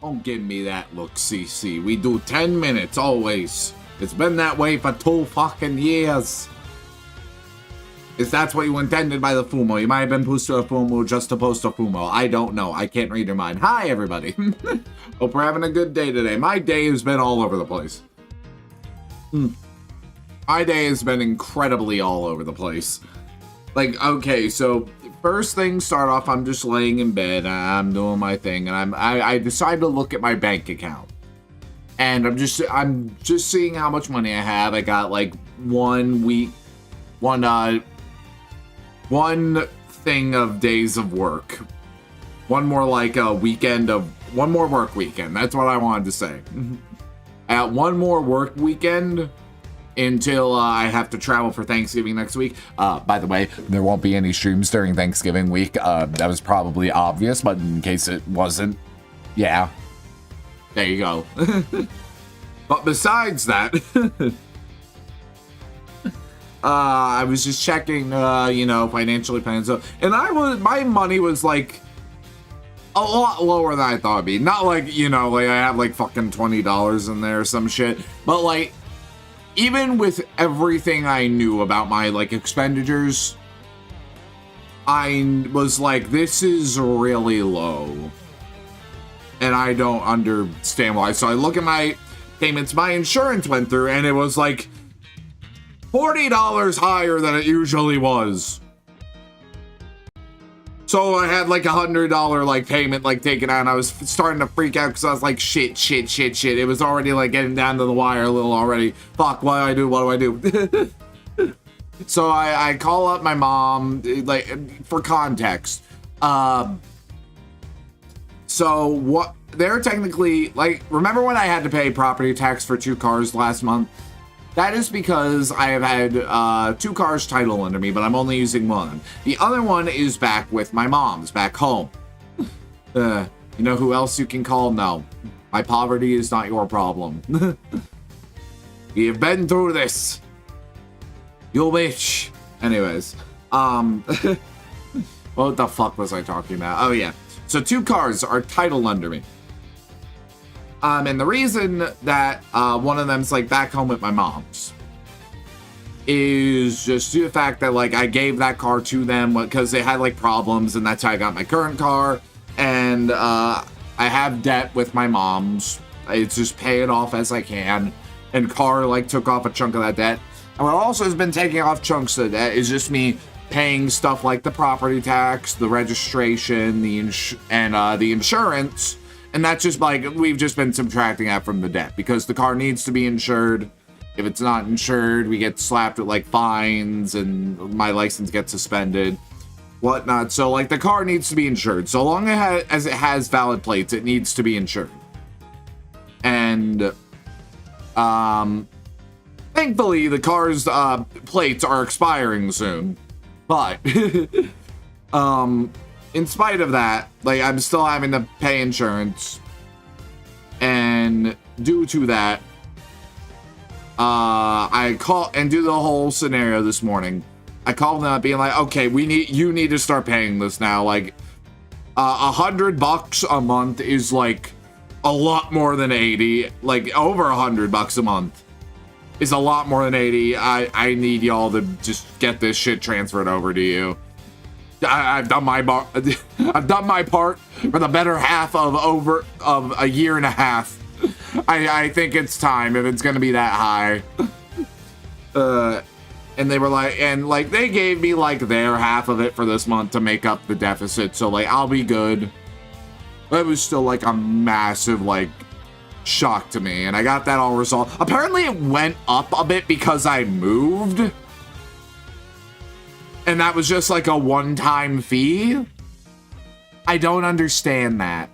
Don't give me that look, CC. We do 10 minutes, always. It's been that way for 2 fucking years. If that's what you intended by the Fumo. You might have been posting a Fumo just to post a Fumo. I don't know. I can't read your mind. Hi, everybody. Hope we're having a good day today. My day has been all over the place. My day has been incredibly all over the place. Like, okay, so first thing, start off, I'm just laying in bed, I'm doing my thing, and I decide to look at my bank account. And I'm just seeing how much money I have. I got like one thing of days of work. One more work weekend. That's what I wanted to say. I got one more work weekend until I have to travel for Thanksgiving next week. By the way, there won't be any streams during Thanksgiving week. That was probably obvious, but in case it wasn't, yeah. There you go. But besides that, I was just checking, financially planning. So, and my money was like a lot lower than I thought it'd be. Not like, I have like fucking $20 in there or some shit. But like, even with everything I knew about my like expenditures, I was like, this is really low. And I don't understand why. So I look at my payments, my insurance went through, and it was like $40 higher than it usually was. So I had like $100 like payment like taken out, and I was starting to freak out because I was like, shit. It was already like getting down to the wire a little already. Fuck, what do I do? So I call up my mom, like, for context. So what they're technically, like, remember when I had to pay property tax for 2 cars last month? That is because I have had 2 cars title under me, but I'm only using one. The other one is back with my mom's, back home. You know who else you can call? No. My poverty is not your problem. You've been through this. You bitch. Anyways. What the fuck was I talking about? Oh, yeah. So 2 cars are titled under me. And the reason that one of them's like back home with my mom's is just the fact that like I gave that car to them because they had like problems, and that's how I got my current car. And I have debt with my mom's. It's just pay it off as I can. And car like took off a chunk of that debt. And what also has been taking off chunks of that is just me paying stuff like the property tax, the registration, the insurance. And that's just like, we've just been subtracting that from the debt because the car needs to be insured. If it's not insured, we get slapped with like fines and my license gets suspended, whatnot. So like the car needs to be insured. So long as it has valid plates, it needs to be insured. And thankfully the car's plates are expiring soon. But in spite of that, like, I'm still having to pay insurance, and due to that, I call and do the whole scenario this morning. I called them up being like, okay, you need to start paying this now. Like, $100 a month is like a lot more than 80. Like, over $100 a month is a lot more than 80. I need y'all to just get this shit transferred over to you. I've done my part for the better half of a year and a half. I think it's time if it's gonna be that high. And they were like, they gave me like their half of it for this month to make up the deficit, so like I'll be good. But it was still like a massive like shock to me, and I got that all resolved. Apparently it went up a bit because I moved. And that was just like a one-time fee? I don't understand that.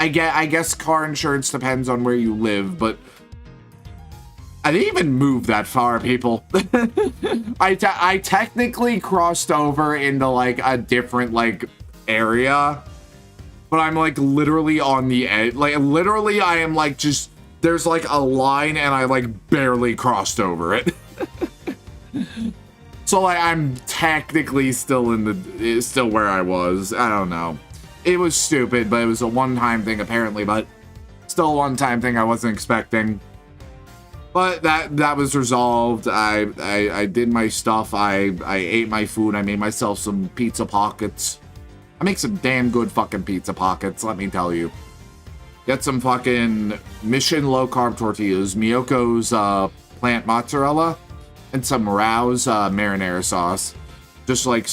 I guess car insurance depends on where you live, but I didn't even move that far, people. I technically crossed over into like a different like area, but I'm like literally on the edge. Like literally I am like just, there's like a line and I like barely crossed over it. So like I'm technically still still where I was. I don't know. It was stupid, but it was a one-time thing apparently, but still a one-time thing I wasn't expecting. But that was resolved. I did my stuff. I ate my food. I made myself some pizza pockets. I make some damn good fucking pizza pockets, let me tell you. Get some fucking Mission low-carb tortillas, Miyoko's plant mozzarella, and some Rao's marinara sauce. Just like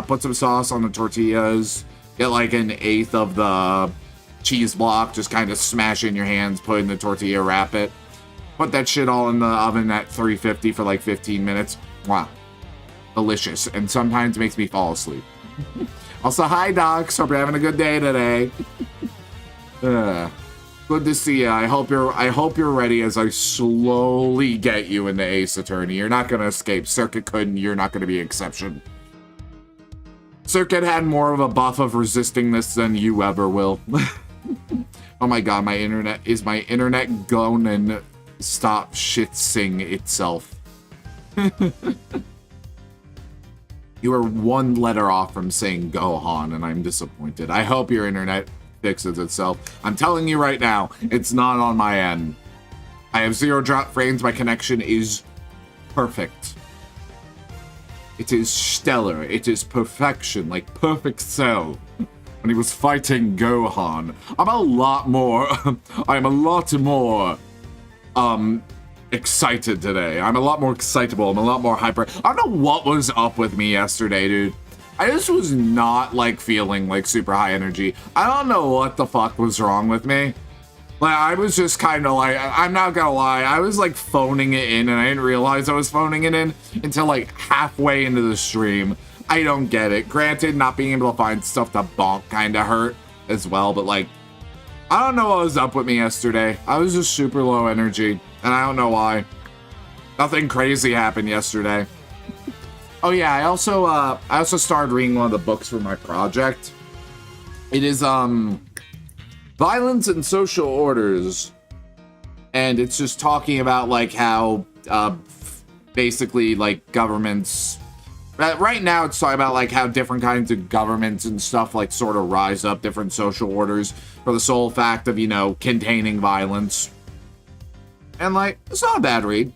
put some sauce on the tortillas. Get like an eighth of the cheese block. Just kind of smash it in your hands, put it in the tortilla, wrap it. Put that shit all in the oven at 350 for like 15 minutes. Wow. Delicious. And sometimes makes me fall asleep. Also, hi, Docs. Hope you're having a good day today. Good to see you. I hope you're ready as I slowly get you into Ace Attorney. You're not gonna escape. Circuit couldn't. You're not gonna be an exception. Circuit had more of a buff of resisting this than you ever will. Oh my god, my internet gonna stop shitsing itself. You are one letter off from saying Gohan, and I'm disappointed. I hope your internet fixes itself. I'm telling you right now, it's not on my end. I have 0 drop frames. My connection is perfect. It is stellar. It is perfection, like perfect cell. When he was fighting Gohan, I'm a lot more excited today. I'm a lot more excitable. I'm a lot more hyper. I don't know what was up with me yesterday, dude. I just was not, like, feeling, like, super high energy. I don't know what the fuck was wrong with me. Like, I was just kind of like, I'm not gonna lie, I was, like, phoning it in, and I didn't realize I was phoning it in until, like, halfway into the stream. I don't get it. Granted, not being able to find stuff to bonk kind of hurt as well, but, like, I don't know what was up with me yesterday. I was just super low energy, and I don't know why. Nothing crazy happened yesterday. Oh yeah, I also started reading one of the books for my project. It is Violence and Social Orders, and it's just talking about like how basically like governments. Right now, it's talking about like how different kinds of governments and stuff like sort of rise up, different social orders for the sole fact of, you know, containing violence. And like, it's not a bad read.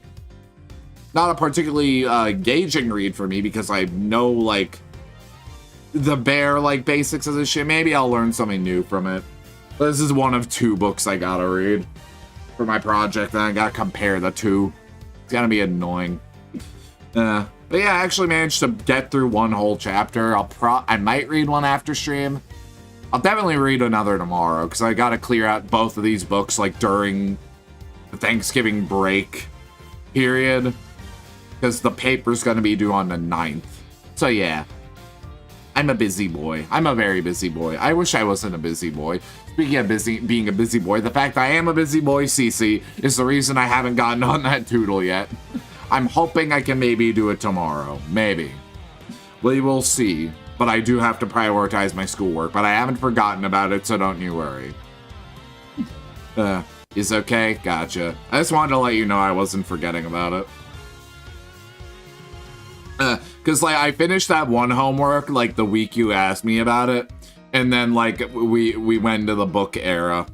Not a particularly engaging read for me because I know like the bare like basics of this shit. Maybe I'll learn something new from it. But this is one of 2 books I gotta read for my project, and I gotta compare the 2. It's gonna be annoying. But yeah, I actually managed to get through 1 whole chapter. I might read one after stream. I'll definitely read another tomorrow because I gotta clear out both of these books like during the Thanksgiving break period. Because the paper's going to be due on the 9th. So yeah. I'm a busy boy. I'm a very busy boy. I wish I wasn't a busy boy. Speaking of being a busy boy, the fact I am a busy boy, Cece, is the reason I haven't gotten on that Toodle yet. I'm hoping I can maybe do it tomorrow. Maybe. We will see. But I do have to prioritize my schoolwork. But I haven't forgotten about it, so don't you worry. Is okay? Gotcha. I just wanted to let you know I wasn't forgetting about it. Because, like, I finished that one homework, like, the week you asked me about it. And then, like, we went into the book era.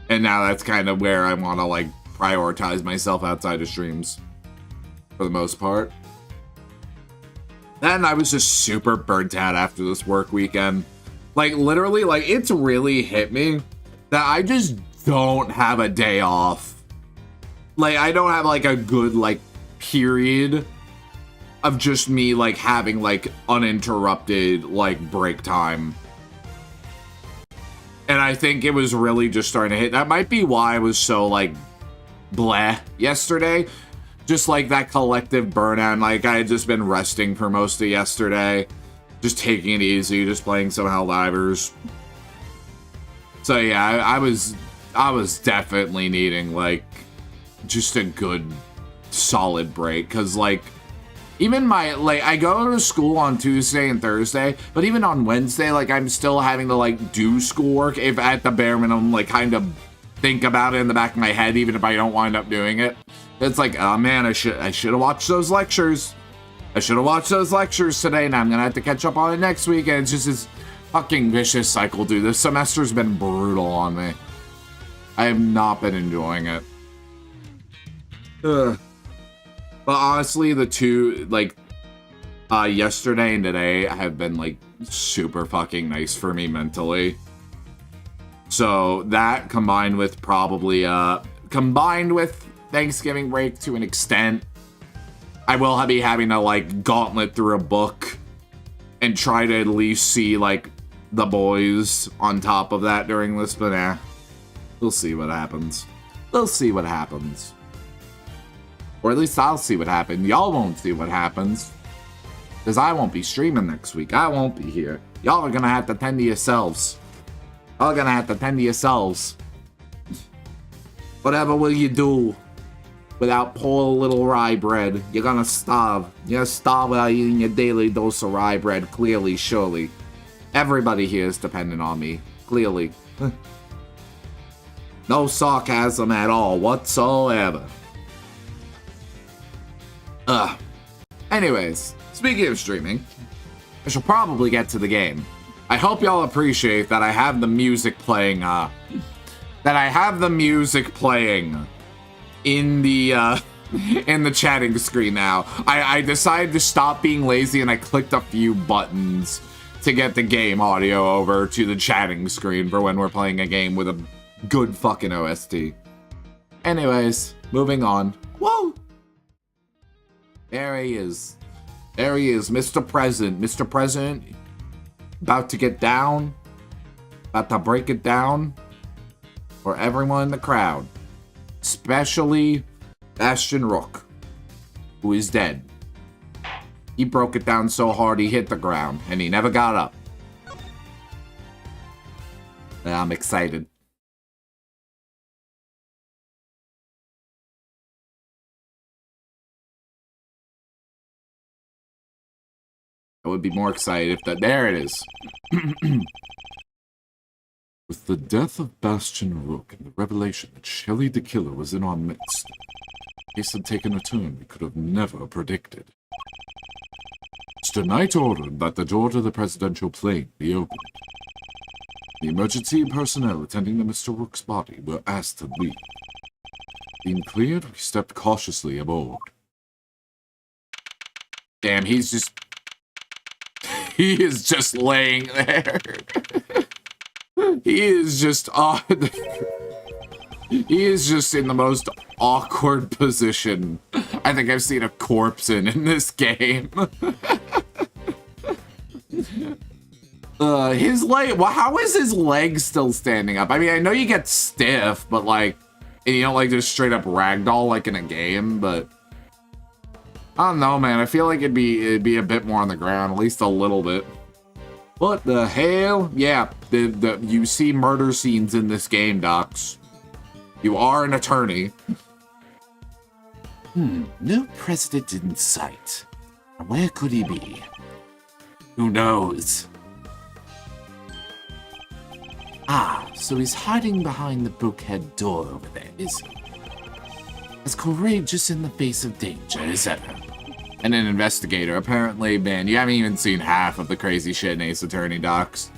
And now that's kind of where I want to, like, prioritize myself outside of streams. For the most part. Then I was just super burnt out after this work weekend. Like, literally, like, it's really hit me that I just don't have a day off. Like, I don't have, like, a good, like, period of just me, like, having, like, uninterrupted, like, break time. And I think it was really just starting to hit. That might be why I was so, like, bleh yesterday. Just, like, that collective burnout. Like, I had just been resting for most of yesterday. Just taking it easy, just playing some Helldivers. So, yeah, I was definitely needing, like, just a good, solid break. Because, like, even I go to school on Tuesday and Thursday, but even on Wednesday, like, I'm still having to, like, do schoolwork, if at the bare minimum, like, kind of think about it in the back of my head, even if I don't wind up doing it. It's like, oh man, I should have watched those lectures. I should have watched those lectures today, and I'm gonna have to catch up on it next week, and it's just this Fucking vicious cycle, dude. This semester's been brutal on me. I have not been enjoying it. Ugh. But honestly, the two, like, yesterday and today have been, like, super fucking nice for me mentally. So that combined with probably, combined with Thanksgiving break to an extent, I will be having to, like, gauntlet through a book and try to at least see, like, the boys on top of that during this, but we'll see what happens. We'll see what happens. Or at least I'll see what happens. Y'all won't see what happens. Because I won't be streaming next week. I won't be here. Y'all are gonna have to tend to yourselves. Y'all are gonna have to tend to yourselves. Whatever will you do without poor little rye bread? You're gonna starve. You're gonna starve without eating your daily dose of rye bread, clearly, surely. Everybody here is dependent on me, clearly. No sarcasm at all, whatsoever. Anyways, speaking of streaming, I should probably get to the game. I hope y'all appreciate that I have the music playing, in the chatting screen now. I decided to stop being lazy and I clicked a few buttons to get the game audio over to the chatting screen for when we're playing a game with a good fucking OST. Anyways, moving on. Whoa! There he is. There he is, Mr. President. Mr. President, about to get down. About to break it down for everyone in the crowd. Especially Bastion Rook, who is dead. He broke it down so hard he hit the ground, and he never got up. I'm excited. I would be more excited if that... There it is. With the death of Bastion Rook and the revelation that Shelly the Killer was in our midst, the case had taken a turn we could have never predicted. Mr. Knight ordered that the door to the presidential plane be opened. The emergency personnel attending to Mr. Rook's body were asked to leave. Being cleared, we stepped cautiously aboard. Damn, he's just... He is just laying there. He is just odd. He is just in the most awkward position I think I've seen a corpse in this game. His leg, well, how is his leg still standing up? I mean, I know you get stiff, but like, and you don't like just straight up ragdoll like in a game, but I don't know, man. I feel like it'd be a bit more on the ground, at least a little bit. What the hell? Yeah, you see murder scenes in this game, Docs. You are an attorney. No president in sight. Where could he be? Who knows? Ah, so he's hiding behind the bookhead door over there, is he? As courageous in the face of danger as ever. And an investigator. Apparently, man, you haven't even seen half of the crazy shit in Ace Attorney, Docs.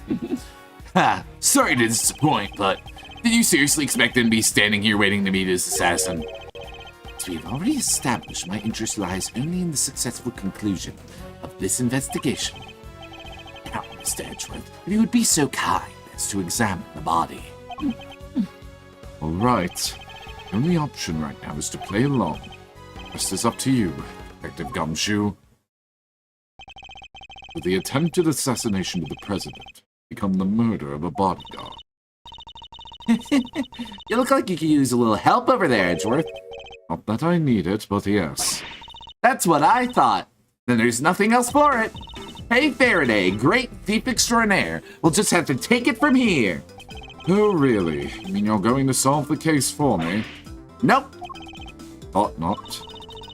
Ha, sorry to disappoint, but did you seriously expect him to be standing here waiting to meet his assassin? As we have already established, my interest lies only in the successful conclusion of this investigation. Now, Mr. Edgeworth, if you would be so kind as to examine the body. All right. The only option right now is to play along. The rest is up to you, Detective Gumshoe. With the attempted assassination of the president become the murder of a bodyguard. You look like you could use a little help over there, Edgeworth. Not that I need it, but yes. That's what I thought. Then there's nothing else for it. Hey, Faraday, great thief extraordinaire. We'll just have to take it from here. Oh, really? You mean you're going to solve the case for me? Nope. Thought not.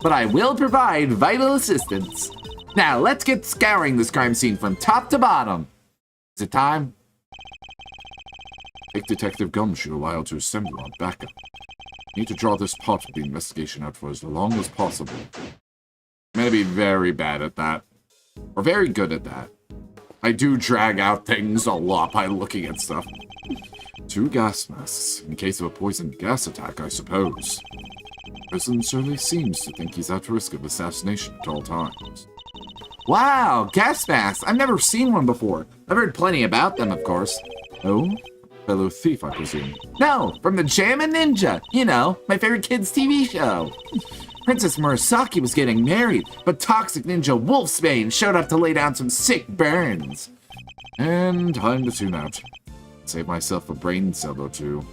But I will provide vital assistance. Now, let's get scouring this crime scene from top to bottom. Is it time? Take Detective Gumshoe a while to assemble our backup. Need to draw this part of the investigation out for as long as possible. I'm gonna be very bad at that. Or very good at that. I do drag out things a lot by looking at stuff. 2 gas masks, in case of a poisoned gas attack, I suppose. Person surely seems to think he's at risk of assassination at all times. Wow, gas masks! I've never seen one before. I've heard plenty about them, of course. Oh? Fellow thief, I presume. No, from the Jammin' Ninja. You know, my favorite kids' TV show. Princess Murasaki was getting married, but Toxic Ninja Wolfsbane showed up to lay down some sick burns. And time to tune out. Save myself a brain cell or two.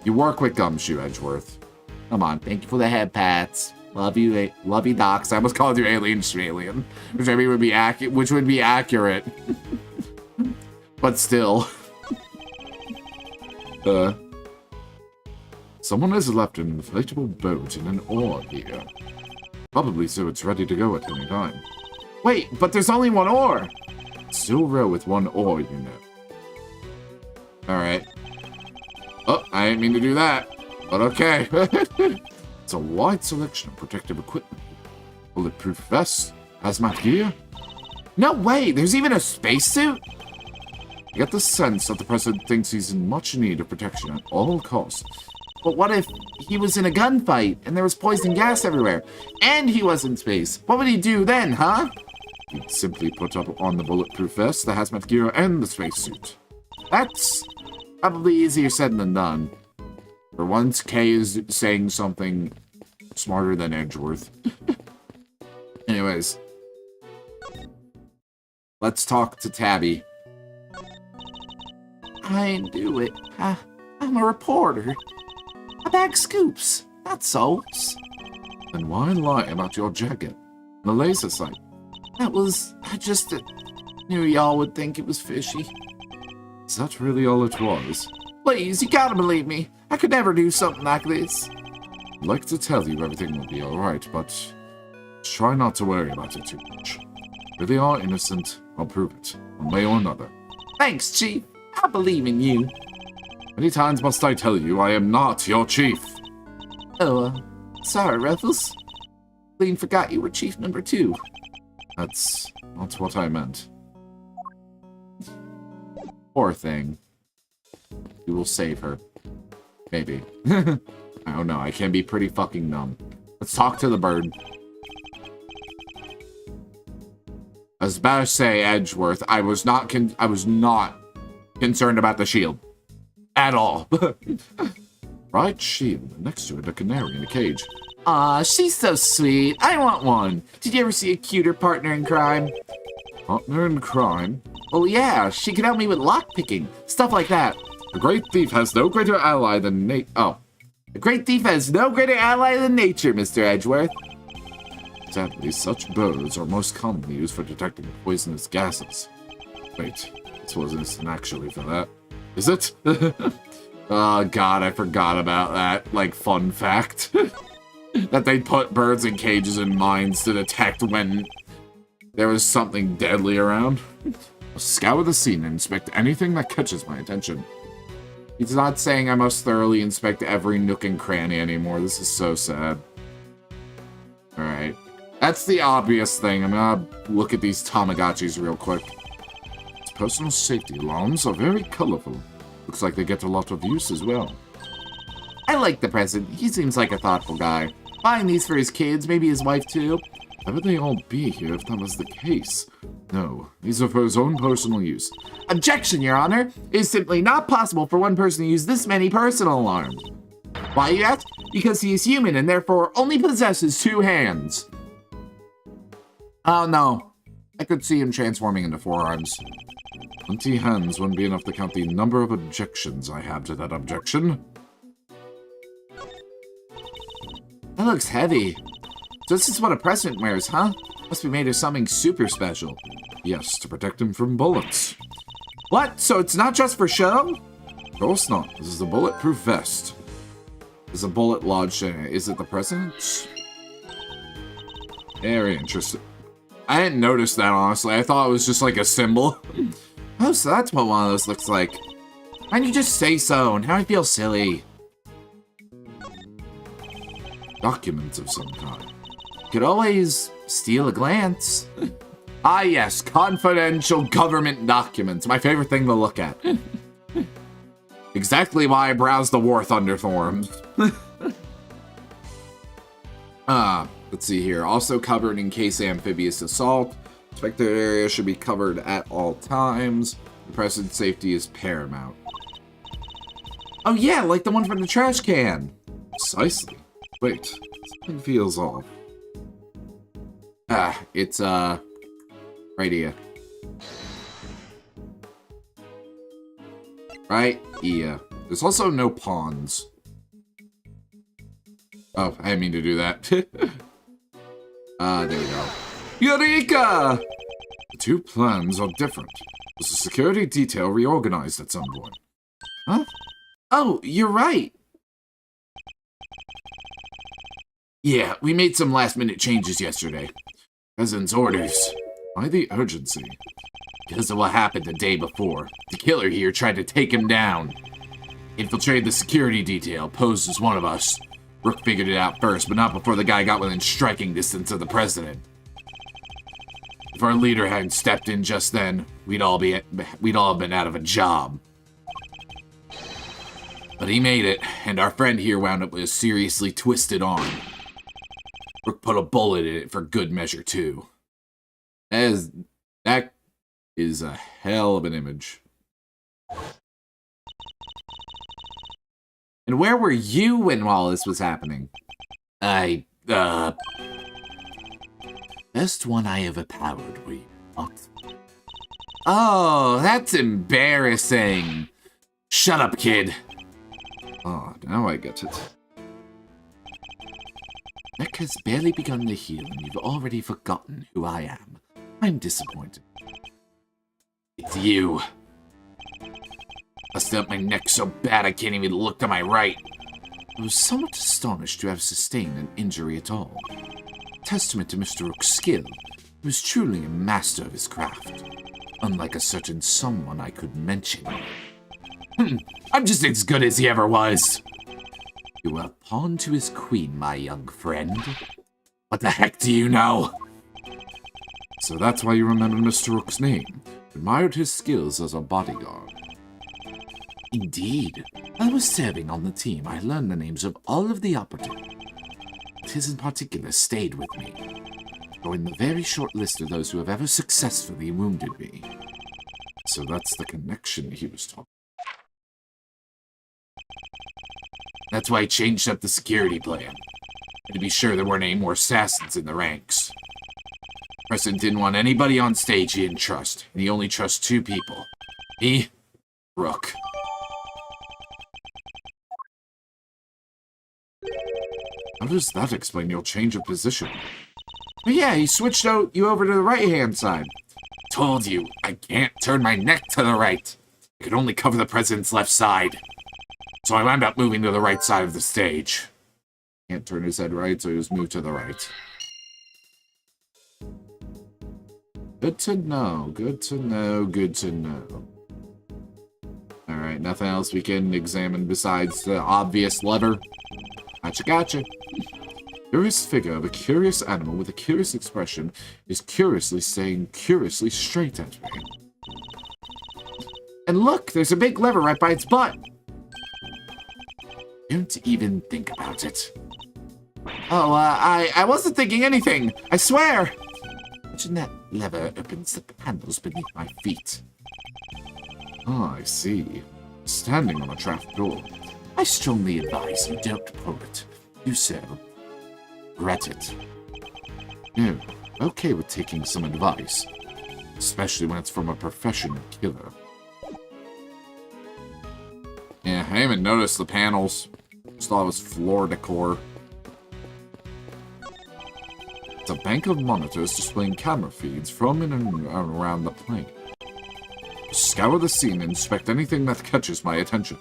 You work with Gumshoe, Edgeworth. Come on, thank you for the head pats. Love you, docs. I almost called you Alien Australian, which I mean would be accurate. But still. Someone has left an inflatable boat in an oar here. Probably so it's ready to go at any time. Wait, but there's only 1 oar! Still row with 1 oar, you know. Alright. Oh, I didn't mean to do that. But okay. It's a wide selection of protective equipment. Bulletproof vests, hazmat gear. No way, there's even a spacesuit? I get the sense that the president thinks he's in much need of protection at all costs. But what if he was in a gunfight and there was poison gas everywhere and he was in space? What would he do then, huh? He'd simply put up on the bulletproof vest, the hazmat gear, and the spacesuit. That's probably easier said than done. For once, Kay is saying something smarter than Edgeworth. Anyways. Let's talk to Tabby. I do it. I'm a reporter. I bag scoops, not souls. Then why lie about your jacket? The laser sight. I just knew y'all would think it was fishy. Is that really all it was? Please, you gotta believe me. I could never do something like this. I'd like to tell you everything will be alright, but try not to worry about it too much. If they are innocent, I'll prove it, one way or another. Thanks, Chief. I believe in you. Many times must I tell you I am not your chief. Oh, sorry, Ruffles. Clean forgot you were chief number 2. That's not what I meant. Poor thing. You will save her. Maybe. I don't know, I can be pretty fucking numb. Let's talk to the bird. I was about to say, Edgeworth, I was not concerned about the shield. At all. Right shield. Next to it, a canary in a cage. Aw, she's so sweet. I want one. Did you ever see a cuter partner in crime? Partner in crime? Oh yeah, she could help me with lockpicking. Stuff like that. A great thief has no greater ally than A great thief has no greater ally than nature, Mr. Edgeworth. Sadly, such birds are most commonly used for detecting poisonous gases. Wait, this wasn't actually for that. Is it? Oh god, I forgot about that, like, fun fact. That they put birds in cages and mines to detect when there was something deadly around. I'll scour the scene and inspect anything that catches my attention. He's not saying I must thoroughly inspect every nook and cranny anymore. This is so sad. Alright. That's the obvious thing. I'm gonna look at these Tamagotchis real quick. His personal safety alarms are very colorful. Looks like they get a lot of use as well. I like the president. He seems like a thoughtful guy. Buying these for his kids, maybe his wife too. Why would they all be here if that was the case? No, these are for his own personal use. Objection, Your Honor! It is simply not possible for one person to use this many personal alarms. Why, you ask? Because he is human and therefore only possesses 2 hands. Oh no. I could see him transforming into 4 arms. 20 hands wouldn't be enough to count the number of objections I have to that objection. That looks heavy. This is what a president wears, huh? Must be made of something super special. Yes, to protect him from bullets. What? So it's not just for show? Of course not. This is a bulletproof vest. There's a bullet lodged in it. Is it the president's? Very interesting. I didn't notice that, honestly. I thought it was just like a symbol. Oh, so that's what one of those looks like. Why don't you just say so? Now I feel silly. Documents of some kind. Could always steal a glance. Ah, yes, confidential government documents. My favorite thing to look at. Exactly why I browse the War Thunder forums. Let's see here. Also covered in case amphibious assault. Spectator area should be covered at all times. The president's safety is paramount. Oh yeah, like the one from the trash can. Precisely. Wait, something feels off. It's, right here. Right? Yeah. There's also no pawns. Oh, I didn't mean to do that. There we go. Eureka! The two plans are different. Was the security detail reorganized at some point? Huh? Oh, you're right. Yeah, we made some last-minute changes yesterday. President's orders. Why the urgency? Because of what happened the day before. The killer here tried to take him down. Infiltrated the security detail, posed as one of us. Rook figured it out first, but not before the guy got within striking distance of the president. If our leader hadn't stepped in just then, we'd all have been out of a job. But he made it, and our friend here wound up with a seriously twisted arm. Rook put a bullet in it for good measure, too. That is a hell of an image. And where were you when all this was happening? Best one I ever powered, were you not? Oh, that's embarrassing. Shut up, kid. Oh, now I get it. Neck has barely begun to heal, and you've already forgotten who I am. I'm disappointed. It's you. Busted up my neck so bad I can't even look to my right. I was somewhat astonished to have sustained an injury at all. Testament to Mr. Rook's skill, he was truly a master of his craft. Unlike a certain someone I could mention. I'm just as good as he ever was. You were a pawn to his queen, my young friend. What the heck do you know? So that's why you remember Mr. Rook's name. Admired his skills as a bodyguard. Indeed. While I was serving on the team, I learned the names of all of the operatives. His in particular stayed with me. Joined the very short list of those who have ever successfully wounded me. So that's the connection he was talking. That's why he changed up the security plan. And to be sure there weren't any more assassins in the ranks. President didn't want anybody on stage he didn't trust, and he only trusts two people. Me, Rook. How does that explain your change of position? But yeah, he switched you over to the right-hand side. Told you, I can't turn my neck to the right. I could only cover the president's left side. So I wound up moving to the right side of the stage. Can't turn his head right, so he was moved to the right. Good to know, good to know, good to know. Alright, nothing else we can examine besides the obvious lever. Gotcha, gotcha. Curious figure of a curious animal with a curious expression is curiously staying curiously straight at me. And look, there's a big lever right by its butt. Don't even think about it. Oh, I wasn't thinking anything. I swear. Imagine that lever opens the panels beneath my feet. Ah, I see. Standing on a trap door. I strongly advise you don't pull it. Do so. Regret it. No, okay with taking some advice. Especially when it's from a professional killer. Yeah, I haven't noticed the panels. Just thought it was floor decor. It's a bank of monitors displaying camera feeds from and around the plane. Scour the scene and inspect anything that catches my attention.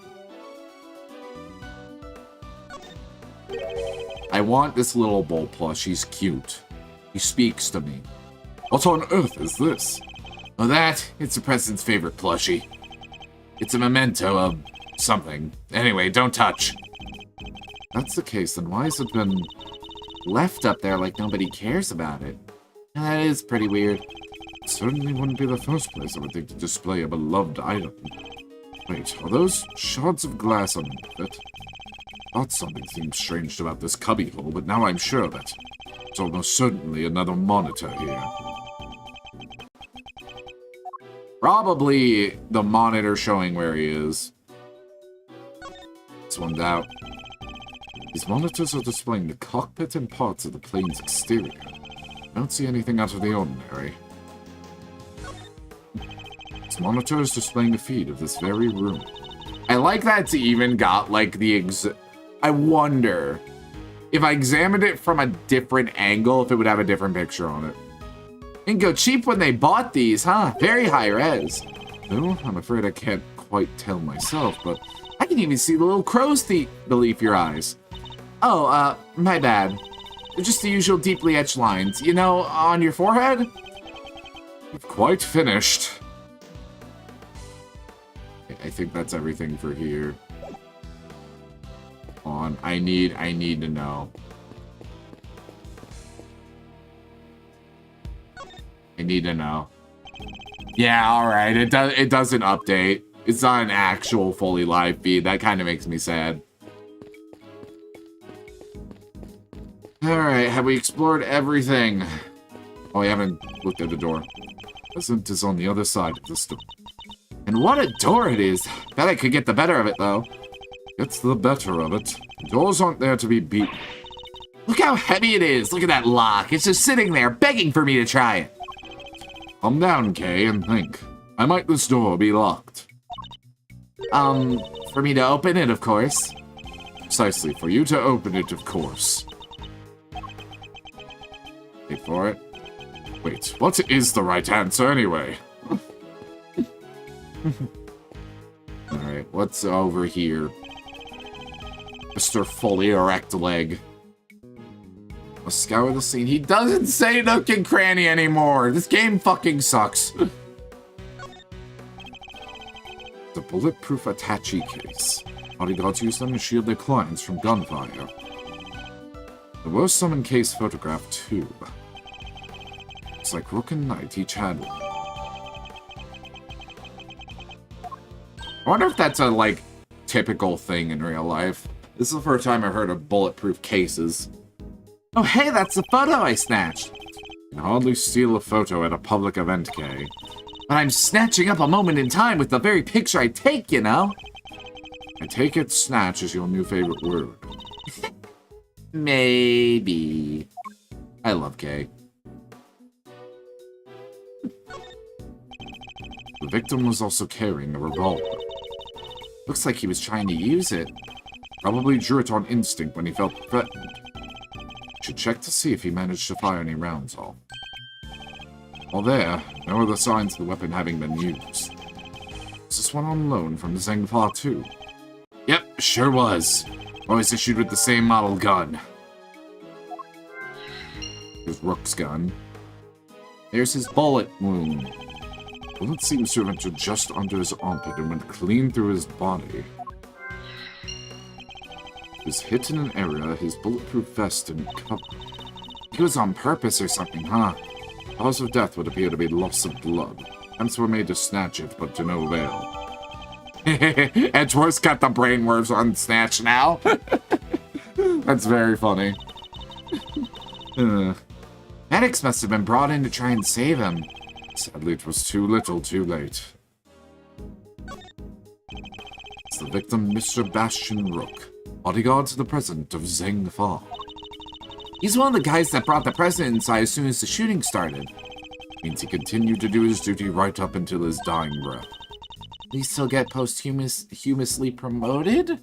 I want this little bull plush. He's cute. He speaks to me. What on earth is this? Oh, it's the president's favorite plushie. It's a memento of something. Anyway, don't touch. That's the case, then why has it been left up there like nobody cares about it? That is pretty weird. certainly wouldn't be the first place I would think to display a beloved item. Wait, are those shards of glass underneath it? Thought something seemed strange about this cubbyhole, but now I'm sure that it's almost certainly another monitor here. Probably the monitor showing where he is. This one's out. These monitors are displaying the cockpit and parts of the plane's exterior. I don't see anything out of the ordinary. This monitor is displaying a feed of this very room. I like that it's even got, like, I wonder if I examined it from a different angle, if it would have a different picture on it. Didn't go cheap when they bought these, huh? Very high res. No, I'm afraid I can't quite tell myself, but I can even see the little crow's feet beneath your eyes. Oh, my bad. They're just the usual deeply etched lines. You know, on your forehead? You've quite finished. I think that's everything for here. On. I need to know. I need to know. Yeah, alright. It doesn't update. It's not an actual fully live feed. That kind of makes me sad. Alright, have we explored everything? Oh, we haven't looked at the door. Present is on the other side of this door. And what a door it is. Bet I could get the better of it, though. Gets the better of it. Doors aren't there to be beat. Look how heavy it is. Look at that lock. It's just sitting there, begging for me to try it. Calm down, Kay, and think. Why might this door be locked? For me to open it, of course. Precisely, for you to open it, of course. Wait for it. Wait, what is the right answer, anyway? Alright, what's over here? Mr. Fully Erect Leg. Let's scour the scene. He doesn't say nook and cranny anymore. This game fucking sucks. The bulletproof attaché case. Bodyguards use them to shield their clients from gunfire. There was some in case photograph too. It's like Rook and Knight each had one. I wonder if that's a, like, typical thing in real life. This is the first time I've heard of bulletproof cases. Oh, hey, that's the photo I snatched. You can hardly steal a photo at a public event, Kay. But I'm snatching up a moment in time with the very picture I take, you know? I take it snatch is your new favorite word. Maybe. I love Kay. The victim was also carrying a revolver. Looks like he was trying to use it. Probably drew it on instinct when he felt threatened. Should check to see if he managed to fire any rounds off. While there, no other signs of the weapon having been used. Was this one on loan from Zengfa too? Yep, sure was. Always issued with the same model gun. Here's Rook's gun. There's his bullet wound. Bullet seems to have entered just under his armpit and went clean through his body. He was hit in an area his bulletproof vest didn't cover. He was on purpose or something, huh? Cause of death would appear to be loss of blood. Attempts were made to snatch it, but to no avail. Edgeworth's got the brainworms on snatch now. That's very funny. Medics must have been brought in to try and save him. Sadly, it was too little, too late. It's the victim, Mr. Bastion Rook, bodyguard to the president of Zengfa. He's one of the guys that brought the president inside as soon as the shooting started. Means he continued to do his duty right up until his dying breath. Will he still get posthumously promoted?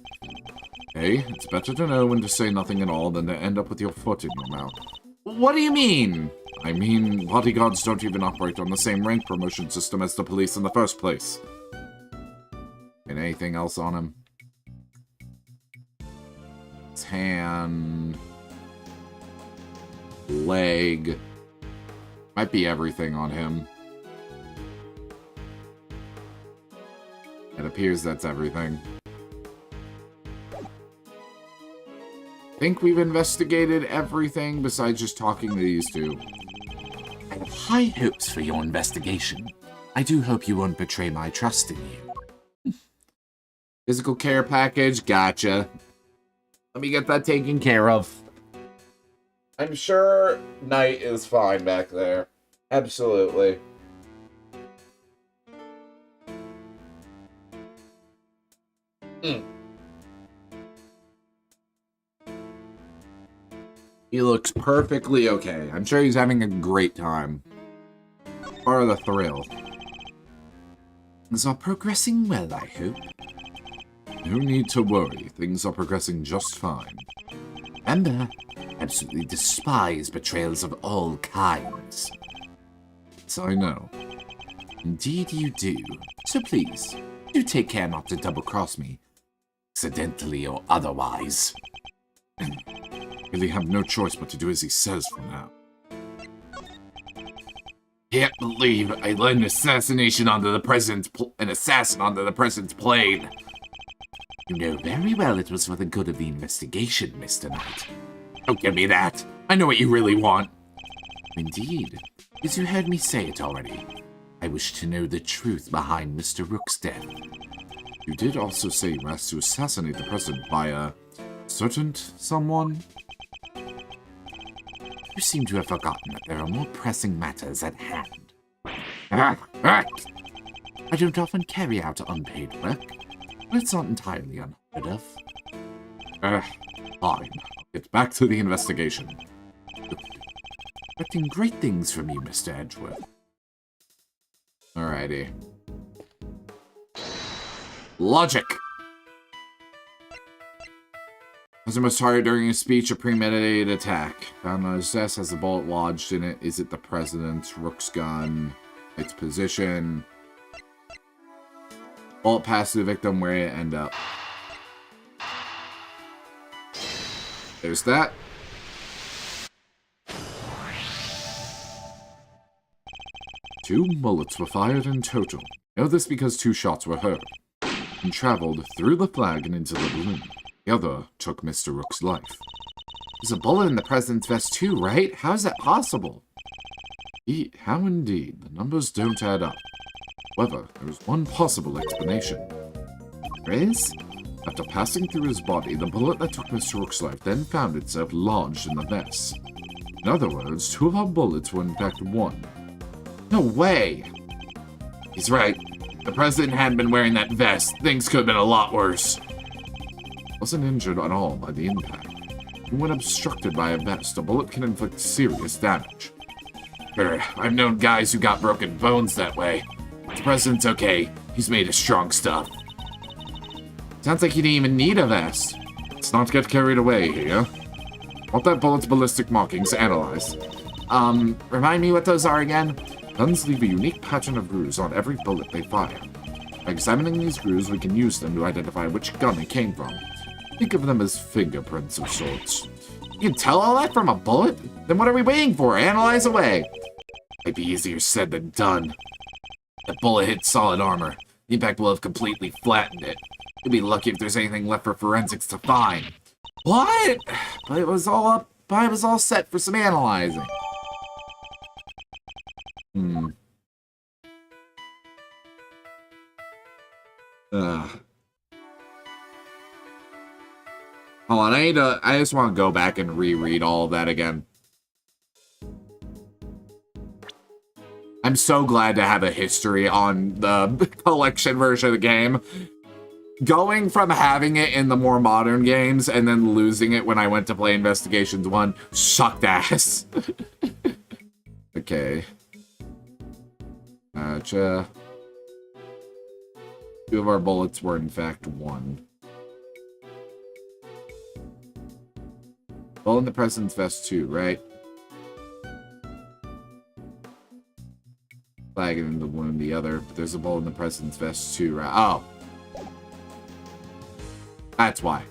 Hey, it's better to know when to say nothing at all than to end up with your foot in your mouth. What do you mean? I mean, bodyguards don't even operate on the same rank promotion system as the police in the first place. And anything else on him? His hand... leg... Might be everything on him. It appears that's everything. I think we've investigated everything besides just talking to these two. I high hopes for your investigation. I do hope you won't betray my trust in you. Physical care package, gotcha. Let me get that taken care of. I'm sure Knight is fine back there. Absolutely. He looks perfectly okay. I'm sure he's having a great time. Part of the thrill. Things are progressing well, I hope. No need to worry. Things are progressing just fine. Remember, absolutely despise betrayals of all kinds. So I know. Indeed you do. So please, do take care not to double-cross me, accidentally or otherwise. Really have no choice but to do as he says for now. Can't believe I led an assassin onto the president's plane. You know very well it was for the good of the investigation, Mr. Knight. Don't give me that. I know what you really want. Indeed, as you heard me say it already, I wish to know the truth behind Mr. Rook's death. You did also say you asked to assassinate the president by a certain someone? You seem to have forgotten that there are more pressing matters at hand. I don't often carry out unpaid work, but it's not entirely unheard of. Fine. I'll get back to the investigation. Expecting great things from you, Mr. Edgeworth. Alrighty. Logic! President was targeted during a speech, a premeditated attack. Found on his desk has a bullet lodged in it. Is it the president's? Rook's gun. Its position. Bullet passed to the victim. Where it end up? There's that. Two bullets were fired in total. Know this because 2 shots were heard and traveled through the flag and into the balloon. The other took Mr. Rook's life. There's a bullet in the president's vest too, right? How is that possible? How indeed? The numbers don't add up. However, there is one possible explanation. There is? After passing through his body, the bullet that took Mr. Rook's life then found itself lodged in the vest. In other words, 2 of our bullets were in fact 1. No way! He's right. If the president hadn't been wearing that vest, things could have been a lot worse. Wasn't injured at all by the impact. When obstructed by a vest, a bullet can inflict serious damage. I've known guys who got broken bones that way. The president's okay. He's made of strong stuff. Sounds like he didn't even need a vest. Let's not get carried away here. Want that bullet's ballistic markings analyzed. Remind me what those are again? Guns leave a unique pattern of grooves on every bullet they fire. By examining these grooves, we can use them to identify which gun it came from. Think of them as fingerprints of sorts. You can tell all that from a bullet? Then what are we waiting for? Analyze away. Might be easier said than done. That bullet hit solid armor. The impact will have completely flattened it. You'll be lucky if there's anything left for forensics to find. What? But it was all set for some analyzing. Hold on, I just want to go back and reread all of that again. I'm so glad to have a history on the collection version of the game. Going from having it in the more modern games and then losing it when I went to play Investigations 1 sucked ass. Okay. Gotcha. 2 of our bullets were in fact 1. Bullet in the president's vest too, right? Flag it in the one the other, but there's a bullet in the president's vest too, right? Oh. That's why.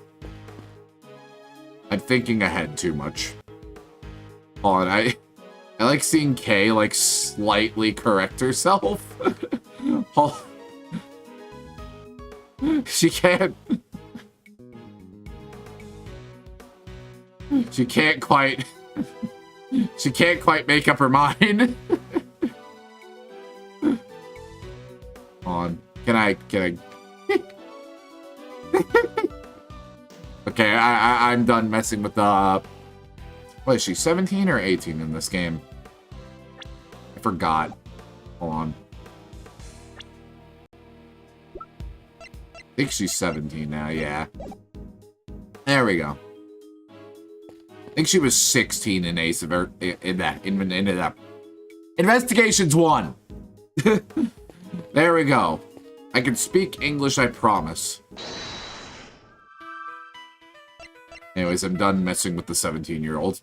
I'm thinking ahead too much. Hold on, I like seeing Kay, like, slightly correct herself. She can't... She can't quite make up her mind. on. Can I... Okay, I'm done messing with the... What is she, 17 or 18 in this game? I forgot. Hold on. I think she's 17 now, yeah. There we go. I think she was 16 in Ace of in that. Investigations 1! There we go. I can speak English, I promise. Anyways, I'm done messing with the 17-year-old.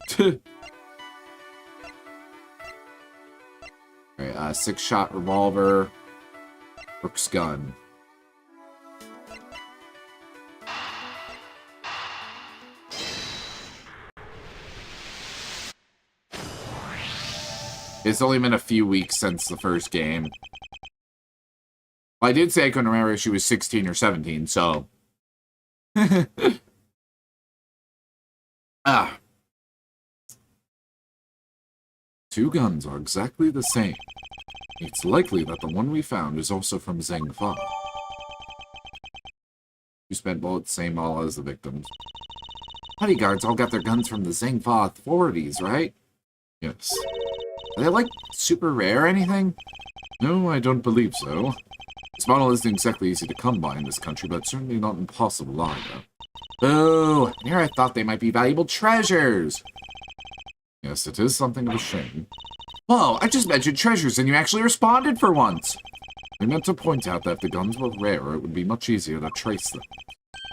Alright, 6-shot revolver. Brooks gun. It's only been a few weeks since the first game. Well, I did say I couldn't remember if she was 16 or 17, so... Ah. 2 guns are exactly the same. It's likely that the one we found is also from Zheng Fa. You spent bullets same all as the victims. Bodyguards all got their guns from the Zheng Fa authorities, right? Yes. Are they, like, super rare or anything? No, I don't believe so. This model isn't exactly easy to come by in this country, but certainly not impossible either. Oh, and here I thought they might be valuable treasures. Yes, it is something of a shame. Whoa, I just mentioned treasures and you actually responded for once. I meant to point out that if the guns were rarer, it would be much easier to trace them.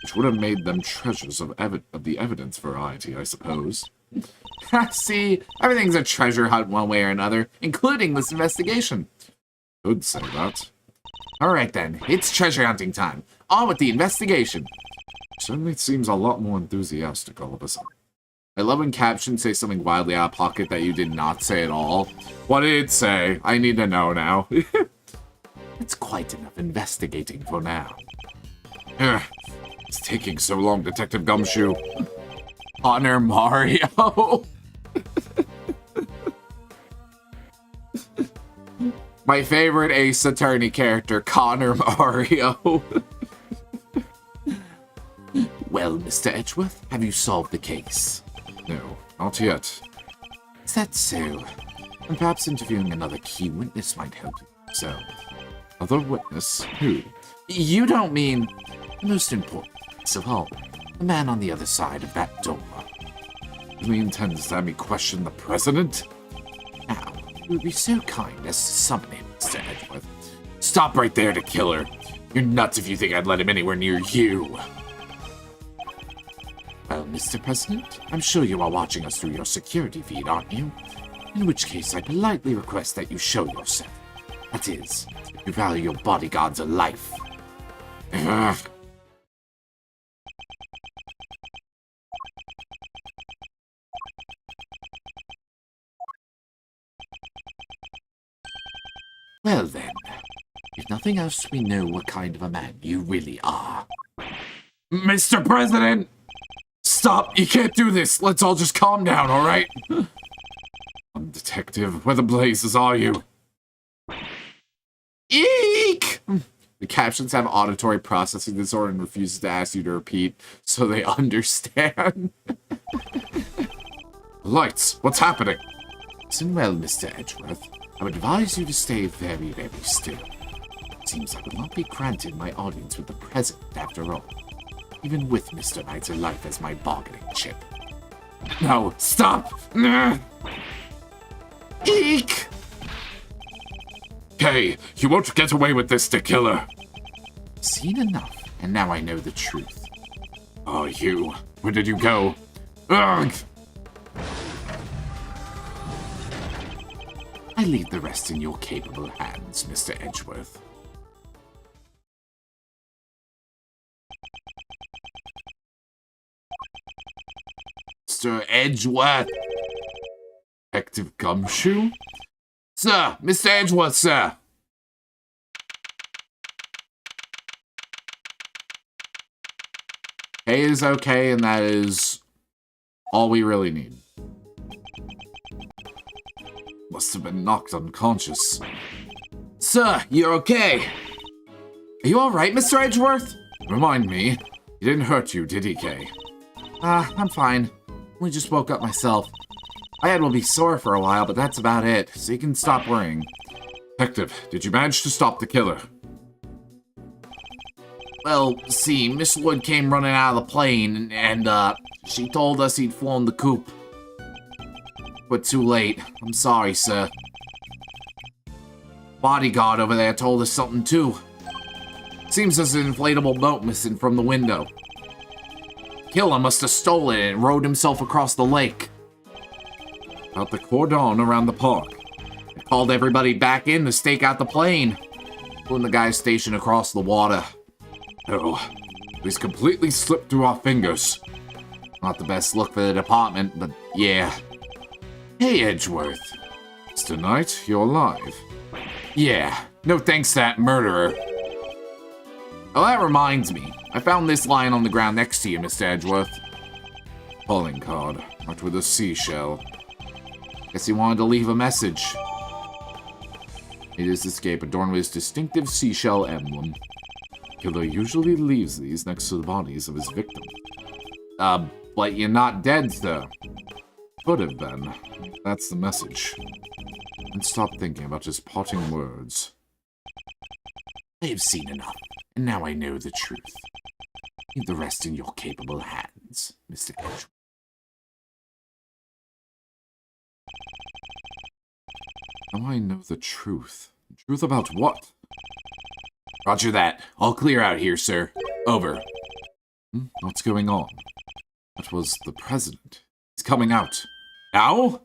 Which would have made them treasures of the evidence variety, I suppose. See, everything's a treasure hunt one way or another, including this investigation. Could say that. Alright then, it's treasure hunting time. On with the investigation. Certainly seems a lot more enthusiastic all of a sudden. I love when captions say something wildly out of pocket that you did not say at all. What did it say? I need to know now. It's quite enough investigating for now. It's taking so long, Detective Gumshoe. Connor Mario. My favorite Ace Attorney character, Connor Mario. Well, Mr. Edgeworth, have you solved the case? No, not yet. Is that so? And perhaps interviewing another key witness might help you. So, other witness? Who? You don't mean... The most important witness of all. The man on the other side of that door. Really intends to have me question the president? Now, you would be so kind as to summon him, Mr. Edgeworth. Stop right there to kill her. You're nuts if you think I'd let him anywhere near you. Well, Mr. President, I'm sure you are watching us through your security feed, aren't you? In which case, I politely request that you show yourself. That is, if you value your bodyguard's life. Ugh. Well then, if nothing else, we know what kind of a man you really are. Mr. President! Stop! You can't do this! Let's all just calm down, alright? Detective, where the blazes are you? Eek! The captions have auditory processing disorder and refuses to ask you to repeat, so they understand. Lights, what's happening? Listen well, Mr. Edgeworth. I would advise you to stay very, very still. It seems I will not be granted my audience with the president after all. Even with Mr. Knight's life as my bargaining chip. No, stop! Eek! Hey, you won't get away with this to kill her. Seen enough, and now I know the truth. Oh, you. Where did you go? Ugh! I leave the rest in your capable hands, Mr. Edgeworth. Mr. Edgeworth! Detective Gumshoe? Sir! Mr. Edgeworth, sir! A is okay, and that is all we really need. Must have been knocked unconscious. Sir, you're okay. Are you alright, Mr. Edgeworth? Remind me, he didn't hurt you, did he, Kay? I'm fine. Only just woke up myself. My head will be sore for a while, but that's about it, so you can stop worrying. Detective, did you manage to stop the killer? Well, see, Miss Lewd came running out of the plane, and she told us he'd flown the coop. But too late. I'm sorry, sir. Bodyguard over there told us something, too. Seems there's an inflatable boat missing from the window. Killer must have stolen it and rowed himself across the lake. About the cordon around the park. I called everybody back in to stake out the plane. Pulling the guy stationed across the water. Oh, he's completely slipped through our fingers. Not the best look for the department, but yeah. Hey, Edgeworth. It's tonight you're alive. Yeah, no thanks to that murderer. Oh, that reminds me. I found this lying on the ground next to you, Mr. Edgeworth. Calling card, marked with a seashell. Guess he wanted to leave a message. It is escape adorned with his distinctive seashell emblem. Killer usually leaves these next to the bodies of his victim. But you're not dead, sir. Could have been. That's the message. And stop thinking about his parting words. I have seen enough, and now I know the truth. Leave the rest in your capable hands, Mr. Edgeworth. Now I know the truth. Truth about what? Roger that. All clear out here, sir. Over. What's going on? That was the president. He's coming out. Now?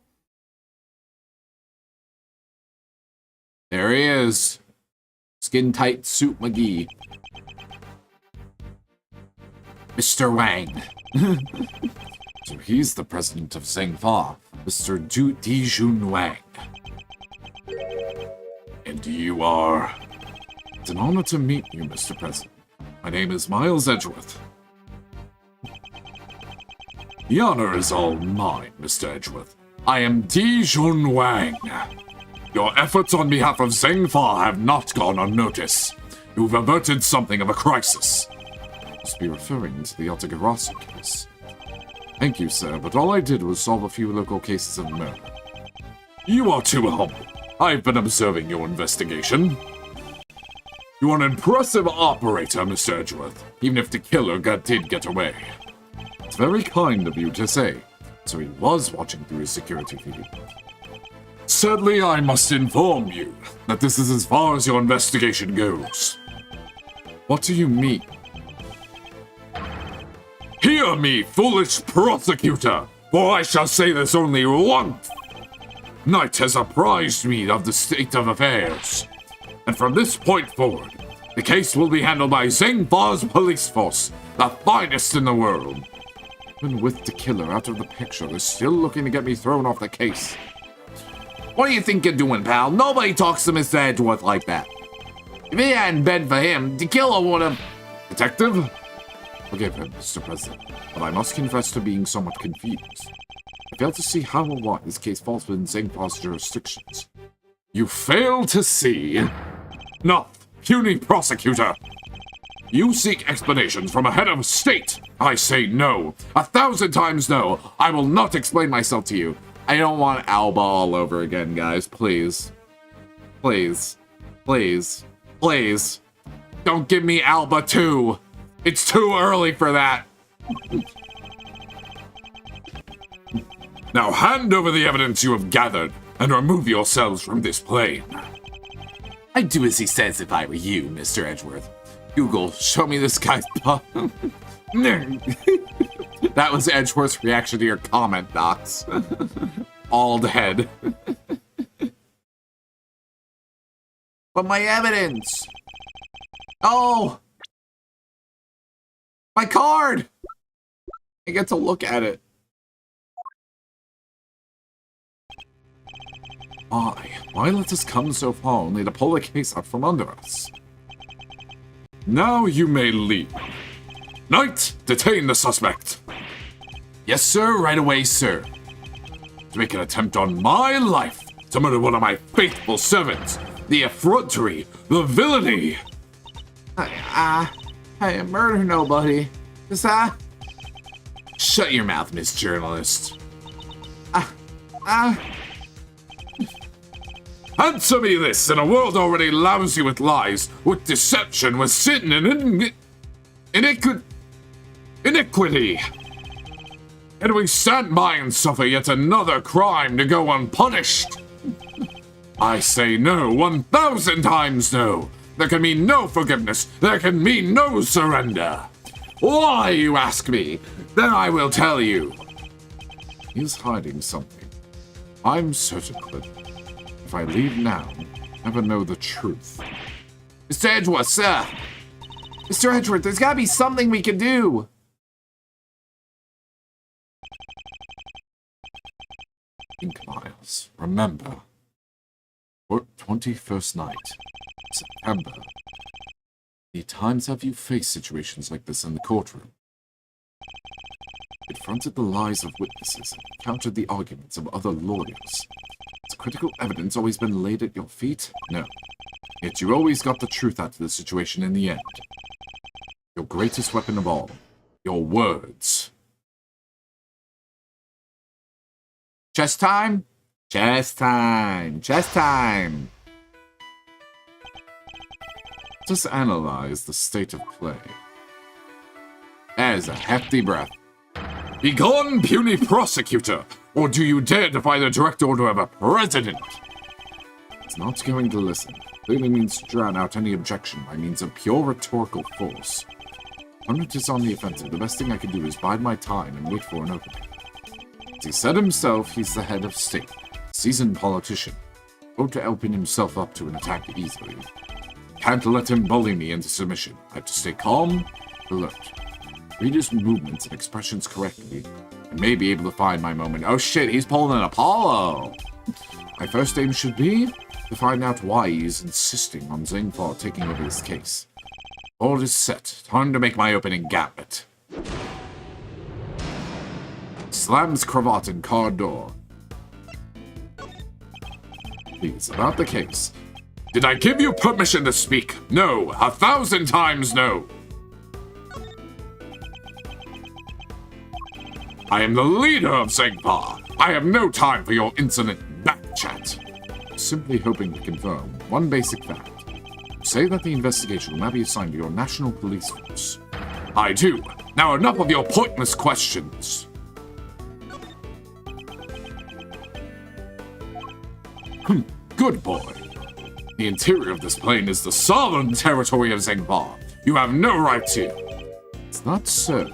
There he is. Skin-tight suit McGee. Mr. Wang. So he's the president of Zhengfa, Mr. Dijun Wang. And you are... It's an honor to meet you, Mr. President. My name is Miles Edgeworth. The honor is all mine, Mr. Edgeworth. I am Dijun Wang. Your efforts on behalf of Zhengfa have not gone unnoticed. You've averted something of a crisis. You must be referring to the Otagarasu case. Thank you, sir, but all I did was solve a few local cases of murder. You are too humble. I've been observing your investigation. You are an impressive operator, Mr. Edgeworth, even if the killer did get away. It's very kind of you to say. So he was watching through his security feed. Sadly, I must inform you that this is as far as your investigation goes. What do you mean? Hear me, foolish prosecutor, for I shall say this only once. Night has apprised me of the state of affairs, and from this point forward, the case will be handled by Zhengfa's police force, the finest in the world. Even with the killer out of the picture, they're still looking to get me thrown off the case. What do you think you're doing, pal? Nobody talks to Mr. Edgeworth like that. If it hadn't been for him, the killer would have... Detective? Forgive him, Mr. President, but I must confess to being somewhat confused. I fail to see how or why this case falls within Zhengfa's jurisdictions. You fail to see? Enough, puny prosecutor! You seek explanations from a head of state! I say no! 1,000 times no! I will not explain myself to you! I don't want Alba all over again, guys. Please. Please. Please. Please. Don't give me Alba 2! It's too early for that! Now hand over the evidence you have gathered, and remove yourselves from this plane. I'd do as he says if I were you, Mr. Edgeworth. Google, show me this guy's butt. That was Edgeworth's reaction to your comment, Docs. All dead. But my evidence! Oh! My card! I get to look at it. Why let us come so far only to pull the case out from under us? Now you may leave. Knight, detain the suspect. Yes, sir, right away, sir. To make an attempt on my life, to murder one of my faithful servants, the effrontery, the villainy. I murder nobody. Is that? Shut your mouth, Miss Journalist. Answer me this, in a world already lousy with lies, with deception, with sin and iniquity. And we stand by and suffer yet another crime to go unpunished. I say no, 1,000 times no. There can be no forgiveness. There can be no surrender. Why, you ask me? Then I will tell you. He's hiding something. I'm certain that if I leave now, I'll never know the truth. Mr. Edgeworth, sir. Mr. Edgeworth, there's gotta be something we can do. Think, Miles. Remember. 21st night. September. Many times have you faced situations like this in the courtroom? Confronted the lies of witnesses and encountered the arguments of other lawyers. Has critical evidence always been laid at your feet? No. Yet you always got the truth out of the situation in the end. Your greatest weapon of all. Your words. Chess time? Chess time. Chess time. Just analyze the state of play. There's a hefty breath. Begone, puny prosecutor! Or do you dare defy the direct order of a president? It's not going to listen. Clearly means to drown out any objection by means of pure rhetorical force. Opponent is on the offensive. The best thing I can do is bide my time and wait for an opening. As he said himself, he's the head of state, seasoned politician. Won't to open himself up to an attack easily. Can't let him bully me into submission. I have to stay calm, alert. Read his movements and expressions correctly, and may be able to find my moment. Oh shit, he's pulling an Apollo! My first aim should be to find out why he is insisting on Zhengfa taking over his case. Board is set. Time to make my opening gambit. Slams cravat in car door. Please, about the case. Did I give you permission to speak? No. 1,000 times no. I am the leader of Zhengfa. I have no time for your insolent backchat. Simply hoping to confirm one basic fact. Say that the investigation will now be assigned to your national police force. I do. Now enough of your pointless questions. Good boy. The interior of this plane is the sovereign territory of Zhengfa. You have no right to. It's not so.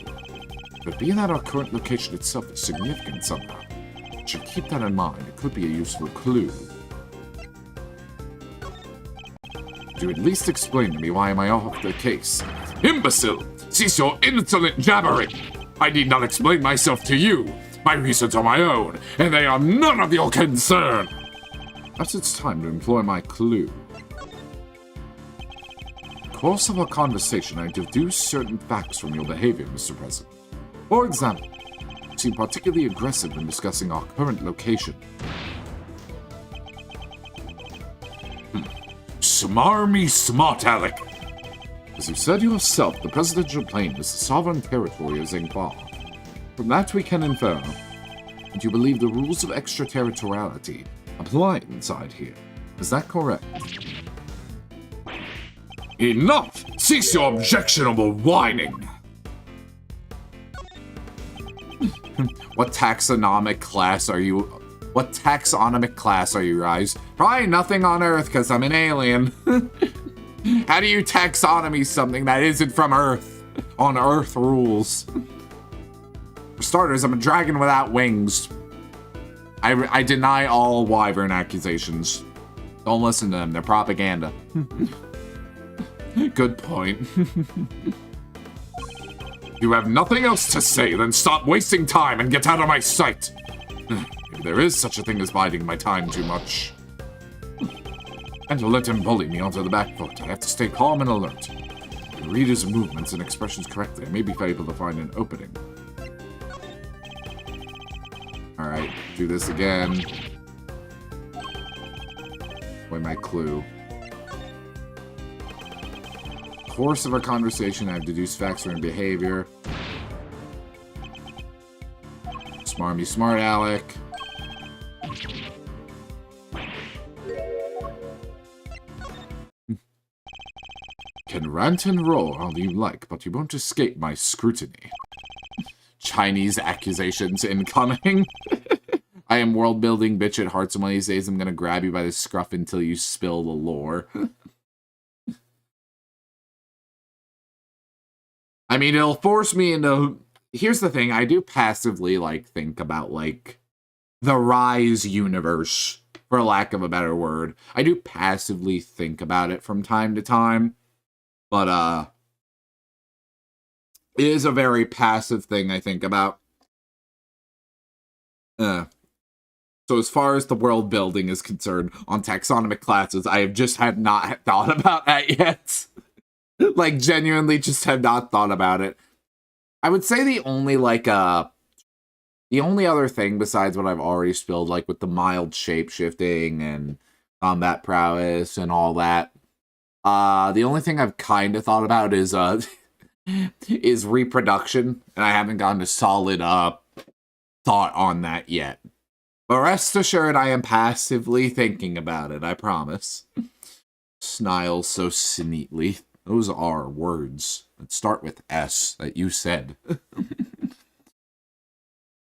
But being that our current location itself is significant somehow, you should keep that in mind. It could be a useful clue. Could you at least explain to me why am I off the case? Imbecile! Cease your insolent jabbering! I need not explain myself to you. My reasons are my own, and they are none of your concern. Perhaps it's time to employ my clue. In the course of our conversation, I deduce certain facts from your behavior, Mr. President. For example, you seem particularly aggressive in discussing our current location. Smarmy smart aleck. As you said yourself, the presidential plane is the sovereign territory of Zhengfa. From that we can infer that you believe the rules of extraterritoriality apply inside here. Is that correct? Enough! Cease your objectionable whining! What taxonomic class are you? What taxonomic class are you guys? Probably nothing on Earth, because I'm an alien. How do you taxonomy something that isn't from Earth? On Earth rules. For starters, I'm a dragon without wings. I deny all wyvern accusations. Don't listen to them, they're propaganda. Good point. You have nothing else to say, then stop wasting time and get out of my sight. If there is such a thing as biding my time too much. And to let him bully me onto the back foot, I have to stay calm and alert. To read his movements and expressions correctly, I may be able to find an opening. Alright, do this again. Play my clue. course of our conversation, I've deduced facts from your behavior. Smarmy smart aleck. Can rant and roar all you like, but you won't escape my scrutiny. Chinese accusations incoming. I am world building bitch at hearts, and one of these days I'm gonna grab you by the scruff until you spill the lore. I mean, it'll force me into... Here's the thing, I do passively, like, think about, like, the Rise universe, for lack of a better word. I do passively think about it from time to time, but, it is a very passive thing I think about. So as far as the world building is concerned, on taxonomic classes, I have just not thought about that yet. Like, genuinely just have not thought about it. I would say the only, like, the only other thing besides what I've already spilled, like, with the mild shape-shifting and combat prowess and all that, the only thing I've kind of thought about is, is reproduction, and I haven't gotten a solid, thought on that yet. But rest assured, I am passively thinking about it, I promise. Snile so neatly. Those are words that start with S that you said.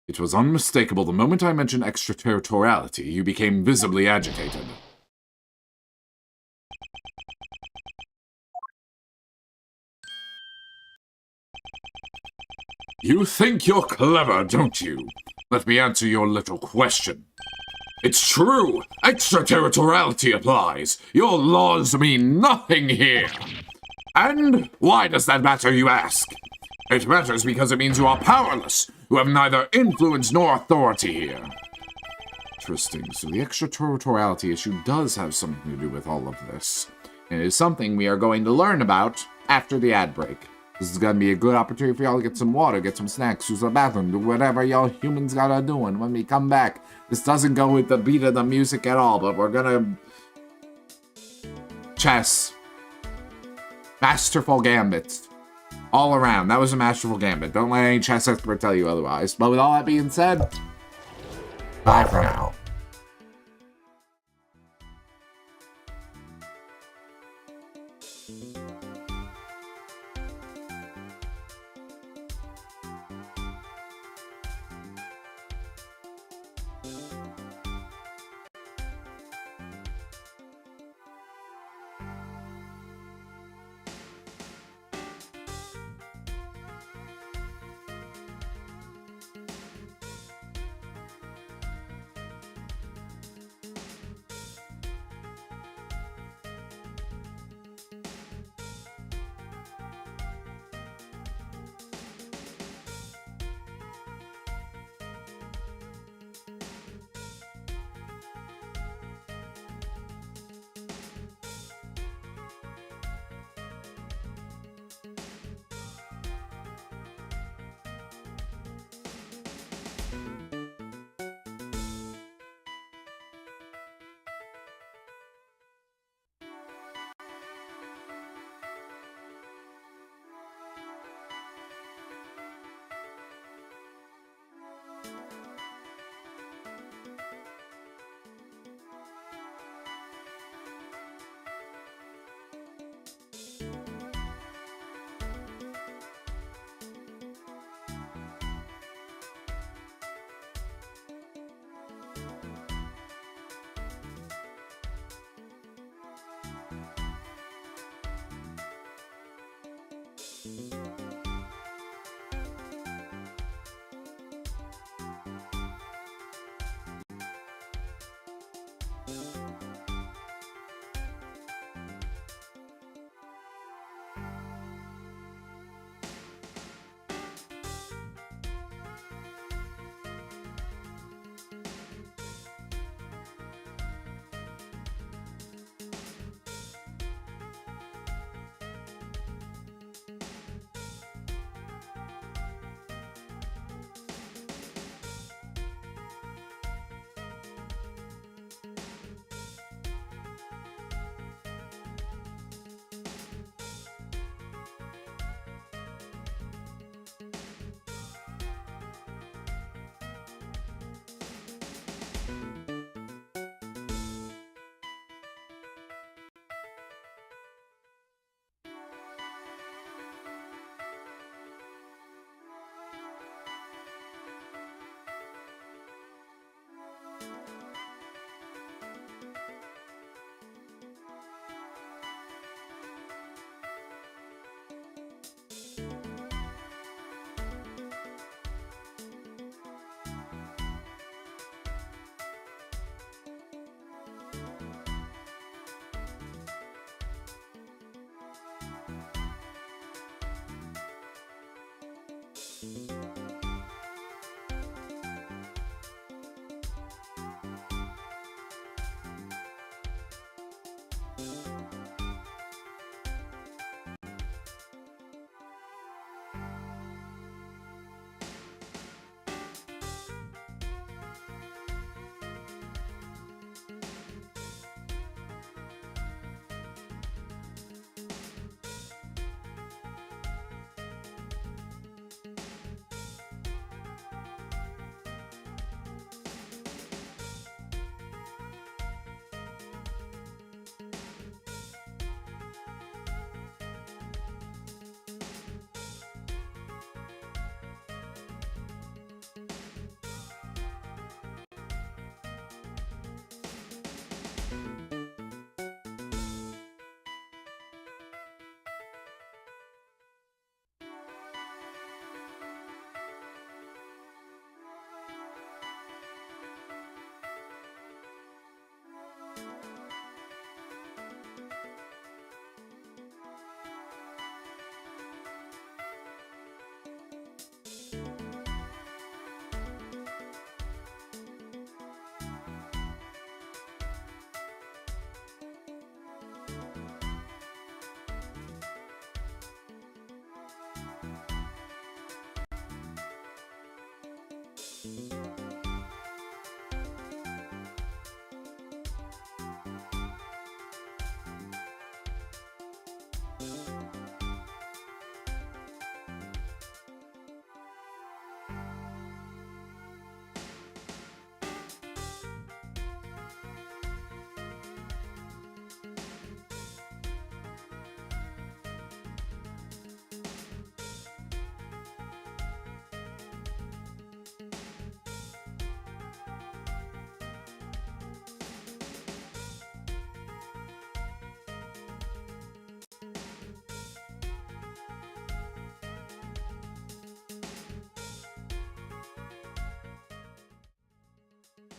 It was unmistakable the moment I mentioned extraterritoriality, you became visibly agitated. You think you're clever, don't you? Let me answer your little question. It's true! Extraterritoriality applies! Your laws mean nothing here! And why does that matter, you ask? It matters because it means you are powerless. You have neither influence nor authority here. Interesting. So the extraterritoriality issue does have something to do with all of this. And it is something we are going to learn about after the ad break. This is going to be a good opportunity for y'all to get some water, get some snacks, use the bathroom, do whatever y'all humans gotta do. And when we come back, this doesn't go with the beat of the music at all, but we're gonna... Chess. Masterful gambits. All around. That was a masterful gambit. Don't let any chess expert tell you otherwise. But with all that being said, bye for now.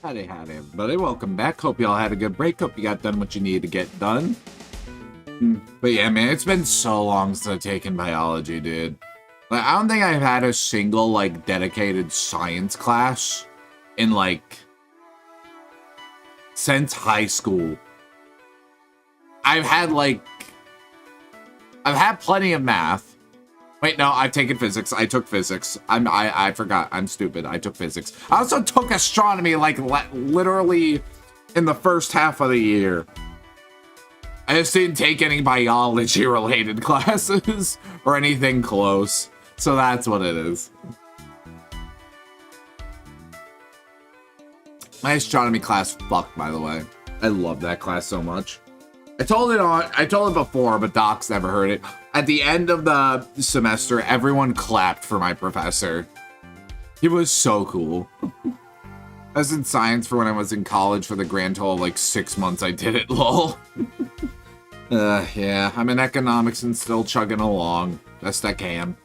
Howdy, everybody. Welcome back. Hope y'all had a good break. Hope you got done what you needed to get done. But yeah, man, it's been so long since I've taken biology, dude. Like, I don't think I've had a single, like, dedicated science class in, like, since high school. I've had plenty of math. Wait, no, I've taken physics. I took physics. I forgot. I'm stupid. I took physics. I also took astronomy, like, literally in the first half of the year. I just didn't take any biology-related classes or anything close. So that's what it is. My astronomy class fucked, by the way. I love that class so much. I told it before, but Doc's never heard it. At the end of the semester, everyone clapped for my professor. He was so cool. I was in science for when I was in college for the grand total of like 6 months I did it, lol. Yeah, I'm in economics and still chugging along. Best I can.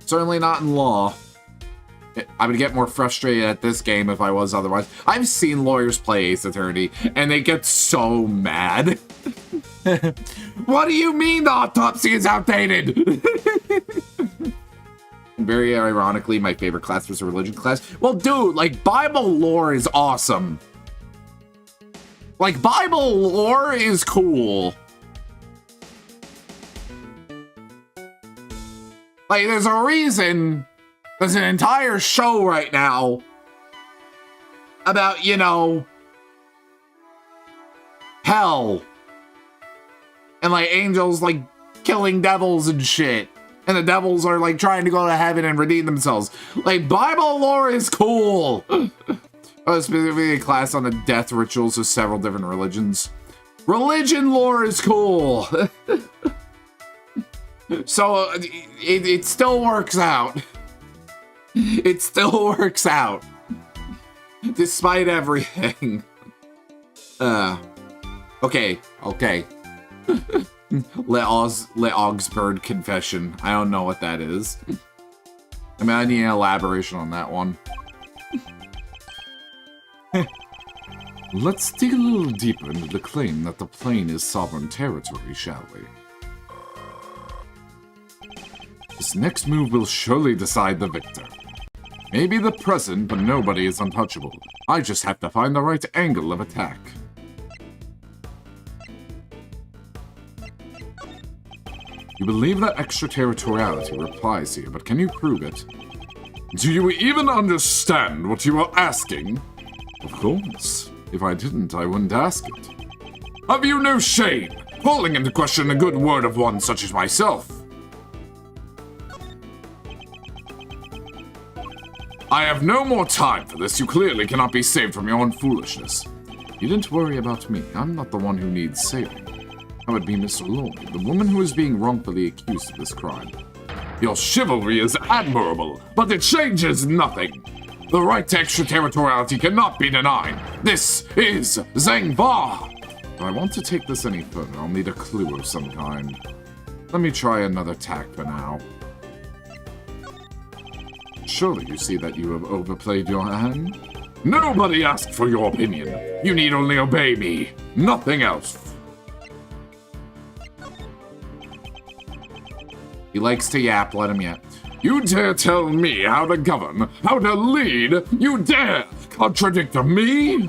Certainly not in law. I would get more frustrated at this game if I was otherwise. I've seen lawyers play Ace Attorney, and they get so mad. What do you mean the autopsy is outdated? Very ironically, my favorite class was a religion class. Well, dude, like, Bible lore is awesome. Like, Bible lore is cool. Like, there's a reason there's an entire show right now about, you know, hell. And, like, angels, like, killing devils and shit. And the devils are, like, trying to go to heaven and redeem themselves. Like, Bible lore is cool. Oh, specifically a class on the death rituals of several different religions. Religion lore is cool. So, it still works out. It still works out. Despite everything. Okay. Augsburg confession. I don't know what that is. I mean, I need an elaboration on that one. Let's dig a little deeper into the claim that the plane is sovereign territory, shall we? This next move will surely decide the victor. Maybe the present, but nobody is untouchable. I just have to find the right angle of attack. You believe that extraterritoriality applies here, but can you prove it? Do you even understand what you are asking? Of course. If I didn't, I wouldn't ask it. Have you no shame, calling into question the good word of one such as myself? I have no more time for this. You clearly cannot be saved from your own foolishness. You didn't worry about me. I'm not the one who needs saving. That would be Miss Lloyd, the woman who is being wrongfully accused of this crime. Your chivalry is admirable, but it changes nothing. The right to extraterritoriality cannot be denied. This is Zangva. If I want to take this any further, I'll need a clue of some kind. Let me try another tack for now. Surely you see that you have overplayed your hand? Nobody asked for your opinion. You need only obey me. Nothing else. He likes to yap, let him yap. You dare tell me how to govern, how to lead? You dare contradict me?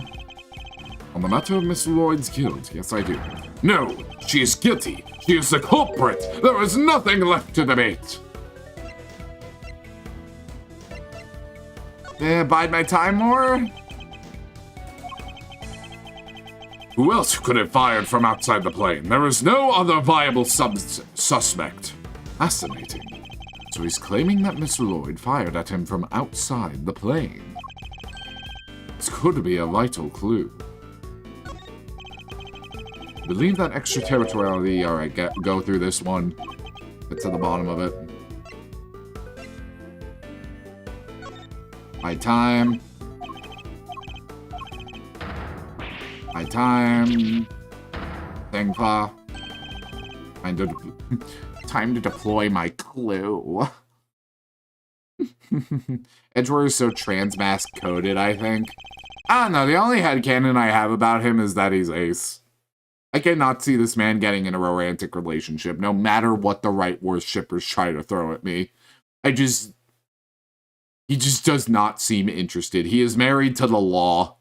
On the matter of Miss Lloyd's guilt, yes I do. No, she is guilty. She is the culprit. There is nothing left to debate. Bide my time more? Who else could have fired from outside the plane? There is no other viable suspect. Fascinating. So he's claiming that Miss Lloyd fired at him from outside the plane. This could be a vital clue. Believe that extraterritoriality. Alright, go through this one. Get to the bottom of it. My time. My time. Thingpa. Time to deploy my clue. Edgeworth is so transmask coded, I think. I don't know, the only headcanon I have about him is that he's ace. I cannot see this man getting in a romantic relationship, no matter what the right worshippers try to throw at me. He just does not seem interested. He is married to the law.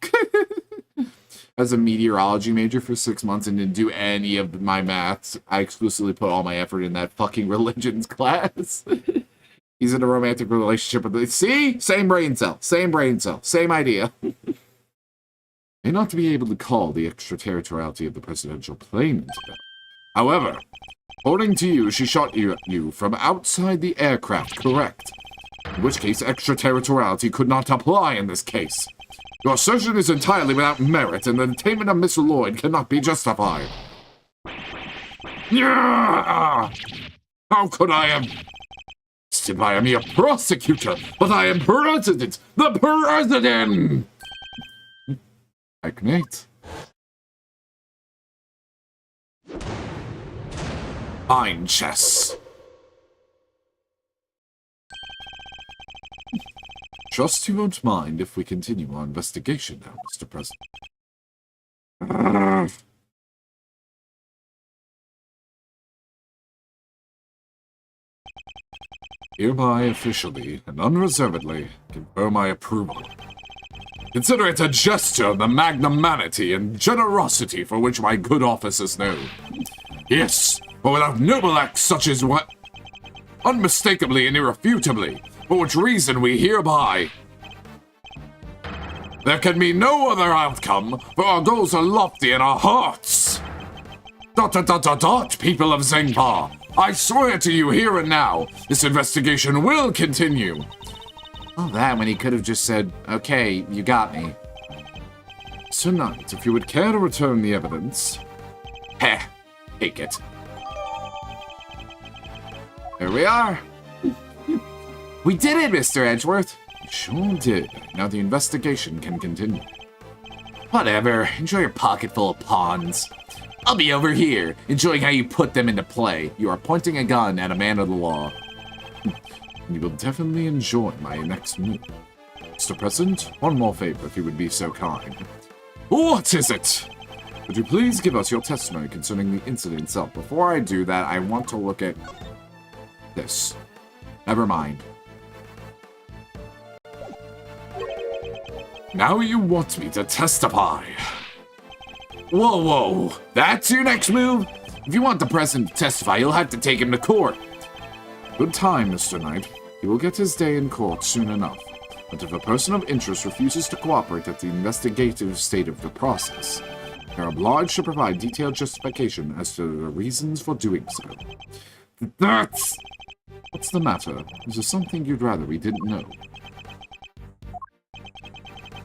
As a meteorology major for 6 months and didn't do any of my maths. I exclusively put all my effort in that fucking religions class. He's in a romantic relationship with the... See? Same brain cell. Same brain cell. Same idea. May not be able to call the extraterritoriality of the presidential plane into doubt. However, according to you, she shot you from outside the aircraft, correct? In which case, extraterritoriality could not apply in this case. Your assertion is entirely without merit, and the detainment of Miss Lloyd cannot be justified. Yeah! How could I have... I am a prosecutor, but I am president! The president! Checkmate. Fine chess. Trust you won't mind if we continue our investigation now, Mr. President. Hereby officially and unreservedly confirm my approval. Consider it a gesture of the magnanimity and generosity for which my good office is known. Yes, but without noble acts such as what... unmistakably and irrefutably, for which reason we hereby... There can be no other outcome, for our goals are lofty in our hearts. ... people of Zengpa. I swear to you here and now, this investigation will continue. Oh, that when he could have just said, okay, you got me. Sir Knight, if you would care to return the evidence... Heh, take it. There we are. We did it, Mr. Edgeworth. Sure did. Now the investigation can continue. Whatever. Enjoy your pocket full of pawns. I'll be over here, enjoying how you put them into play. You are pointing a gun at a man of the law. You will definitely enjoy my next move. Mr. President, one more favor if you would be so kind. What is it? Would you please give us your testimony concerning the incident itself? Before I do that, I want to look at this. Never mind. Now you want me to testify. Whoa, whoa. That's your next move? If you want the president to testify, you'll have to take him to court. Good time, Mr. Knight. He will get his day in court soon enough. But if a person of interest refuses to cooperate at the investigative state of the process, they are obliged to provide detailed justification as to the reasons for doing so. That's... What's the matter? Is there something you'd rather we didn't know?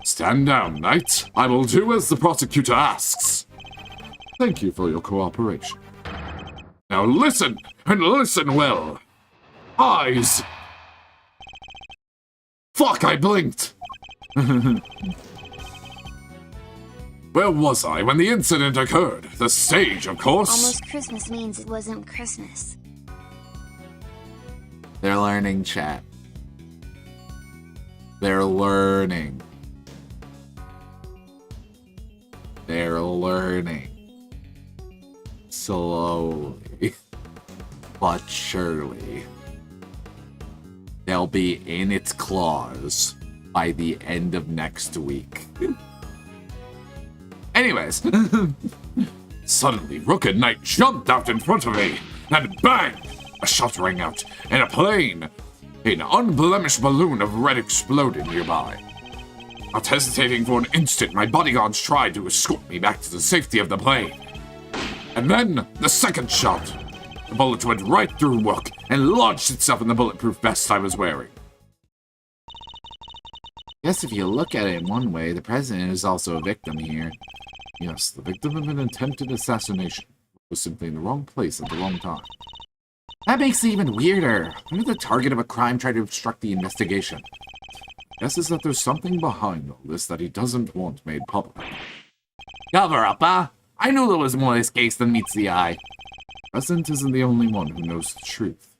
Stand down, Knight. I will do as the prosecutor asks. Thank you for your cooperation. Now listen, and listen well. Eyes! Fuck, I blinked! Where was I when the incident occurred? The stage, of course. Almost Christmas means it wasn't Christmas. They're learning, chat. They're learning. They're learning. Slowly. But surely. They'll be in its claws by the end of next week. Anyways. Suddenly, Rook and Knight jumped out in front of me, and bang! A shot rang out, and a plane, an unblemished balloon of red exploded nearby. Not hesitating for an instant, my bodyguards tried to escort me back to the safety of the plane. And then, the second shot. The bullet went right through Rook and lodged itself in the bulletproof vest I was wearing. Guess if you look at it in one way, the president is also a victim here. Yes, the victim of an attempted assassination was simply in the wrong place at the wrong time. That makes it even weirder. When did the target of a crime try to obstruct the investigation? Guess is that there's something behind all this that he doesn't want made public. Cover up, huh? I knew there was more to this case than meets the eye. The president isn't the only one who knows the truth.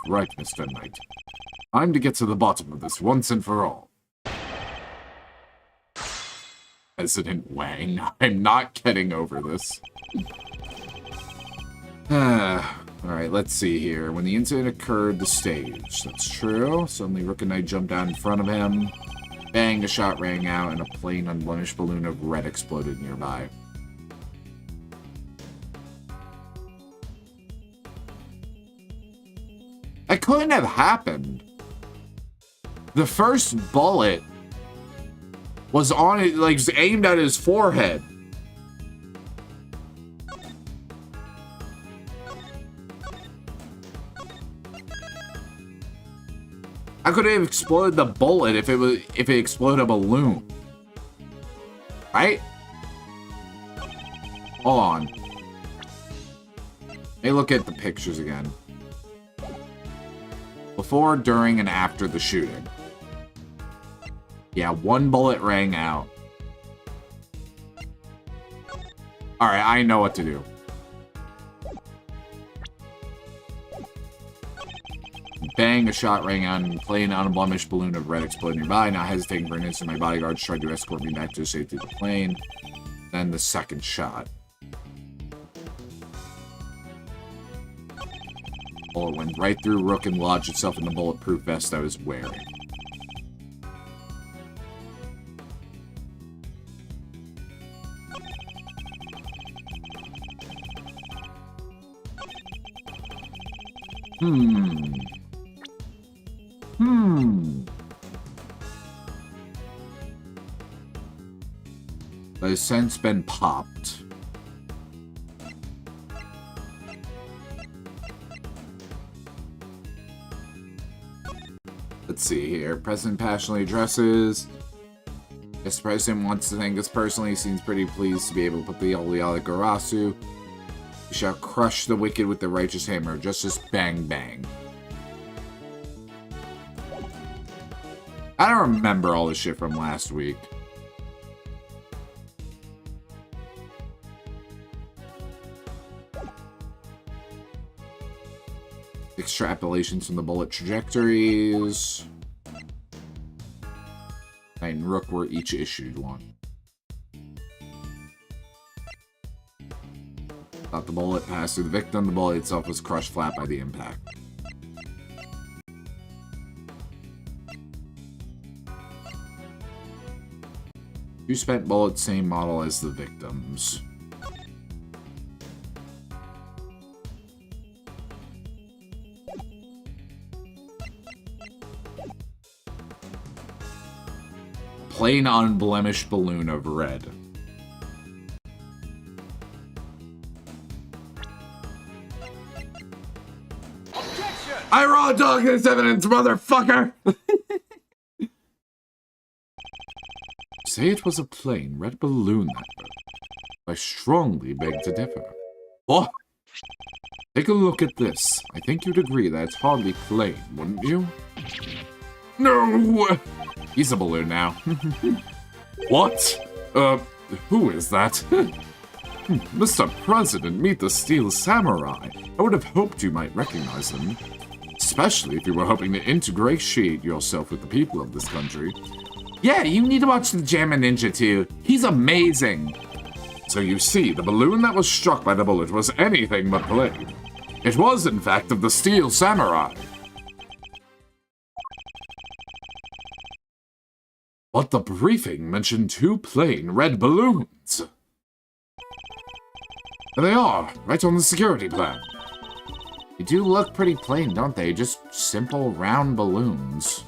Right, Mr. Knight. Time to get to the bottom of this once and for all. President Wang, I'm not getting over this. Alright, let's see here. When the incident occurred, the stage. That's true. Suddenly, Rook and Knight jumped down in front of him. Bang, a shot rang out, and a plain, unblemished balloon of red exploded nearby. That couldn't have happened. The first bullet was on it, like, aimed at his forehead. How could it have exploded the bullet if it exploded a balloon? Right? Hold on. Let me look at the pictures again. Before, during, and after the shooting. Yeah, one bullet rang out. Alright, I know what to do. Bang, a shot rang out, and plain unblemished balloon of red exploded nearby. Not hesitating for an instant, my bodyguards tried to escort me back to the safety of the plane. Then the second shot. Bullet went right through Rook and lodged itself in the bulletproof vest I was wearing. But has since been popped. Let's see here. President passionately addresses. Yes, the president wants to thank us personally. He seems pretty pleased to be able to put the Oliala Garasu. We shall crush the wicked with the righteous hammer. Justice bang bang. I don't remember all this shit from last week. Extrapolations from the bullet trajectories. Knight and Rook were each issued one. Thought the bullet passed through the victim. The bullet itself was crushed flat by the impact. Two spent bullets, same model as the victims. Plain unblemished balloon of red. Objection! I raw dog this evidence, motherfucker! Say it was a plain red balloon that bird. I strongly beg to differ. What? Take a look at this. I think you'd agree that it's hardly plain, wouldn't you? No! He's a balloon now. What? Who is that? Mr. President, meet the Steel Samurai. I would have hoped you might recognize him. Especially if you were hoping to ingratiate yourself with the people of this country. Yeah, you need to watch the Jammin' Ninja too. He's amazing. So you see, the balloon that was struck by the bullet was anything but plain. It was, in fact, of the Steel Samurai. But the briefing mentioned two plain red balloons. There they are, right on the security plan. They do look pretty plain, don't they? Just simple round balloons.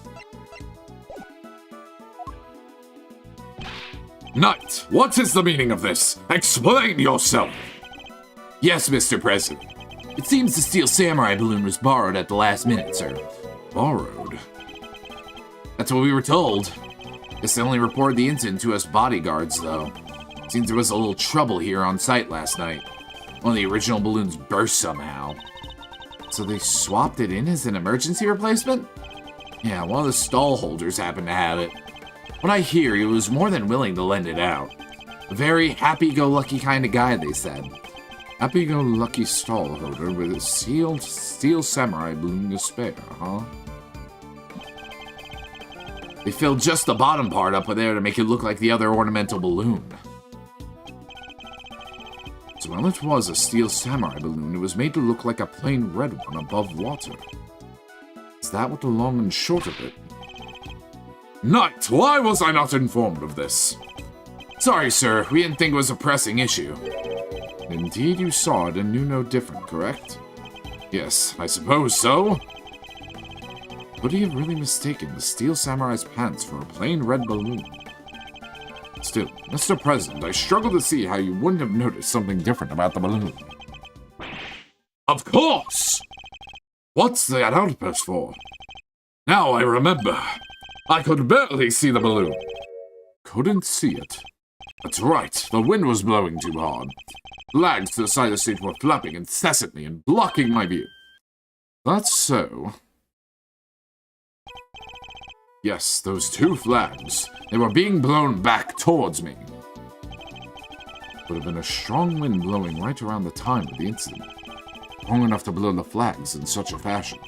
Knight, what is the meaning of this? Explain yourself! Yes, Mr. President. It seems the Steel Samurai balloon was borrowed at the last minute, sir. Borrowed? That's what we were told. Guess they only reported the incident to us bodyguards, though. Seems there was a little trouble here on site last night. One of the original balloons burst somehow. So they swapped it in as an emergency replacement? Yeah, one of the stall holders happened to have it. What I hear, he was more than willing to lend it out. A very happy-go-lucky kind of guy, they said. Happy-go-lucky stall holder with a sealed Steel Samurai balloon to spare, huh? They filled just the bottom part up there to make it look like the other ornamental balloon. So while it was a Steel Samurai balloon, it was made to look like a plain red one above water. Is that what the long and short of it? Knight, why was I not informed of this? Sorry, sir, we didn't think it was a pressing issue. Indeed, you saw it and knew no different, correct? Yes, I suppose so. Would he have really mistaken the Steel Samurai's pants for a plain red balloon? Still, Mr. President, I struggle to see how you wouldn't have noticed something different about the balloon. Of course! What's that outburst for? Now I remember. I could barely see the balloon. Couldn't see it. That's right, the wind was blowing too hard. Flags to the side of the stage were flapping incessantly and blocking my view. That's so. Yes, those two flags. They were being blown back towards me. Would have been a strong wind blowing right around the time of the incident. Long enough to blow the flags in such a fashion.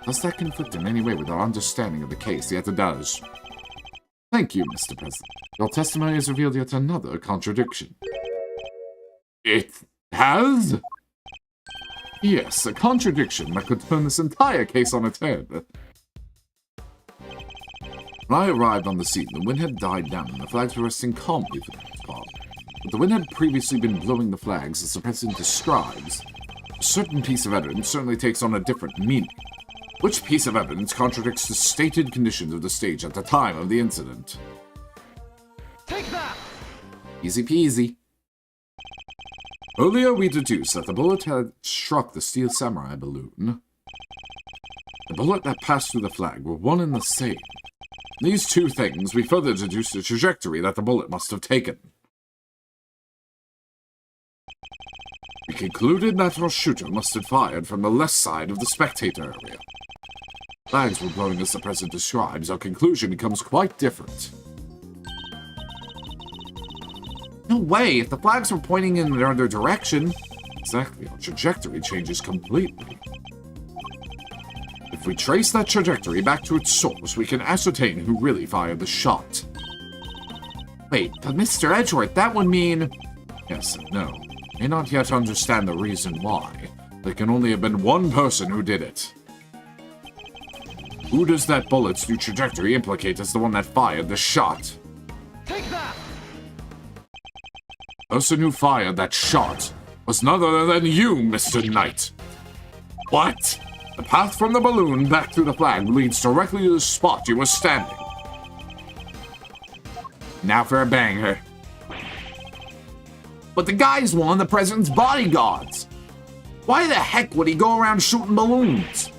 Does that conflict in any way with our understanding of the case? Yet it does. Thank you, Mr. President. Your testimony has revealed yet another contradiction. It has? Yes, a contradiction that could turn this entire case on its head. When I arrived on the scene, the wind had died down and the flags were resting calmly for the most part. But the wind had previously been blowing the flags as the President describes. A certain piece of evidence certainly takes on a different meaning. Which piece of evidence contradicts the stated conditions of the stage at the time of the incident? Take that! Easy peasy. Earlier we deduced that the bullet had struck the Steel Samurai balloon. The bullet that passed through the flag were one and the same. These two things we further deduced the trajectory that the bullet must have taken. We concluded that our shooter must have fired from the left side of the spectator area. Flags were blowing as the President describes, our conclusion becomes quite different. No way, if the flags were pointing in the other direction. Exactly, our trajectory changes completely. If we trace that trajectory back to its source, we can ascertain who really fired the shot. Wait, but Mr. Edgeworth, that would mean... Yes and no. You may not yet understand the reason why. There can only have been one person who did it. Who does that bullet's new trajectory implicate as the one that fired the shot? Take that! The person who fired that shot was none other than you, Mr. Knight. What? The path from the balloon back through the flag leads directly to the spot you were standing. Now for a banger. But the guy's one of the president's bodyguards. Why the heck would he go around shooting balloons?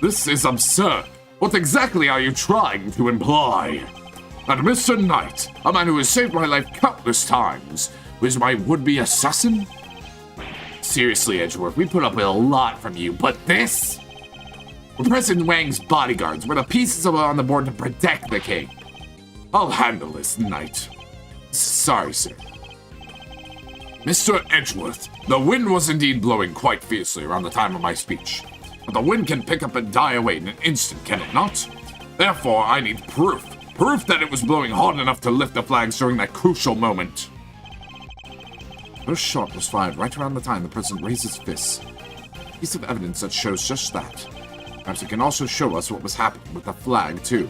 This is absurd. What exactly are you trying to imply? That Mr. Knight, a man who has saved my life countless times, was my would-be assassin? Seriously, Edgeworth, we put up with a lot from you, but this? We're President Wang's bodyguards. We're the pieces of it on the board to protect the king. I'll handle this, Knight. Sorry, sir. Mr. Edgeworth, the wind was indeed blowing quite fiercely around the time of my speech. But the wind can pick up and die away in an instant, can it not? Therefore, I need proof. Proof that it was blowing hard enough to lift the flags during that crucial moment. First shot was fired right around the time the president raised his fists. A piece of evidence that shows just that. Perhaps it can also show us what was happening with the flag, too.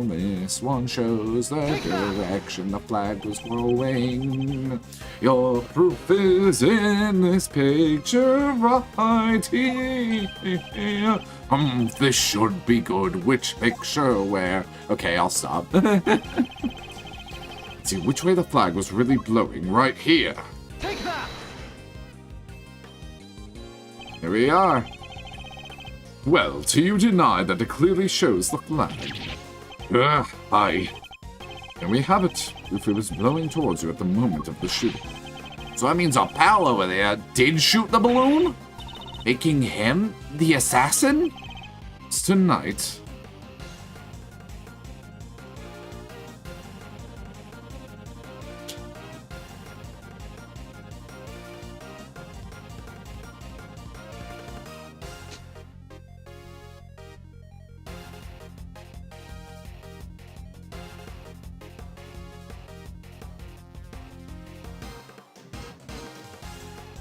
This one shows the direction the flag was going. Your proof is in this picture right here. This should be good. Which picture where? Okay, I'll stop. Let's see which way the flag was really blowing. Right here. Take that! Here we are. Well, do you deny that it clearly shows the flag? Aye. And we have it. If it was blowing towards you at the moment of the shooting. So that means our pal over there did shoot the balloon? Making him the assassin? Tonight.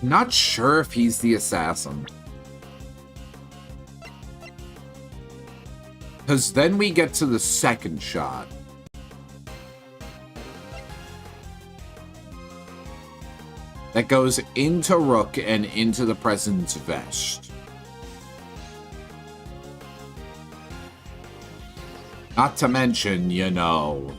Not sure if he's the assassin. Because then we get to the second shot. That goes into Rook and into the president's vest. Not to mention, you know...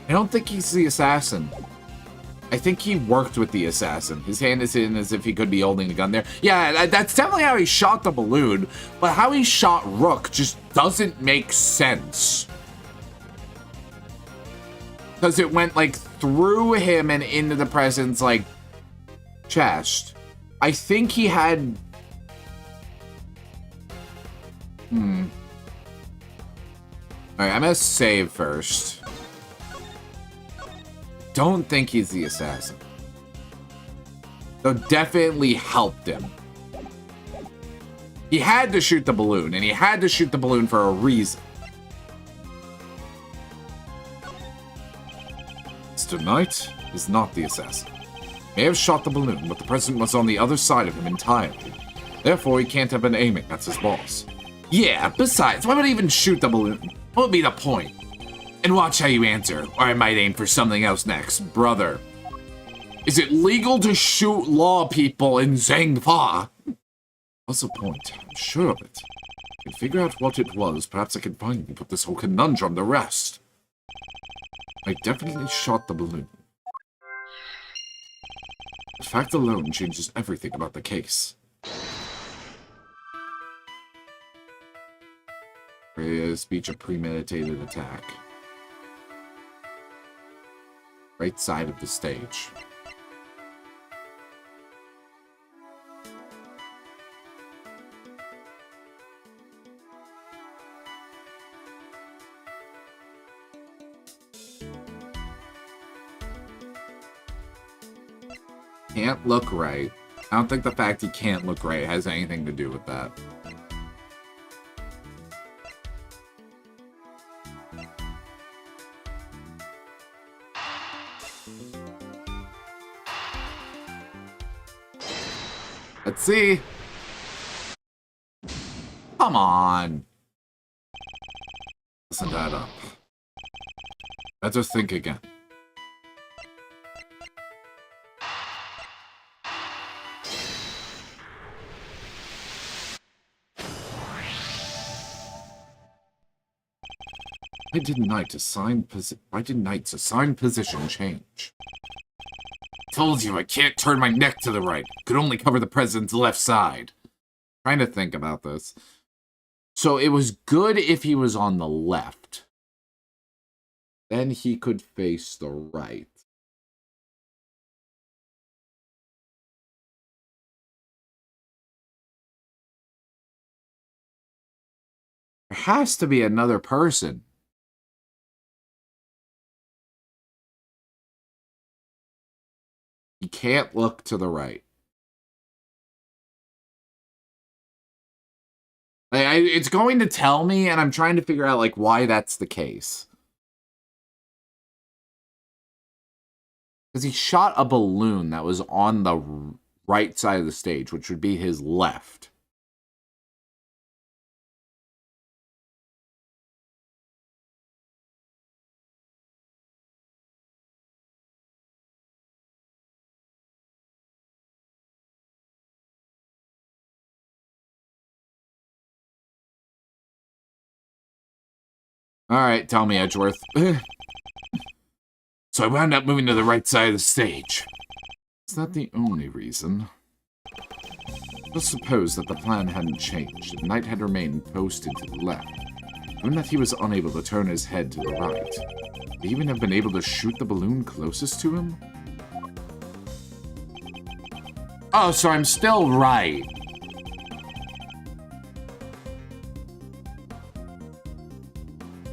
I don't think he's the assassin. I think he worked with the assassin. His hand is in as if he could be holding the gun there. Yeah, that's definitely how he shot the balloon, but how he shot Rook just doesn't make sense. Because it went, like, through him and into the president's, like, chest. I think he had... Alright, I'm gonna save first. Don't think he's the assassin. So definitely helped him. He had to shoot the balloon, and he had to shoot the balloon for a reason. Mr. Knight is not the assassin. May have shot the balloon, but the president was on the other side of him entirely. Therefore, he can't have been aiming at his boss. Yeah, besides, why would I even shoot the balloon? What would be the point? And watch how you answer, or I might aim for something else next, brother. Is it legal to shoot law people in Zhangfa? What's the point? I'm sure of it. I can figure out what it was. Perhaps I can finally put this whole conundrum to rest. I definitely shot the balloon. The fact alone changes everything about the case. Speech of premeditated attack. Right side of the stage. Can't look right. I don't think the fact he can't look right has anything to do with that. Let's see. Come on. Doesn't add up. Better think again. Why did Knight's assigned position change? Told you I can't turn my neck to the right. Could only cover the president's left side. Trying to think about this. So it was good if he was on the left. Then he could face the right. There has to be another person. You can't look to the right. It's going to tell me, and I'm trying to figure out, like, why that's the case. Because he shot a balloon that was on the right side of the stage, which would be his left. Alright, tell me, Edgeworth. So I wound up moving to the right side of the stage. Is that the only reason? Let's suppose that the plan hadn't changed, and Knight had remained posted to the left. Given that he was unable to turn his head to the right, would he even have been able to shoot the balloon closest to him? Oh, so I'm still right.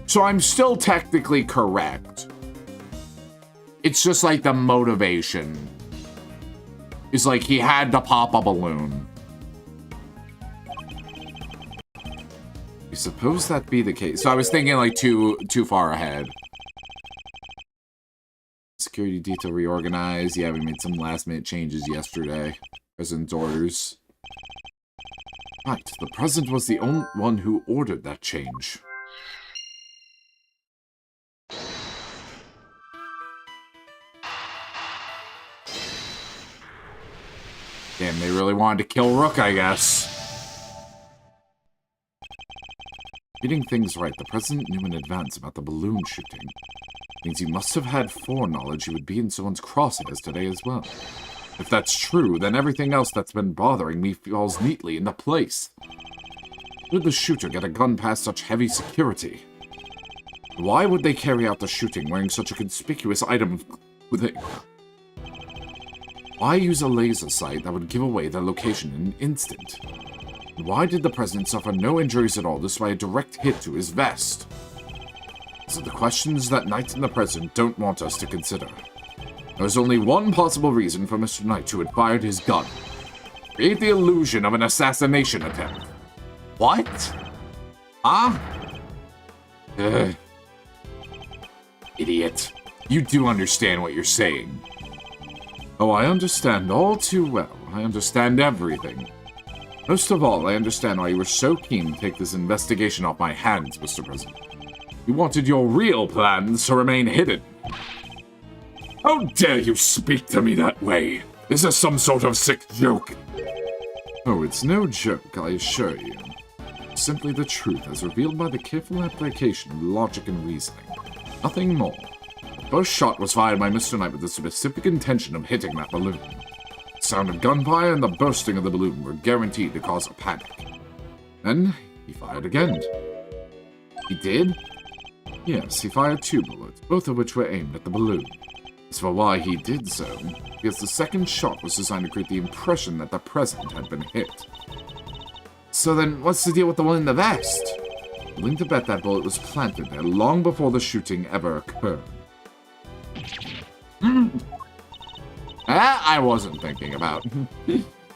So I'm still technically correct. It's just like the motivation. It's like he had to pop a balloon. You suppose that be the case? So I was thinking like too far ahead. Security detail reorganized. Yeah, we made some last minute changes yesterday. President's orders. Right, the president was the only one who ordered that change. Damn, they really wanted to kill Rook, I guess. Getting things right, the president knew in advance about the balloon shooting. Means he must have had foreknowledge he would be in someone's crosshairs today as well. If that's true, then everything else that's been bothering me falls neatly into place. How did the shooter get a gun past such heavy security? Why would they carry out the shooting wearing such a conspicuous item of clothing? Why use a laser sight that would give away their location in an instant? And why did the president suffer no injuries at all despite a direct hit to his vest? These are the questions that Knight and the president don't want us to consider. There is only one possible reason for Mr. Knight to have fired his gun. Create the illusion of an assassination attempt. What? Huh? Idiot. You do understand what you're saying. Oh, I understand all too well. I understand everything. Most of all, I understand why you were so keen to take this investigation off my hands, Mr. President. You wanted your real plans to remain hidden. How dare you speak to me that way? This is some sort of sick joke. Oh, it's no joke, I assure you. It's simply the truth as revealed by the careful application of logic and reasoning. Nothing more. The first shot was fired by Mr. Knight with the specific intention of hitting that balloon. sound of gunfire and the bursting of the balloon were guaranteed to cause a panic. Then, he fired again. He did? Yes, he fired 2 bullets, both of which were aimed at the balloon. As for why he did so, because the second shot was designed to create the impression that the president had been hit. So then, what's the deal with the one in the vest? Willing to bet that bullet was planted there long before the shooting ever occurred. That I wasn't thinking about.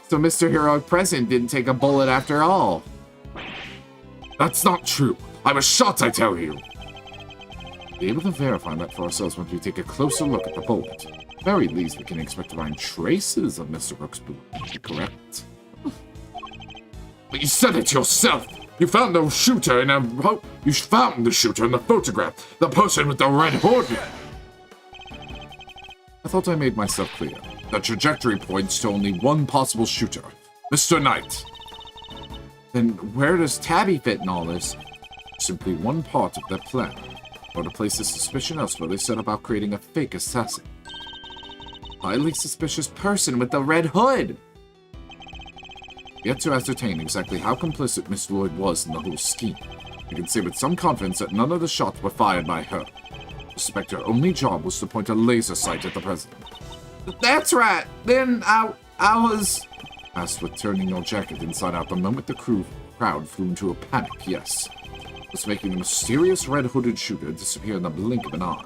So Mr. Heroic President didn't take a bullet after all. That's not true. I was shot, I tell you. We'll be able to verify that for ourselves once we take a closer look at the bullet. At the very least, we can expect to find traces of Mr. Rook's bullet, correct? But you said it yourself! You found the shooter in a... You found the shooter in the photograph! The person with the red hood! I thought I made myself clear. The trajectory points to only one possible shooter. Mr. Knight. Then where does Tabby fit in all this? Simply one part of their plan. Or to place the suspicion elsewhere, they set about creating a fake assassin. Highly suspicious person with the red hood! Yet to ascertain exactly how complicit Miss Lloyd was in the whole scheme, I can say with some confidence that none of the shots were fired by her. I suspect her only job was to point a laser sight at the president. That's right! Then I was... Asked with turning your jacket inside out the moment the crowd flew into a panic, yes. Was making the mysterious red-hooded shooter disappear in the blink of an eye.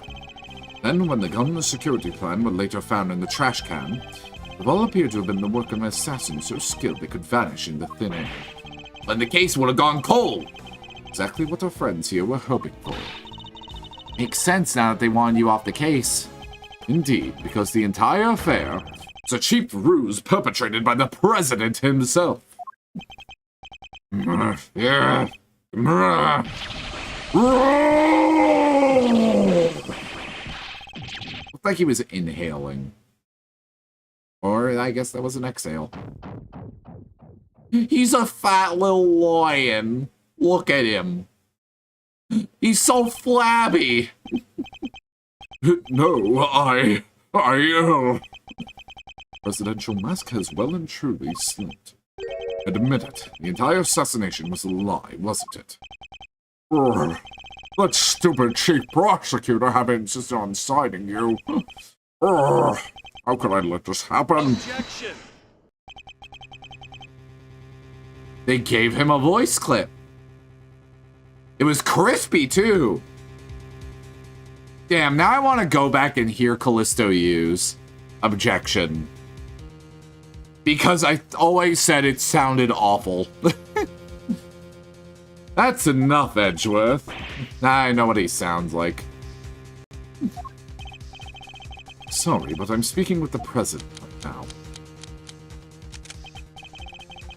Then, when the gun and the security plan were later found in the trash can, the all appeared to have been the work of an assassin so skilled they could vanish into thin air. Then the case would have gone cold! Exactly what our friends here were hoping for. Makes sense now that they wanted you off the case. Indeed, because the entire affair was a cheap ruse perpetrated by the president himself. Yeah. Looked like he was inhaling. Or I guess that was an exhale. He's a fat little lion. Look at him. He's so flabby. No, Presidential mask has well and truly slipped. Admit it, the entire assassination was a lie, wasn't it? That stupid chief prosecutor having insisted on citing you. How could I let this happen? Objection! They gave him a voice clip. It was crispy, too. Damn, now I want to go back and hear Callisto use objection. Because I always said it sounded awful. That's enough, Edgeworth. I know what he sounds like. Sorry, but I'm speaking with the president right now.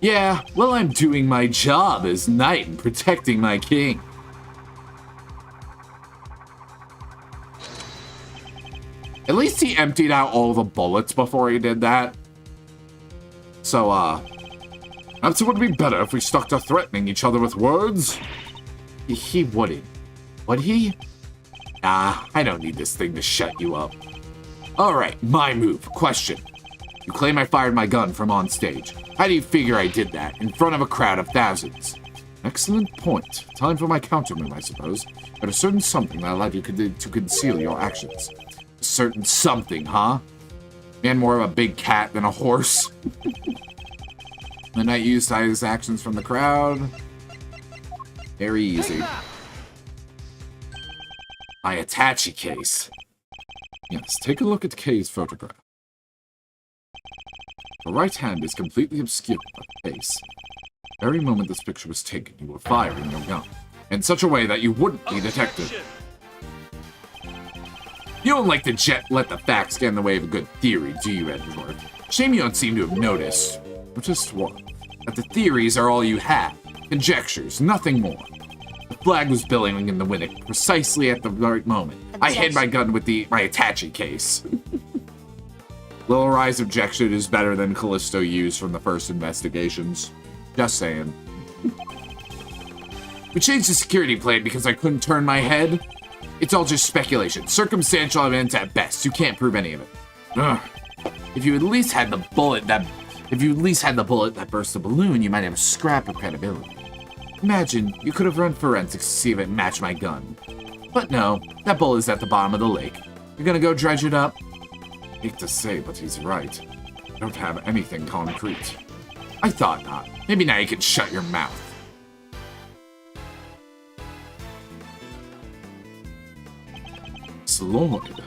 Yeah, well, I'm doing my job as knight and protecting my king. At least he emptied out all the bullets before he did that. So, perhaps it would be better if we stuck to threatening each other with words. He wouldn't. Would he? Nah, I don't need this thing to shut you up. Alright, my move. Question. You claim I fired my gun from on stage. How do you figure I did that, in front of a crowd of thousands? Excellent point. Time for my counter move, I suppose. But a certain something that allowed you to conceal your actions. A certain something, huh? Man, more of a big cat than a horse. The knight used to hide his actions from the crowd. Very easy. My attache case. Yes, take a look at Kay's photograph. The right hand is completely obscured by the face. The very moment this picture was taken, you were firing your gun, in such a way that you wouldn't be detected. You don't like to let the facts get in the way of a good theory, do you, Edward? Shame you don't seem to have noticed. Noticed what? That the theories are all you have. Conjectures, nothing more. The flag was billowing in the wind precisely at the right moment. I hid my gun with my attache case. Little Rise objection is better than Callisto used from the first investigations. Just saying. We changed the security plan because I couldn't turn my head. It's all just speculation. Circumstantial evidence at best. You can't prove any of it. Ugh. If you at least had the bullet that burst the balloon, you might have a scrap of credibility. Imagine, you could have run forensics to see if it matched my gun. But no, that bullet's at the bottom of the lake. You're gonna go dredge it up? Hate to say, but he's right. I don't have anything concrete. I thought not. Maybe now you can shut your mouth. Miss Lloyd.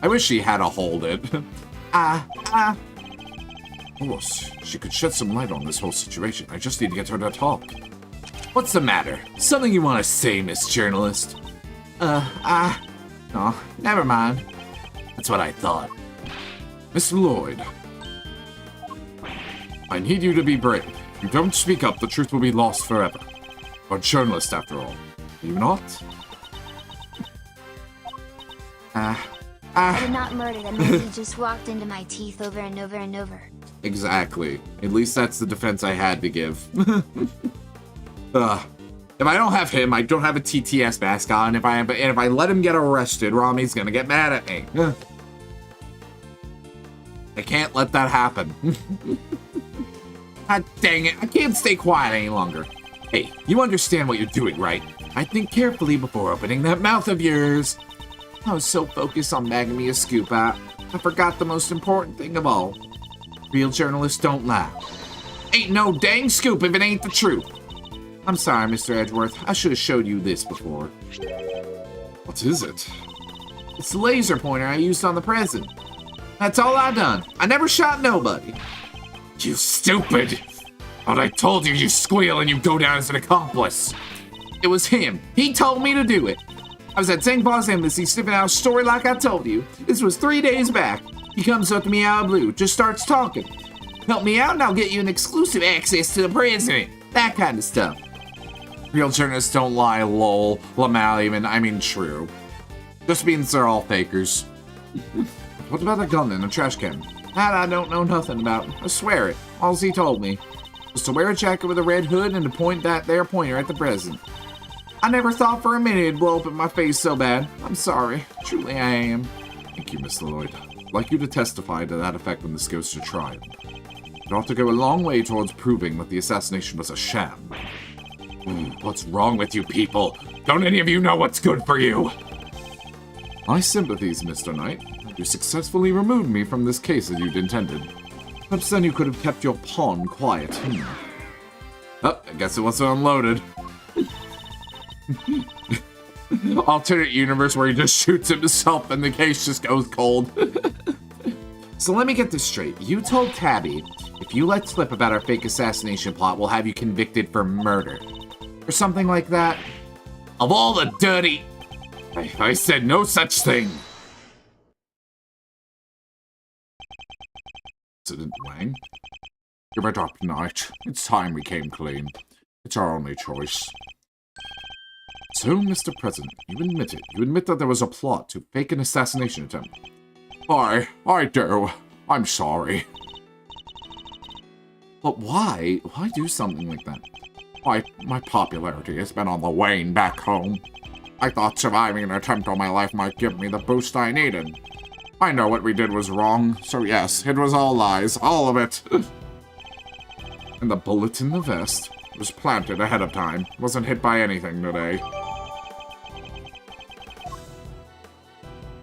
I wish she had a hold it. Of course, she could shed some light on this whole situation. I just need to get her to talk. What's the matter? Something you want to say, Miss Journalist? Oh, never mind. That's what I thought. Miss Lloyd. I need you to be brave. If you don't speak up, the truth will be lost forever. You're a journalist, after all. Are you not? I did not murder them. He just walked into my teeth over and over and over. Exactly. At least that's the defense I had to give. If I don't have him, I don't have a TTS mascot, and if I let him get arrested, Rami's gonna get mad at me. I can't let that happen. God dang it, I can't stay quiet any longer. Hey, you understand what you're doing, right? I think carefully before opening that mouth of yours. I was so focused on bagging me a scoop out, I forgot the most important thing of all. Real journalists don't lie. Ain't no dang scoop if it ain't the truth. I'm sorry, Mr. Edgeworth. I should have showed you this before. What is it? It's the laser pointer I used on the president. That's all I done. I never shot nobody. You stupid! But I told you, you squeal and you go down as an accomplice. It was him. He told me to do it. I was at St. Paul's Embassy sniffing out a story like I told you. This was 3 days back. He comes up to me out of blue, just starts talking. Help me out and I'll get you an exclusive access to the president. That kind of stuff. Real journalists don't lie, lol. Lamal even, I mean true. Just means they're all fakers. What about a gun in a trash can? That I don't know nothing about. I swear it. All he told me was to wear a jacket with a red hood and to point that there pointer at the president. I never thought for a minute it'd blow up in my face so bad. I'm sorry. Truly I am. Thank you, Miss Lloyd. I'd like you to testify to that effect when this goes to trial. It ought to go a long way towards proving that the assassination was a sham. What's wrong with you people? Don't any of you know what's good for you? My sympathies, Mr. Knight. You successfully removed me from this case as you'd intended. Perhaps then you could have kept your pawn quiet. Oh, I guess it wasn't unloaded. Alternate universe where he just shoots himself and the case just goes cold. So let me get this straight. You told Tabby, if you let slip about our fake assassination plot, we'll have you convicted for murder. Or something like that. Of all the dirty... I said no such thing. President Wang? Give it up, Knight. It's time we came clean. It's our only choice. So, Mr. President, you admit it. You admit that there was a plot to fake an assassination attempt. I do. I'm sorry. But why? Why do something like that? My popularity has been on the wane back home. I thought surviving an attempt on my life might give me the boost I needed. I know what we did was wrong, so yes, it was all lies, all of it. And the bullet in the vest was planted ahead of time. Wasn't hit by anything today.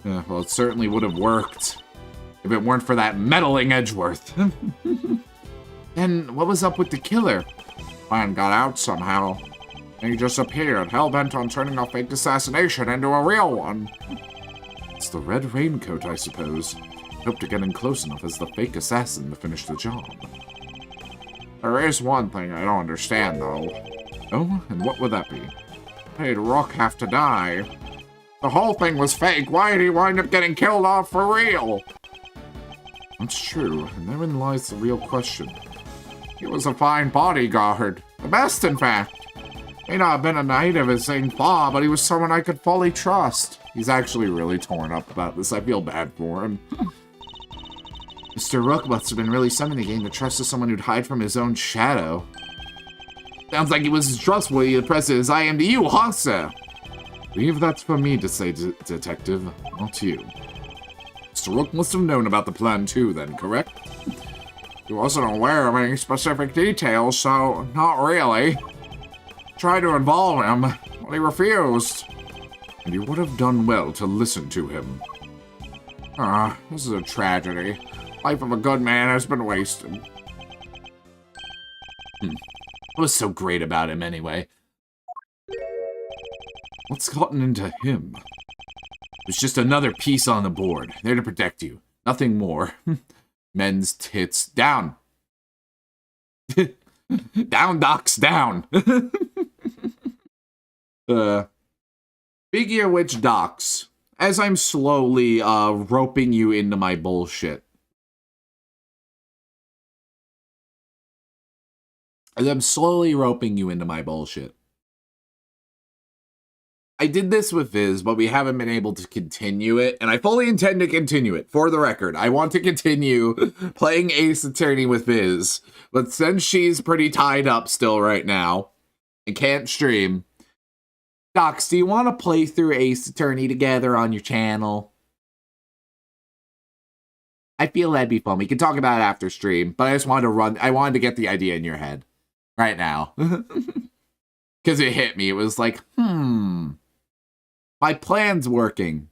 Yeah, well, it certainly would have worked if it weren't for that meddling Edgeworth. Then what was up with the killer? Man got out somehow. And he just appeared, hell-bent on turning a fake assassination into a real one. It's the red raincoat, I suppose. Hope to get in close enough as the fake assassin to finish the job. There is one thing I don't understand, though. Oh, and what would that be? Made Rook have to die. The whole thing was fake. Why did he wind up getting killed off for real? That's true, and therein lies the real question. He was a fine bodyguard. The best, in fact. May not have been a knight of his same claw, but he was someone I could fully trust. He's actually really torn up about this. I feel bad for him. Mr. Rook must have been really summoning the game to trust someone who'd hide from his own shadow. Sounds like he was as trustworthy a president as I am to you, huh, sir? Leave that for me to say, Detective, not you. It's Mr. Rook must have known about the plan too, then, correct? He wasn't aware of any specific details, so not really. Tried to involve him, but he refused. And you would have done well to listen to him. This is a tragedy. Life of a good man has been wasted. What was so great about him, anyway? What's gotten into him? It's just another piece on the board, there to protect you. Nothing more. Men's tits. Down. Down, Docs, down. Speaking of which, Docs, as I'm slowly roping you into my bullshit. As I'm slowly roping you into my bullshit. I did this with Viz, but we haven't been able to continue it, and I fully intend to continue it, for the record. I want to continue playing Ace Attorney with Viz, but since she's pretty tied up still right now, and can't stream, Docs, do you want to play through Ace Attorney together on your channel? I feel that'd be fun. We can talk about it after stream, but I wanted to get the idea in your head right now. Because it hit me. It was like, my plan's working.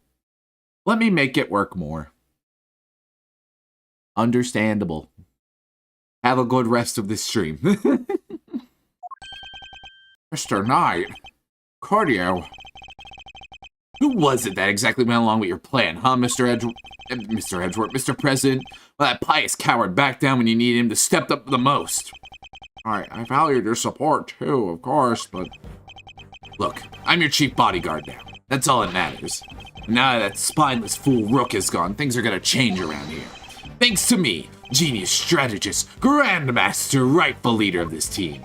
Let me make it work more. Understandable. Have a good rest of this stream. Mr. Knight. Cardio. Who was it that exactly went along with your plan, huh, Mr. Edgeworth, Mr. President? Well, that pious coward backed down when you needed him to step up the most. I valued your support, too, of course, but... Look, I'm your chief bodyguard now. That's all that matters. Now that spineless fool Rook is gone, things are gonna change around here. Thanks to me, genius strategist, grandmaster, rightful leader of this team.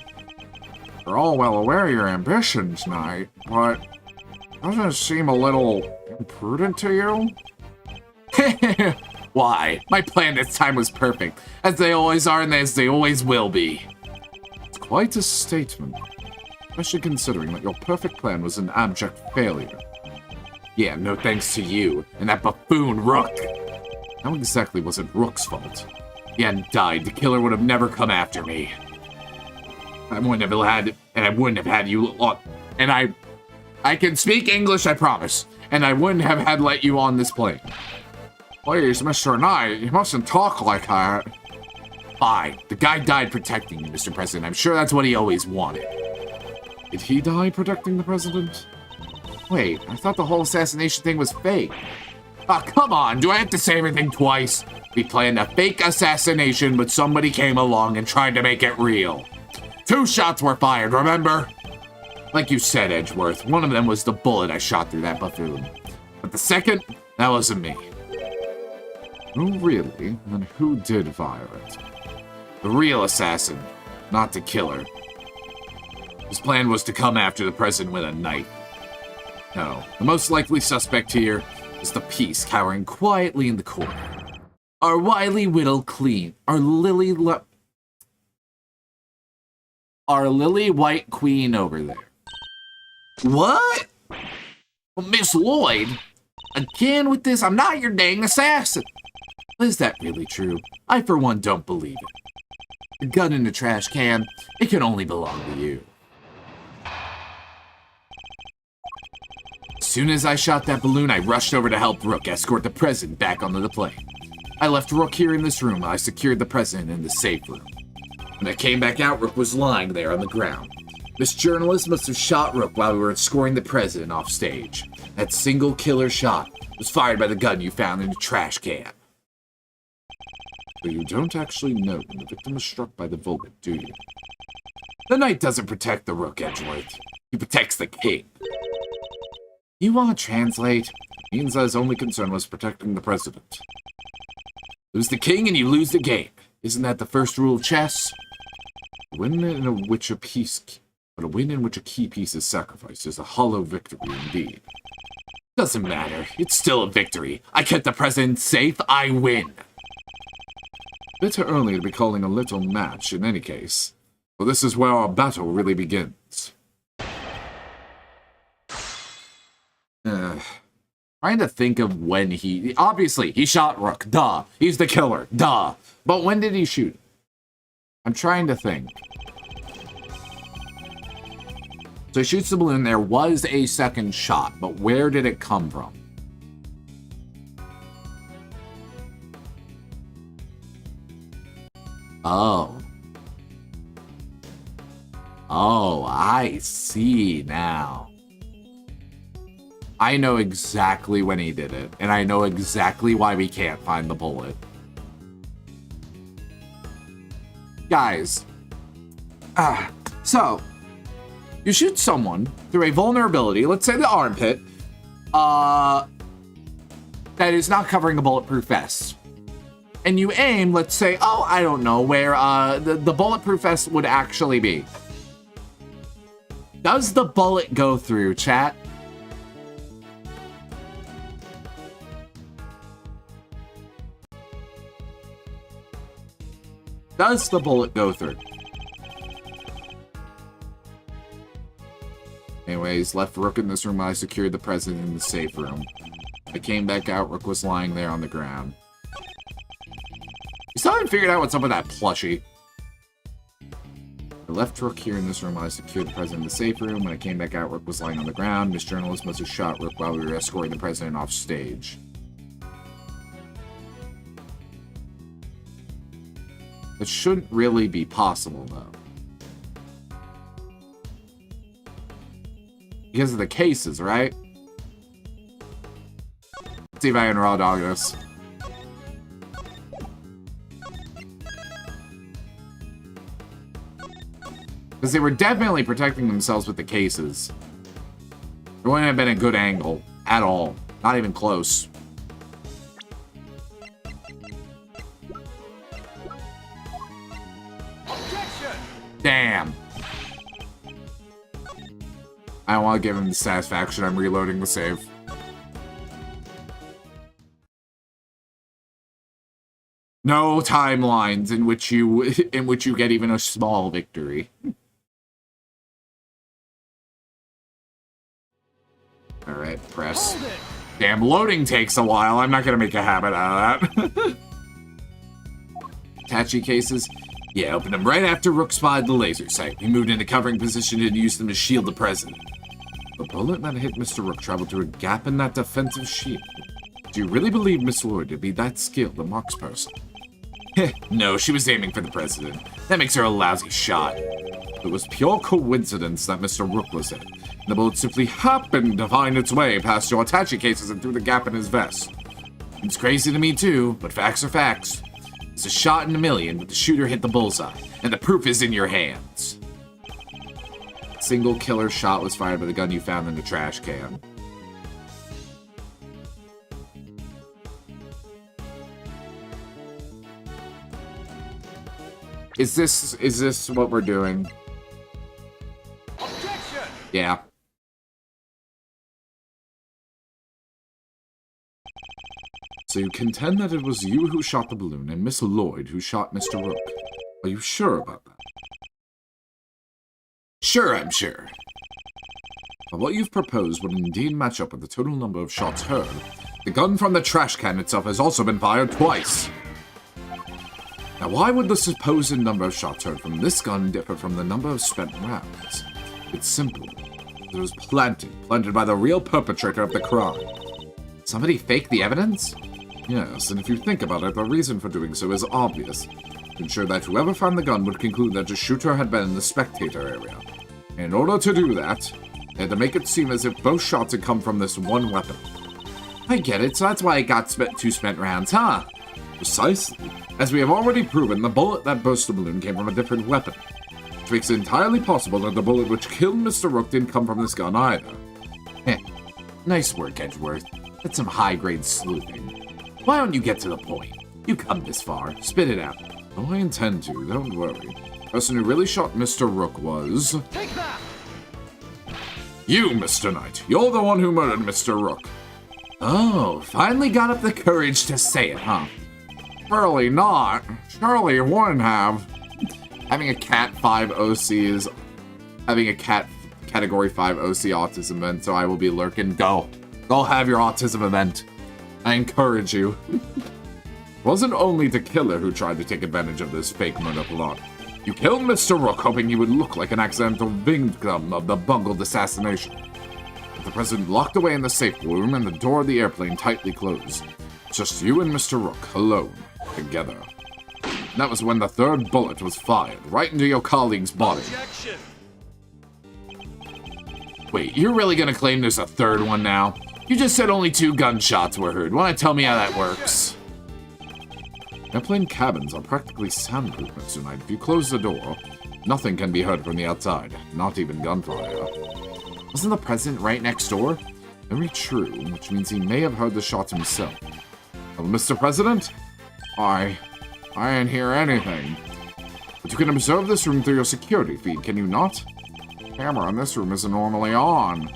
We're all well aware of your ambitions, Knight, but... doesn't it seem a little imprudent to you? Why? My plan this time was perfect, as they always are and as they always will be. It's quite a statement, especially considering that your perfect plan was an abject failure. Yeah, no thanks to you and that buffoon Rook. How exactly was it Rook's fault? If he hadn't died, the killer would have never come after me. I wouldn't have had you on, and I can speak English, I promise, and I wouldn't have had let you on this plane. Please, Mr. Knight, you mustn't talk like that. Fine. The guy died protecting you, Mr. President. I'm sure that's what he always wanted. Did he die protecting the president? Wait, I thought the whole assassination thing was fake. Ah, come on, do I have to say everything twice? We planned a fake assassination, but somebody came along and tried to make it real. 2 shots were fired, remember? Like you said, Edgeworth, one of them was the bullet I shot through that buffoon. But the second, that wasn't me. Oh, really? And who did fire it? The real assassin, not the killer. His plan was to come after the president with a knife. No, the most likely suspect here is the piece cowering quietly in the corner. Our wily whittle clean, our lily white queen over there. What? Well, Miss Lloyd? Again with this? I'm not your dang assassin. Is that really true? I, for one, don't believe it. The gun in the trash can, it can only belong to you. As soon as I shot that balloon, I rushed over to help Rook escort the president back onto the plane. I left Rook here in this room while I secured the president in the safe room. When I came back out, Rook was lying there on the ground. This journalist must have shot Rook while we were escorting the president off stage. That single killer shot was fired by the gun you found in the trash can. But you don't actually know when the victim was struck by the bullet, do you? The knight doesn't protect the Rook, Edgeworth. He protects the king. You want to translate? Means that his only concern was protecting the president. Lose the king and you lose the game. Isn't that the first rule of chess? A win in which a key piece is sacrificed is a hollow victory indeed. Doesn't matter. It's still a victory. I kept the president safe. I win. Bit early to be calling a little match in any case. Well, this is where our battle really begins. Trying to think of when he... Obviously, he shot Rook. Duh. He's the killer. Duh. But when did he shoot? I'm trying to think. So he shoots the balloon. There was a second shot, but where did it come from? Oh. Oh, I see now. I know exactly when he did it, and I know exactly why we can't find the bullet. Guys. So, you shoot someone through a vulnerability, let's say the armpit, that is not covering a bulletproof vest. And you aim, let's say, oh, I don't know, where the bulletproof vest would actually be. Does the bullet go through, chat? Does the bullet go through? Anyways, left Rook in this room while I secured the president in the safe room. I came back out, Rook was lying there on the ground. You still haven't figured out what's up with that plushie. I left Rook here in this room while I secured the president in the safe room. When I came back out, Rook was lying on the ground. Miss Journalist must have shot Rook while we were escorting the president off stage. It shouldn't really be possible, though. Because of the cases, right? Let's see if I can raw dog this. Because they were definitely protecting themselves with the cases. It wouldn't have been a good angle at all. Not even close. Damn. I don't want to give him the satisfaction. I'm reloading the save. No timelines in which you get even a small victory. All right, press. Damn, loading takes a while. I'm not gonna make a habit out of that. Tachi cases. Yeah, opened them right after Rook spotted the laser sight. We moved into covering position and used them to shield the president. The bullet that hit Mr. Rook traveled through a gap in that defensive shield. Do you really believe Miss Lewd to be that skilled a marksperson? No, she was aiming for the president. That makes her a lousy shot. It was pure coincidence that Mr. Rook was hit. The bullet simply happened to find its way past your attache cases and through the gap in his vest. It's crazy to me too, but facts are facts. It's a shot in a million, but the shooter hit the bullseye, and the proof is in your hands. A single killer shot was fired by the gun you found in the trash can. Is this what we're doing? Objection! Yeah. So you contend that it was you who shot the balloon and Miss Lewd who shot Mr. Rook. Are you sure about that? Sure, I'm sure. But what you've proposed would indeed match up with the total number of shots heard. The gun from the trash can itself has also been fired twice. Now, why would the supposed number of shots heard from this gun differ from the number of spent rounds? It's simple. It was planted by the real perpetrator of the crime. Somebody faked the evidence? Yes, and if you think about it, the reason for doing so is obvious. To ensure that whoever found the gun would conclude that the shooter had been in the spectator area. In order to do that, they had to make it seem as if both shots had come from this one weapon. I get it, so that's why it got two spent rounds, huh? Precisely. As we have already proven, the bullet that burst the balloon came from a different weapon. Which makes it entirely possible that the bullet which killed Mr. Rook didn't come from this gun either. Nice work, Edgeworth. That's some high-grade sleuthing. Why don't you get to the point? You come this far. Spit it out. Oh, I intend to. Don't worry. The person who really shot Mr. Rook was... Take that! You, Mr. Knight. You're the one who murdered Mr. Rook. Oh, finally got up the courage to say it, huh? Surely not. Surely you wouldn't have. Having a Cat 5 OC is... Having a Cat Category 5 OC autism, and so I will be lurking. Go. Go have your autism event. I encourage you. It wasn't only the killer who tried to take advantage of this fake murder plot. You killed Mr. Rook hoping you would look like an accidental victim of the bungled assassination. With the president locked away in the safe room and the door of the airplane tightly closed. Just you and Mr. Rook, alone, together. And that was when the third bullet was fired, right into your colleague's body. Objection. Wait, you're really gonna claim there's a third one now? You just said only 2 gunshots were heard. Wanna tell me how that works? Airplane cabins are practically soundproof, Mr. Knight. If you close the door, nothing can be heard from the outside, not even gunfire. Wasn't the president right next door? Very true, which means he may have heard the shot himself. Well, Mr. President? I didn't hear anything. But you can observe this room through your security feed, can you not? The camera in this room isn't normally on.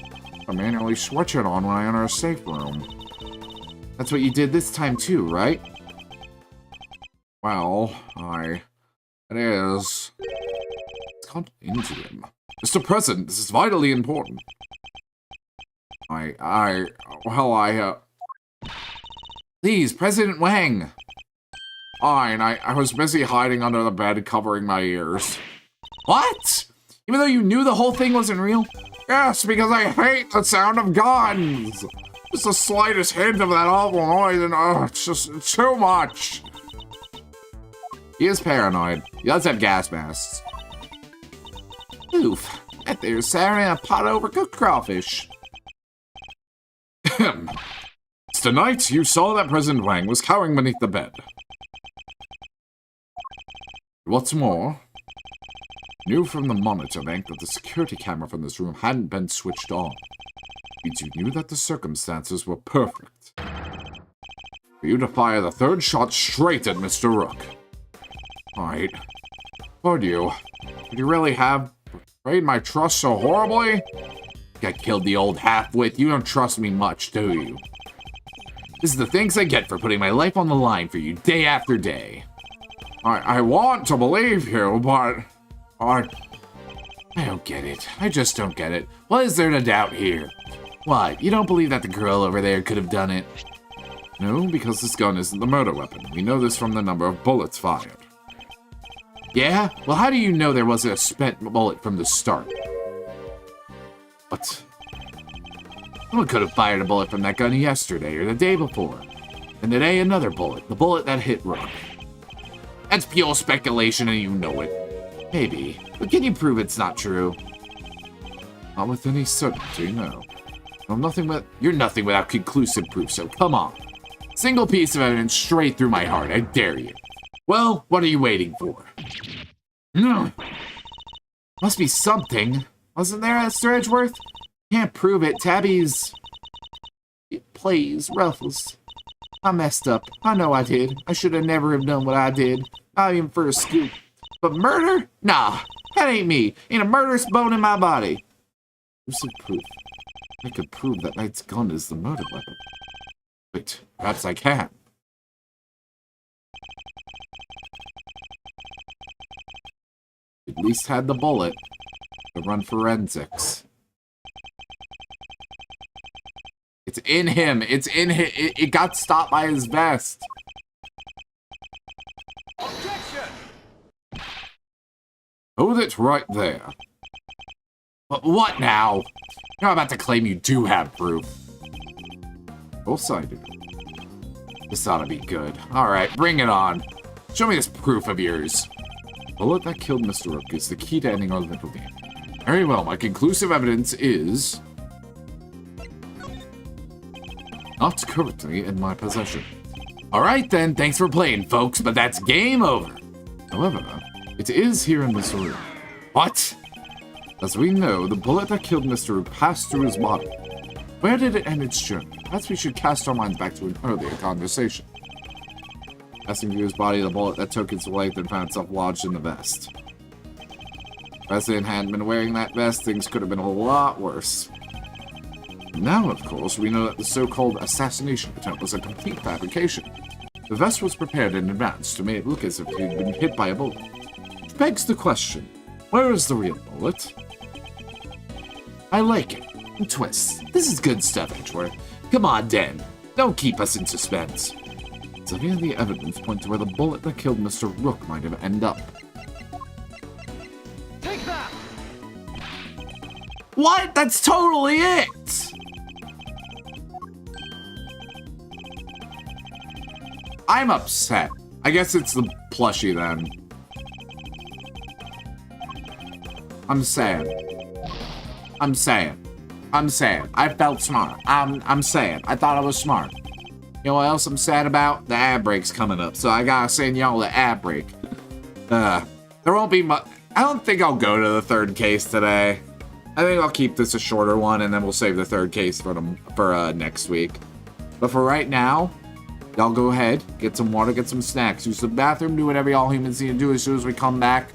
I manually switch it on when I enter a safe room. That's what you did this time too, right? Well, it is. It's gone into him. Mr. President, this is vitally important. Please, President Wang. I was busy hiding under the bed, covering my ears. What? Even though you knew the whole thing wasn't real? Yes, because I hate the sound of guns. Just the slightest hint of that awful noise, and it's just too much. He is paranoid. He does have gas masks. Oof. That there's Sarah and a pot of overcooked crawfish. Tonight, you saw that President Wang was cowering beneath the bed. What's more, knew from the monitor bank that the security camera from this room hadn't been switched on. Means you knew that the circumstances were perfect for you to fire the third shot straight at Mr. Rook. Alright. Would you? Did you really have betrayed my trust so horribly? I killed the old half-wit. You don't trust me much, do you? This is the thanks I get for putting my life on the line for you day after day. I want to believe you, but I don't get it. I just don't get it. What is there to doubt here? What, you don't believe that the girl over there could have done it? No, because this gun isn't the murder weapon. We know this from the number of bullets fired. Yeah? Well, how do you know there wasn't a spent bullet from the start? What? Someone could have fired a bullet from that gun yesterday or the day before. And today another bullet. The bullet that hit Rook. That's pure speculation and you know it. Maybe. But can you prove it's not true? Not with any certainty, no. You're nothing without conclusive proof, so come on. Single piece of evidence straight through my heart, I dare you. Well, what are you waiting for? Must be something. Wasn't there, Mr. Edgeworth? Can't prove it. Tabby's... Please, Ruffles. I messed up. I know I did. I should have never have done what I did. Not even for a scoop. But murder? Nah, that ain't me. Ain't a murderous bone in my body. Where's the proof? I could prove that Knight's gun is the murder weapon. Wait, perhaps I can. At least had the bullet to run forensics. It's in him. It's in him. It got stopped by his vest. Objection! Hold it right there. But what now? You're about to claim you do have proof. Of course I do. This ought to be good. Alright, bring it on. Show me this proof of yours. The bullet that killed Mr. Rook is the key to ending our little game. Very well, my conclusive evidence is... not currently in my possession. Alright then, thanks for playing, folks, but that's game over. However, it is here in this room. What? As we know, the bullet that killed Mr. Rook passed through his body. Where did it end its journey? Perhaps we should cast our minds back to an earlier conversation. Passing through his body, the bullet that took its length and found itself lodged in the vest. If the President hadn't been wearing that vest, things could have been a lot worse. Now, of course, we know that the so-called assassination attempt was a complete fabrication. The vest was prepared in advance to make it look as if he had been hit by a bullet. Which begs the question, where is the real bullet? I like it. And twists. This is good stuff, Edgeworth. Come on, Dan. Don't keep us in suspense. Severe the evidence point to where the bullet that killed Mr. Rook might have ended up. Take that! What? That's totally it! I'm upset. I guess it's the plushie then. I'm saying. I felt smart. I'm saying. I thought I was smart. You know what else I'm sad about? The ad break's coming up, so I gotta send y'all the ad break. There won't be much. I don't think I'll go to the third case today. I think I'll keep this a shorter one, and then we'll save the third case for next week. But for right now, y'all go ahead, get some water, get some snacks, use the bathroom, do whatever y'all humans need to do. As soon as we come back,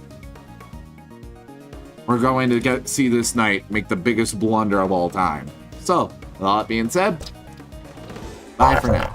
we're going to see this night make the biggest blunder of all time. So, with all that being said, bye for now.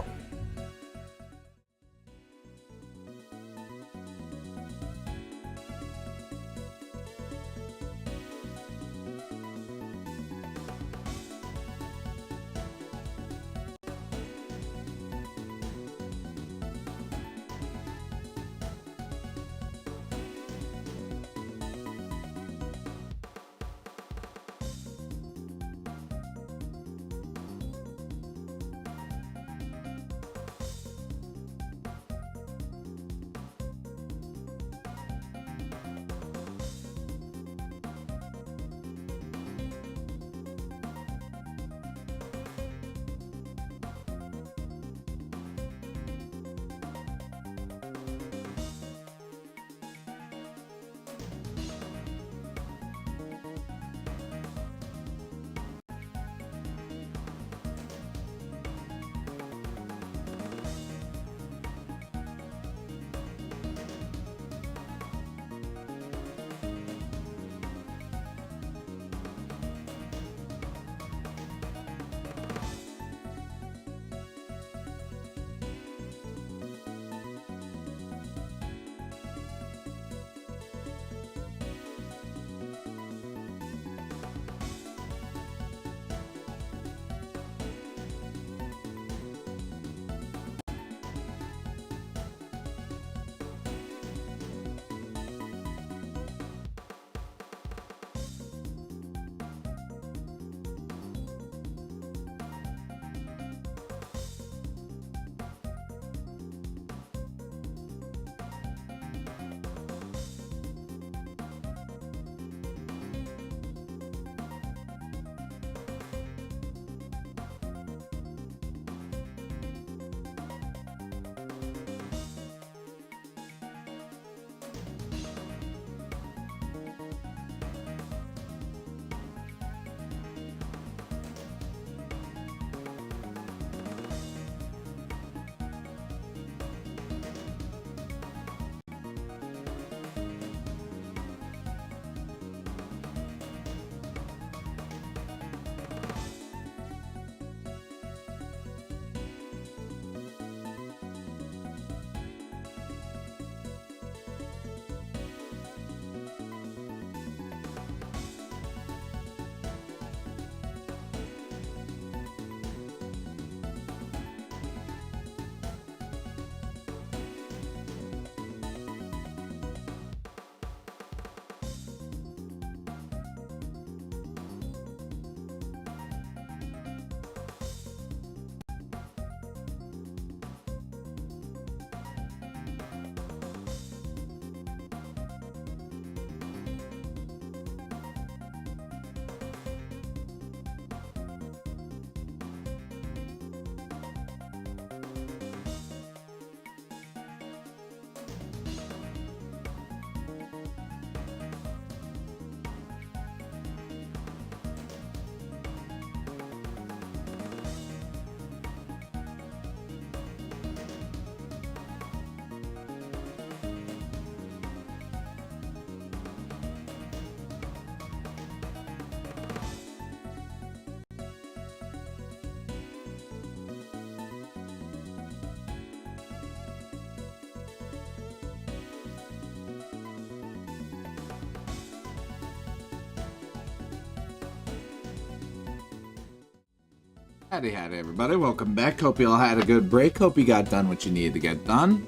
Howdy, everybody. Welcome back. Hope you all had a good break. Hope you got done what you needed to get done.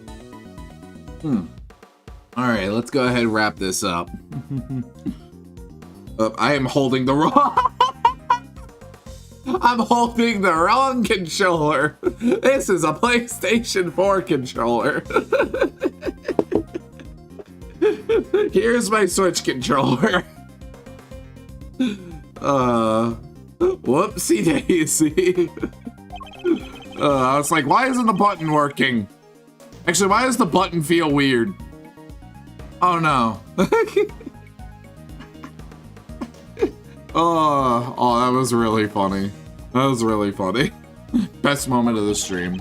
Alright, let's go ahead and wrap this up. I am holding the wrong... I'm holding the wrong controller. This is a PlayStation 4 controller. Here's my Switch controller. Whoopsie daisy. I was like, why isn't the button working? Actually, why does the button feel weird? Oh no. Oh, that was really funny. That was really funny. Best moment of the stream.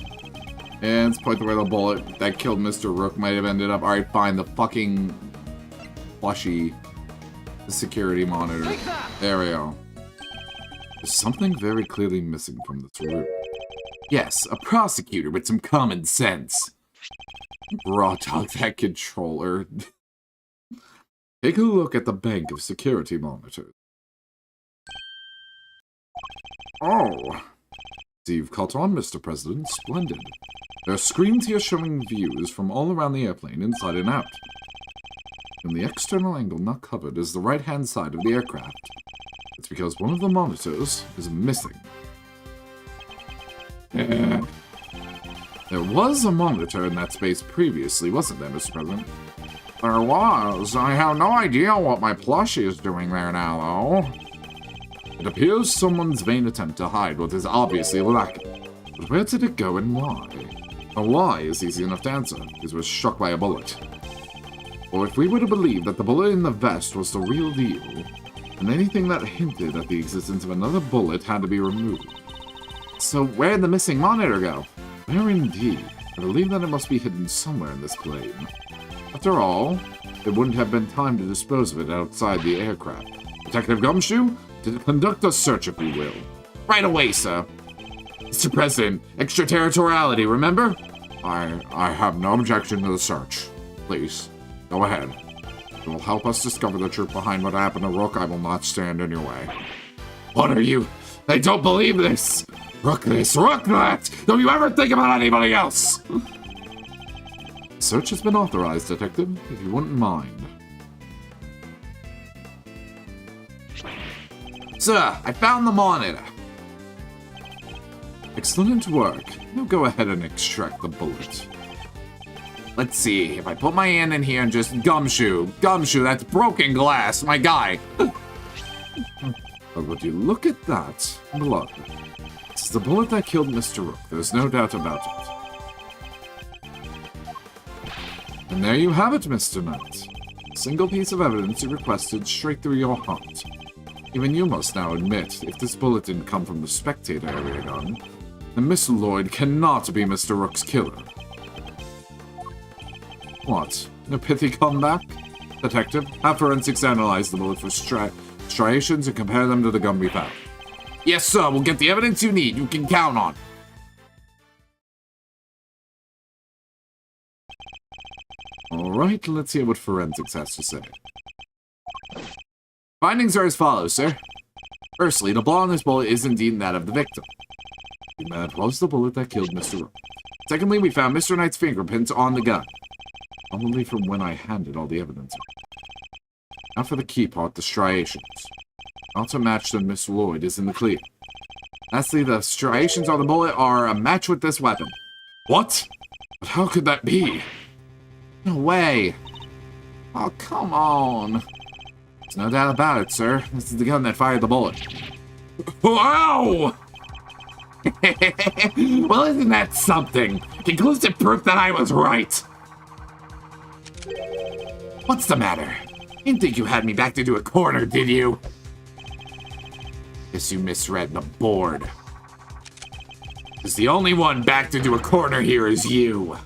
And let's point to where the bullet that killed Mr. Rook might have ended up. Alright, fine. The fucking plushie. The security monitor. There we go. There's something very clearly missing from this room. Yes, a prosecutor with some common sense. Raw dog that controller. Take a look at the bank of security monitors. Oh. So you've caught on, Mr. President. Splendid. There are screens here showing views from all around the airplane, inside and out. And the external angle not covered is the right-hand side of the aircraft. It's because one of the monitors is missing. There was a monitor in that space previously, wasn't there, Mr. President? There was. I have no idea what my plushie is doing there now, though. It appears someone's vain attempt to hide what is obviously lacking. But where did it go and why? A why is easy enough to answer, because it was struck by a bullet. Or if we were to believe that the bullet in the vest was the real deal, then anything that hinted at the existence of another bullet had to be removed. So where'd the missing monitor go? Where indeed? I believe that it must be hidden somewhere in this plane. After all, there wouldn't have been time to dispose of it outside the aircraft. Detective Gumshoe, to conduct a search if you will. Right away, sir. Mr. President, extraterritoriality, remember? I have no objection to the search. Please, go ahead. It will help us discover the truth behind what happened to Rook. I will not stand in your way. What are you? I don't believe this! Rook this, Rook that! Don't you ever think about anybody else! Search has been authorized, Detective, if you wouldn't mind. Sir, I found the monitor. Excellent work. Now go ahead and extract the bullet. Let's see, if I put my hand in here and just Gumshoe, that's broken glass, my guy. But would you look at that blood? This is the bullet that killed Mr. Rook, there's no doubt about it. And there you have it, Mr. Knight. A single piece of evidence you requested straight through your heart. Even you must now admit, if this bullet didn't come from the spectator area gun, then Miss Lloyd cannot be Mr. Rook's killer. What? A pithy comeback? Detective, have forensics analyze the bullet for striations and compare them to the gun we found. Yes, sir, we'll get the evidence you need. You can count on. Alright, let's hear what forensics has to say. Findings are as follows, sir. Firstly, the blow on this bullet is indeed that of the victim. That was the bullet that killed Mr. Rook. Secondly, we found Mr. Knight's fingerprints on the gun. Probably from when I handed all the evidence. Now for the key part, the striations. Not a match that Miss Lloyd is in the clear. Lastly, the striations on the bullet are a match with this weapon. What? But how could that be? No way. Oh, come on. There's no doubt about it, sir. This is the gun that fired the bullet. Wow! Well, isn't that something? Conclusive proof that I was right. What's the matter? Didn't think you had me backed into a corner, did you? Guess you misread the board. Because the only one backed into a corner here is you.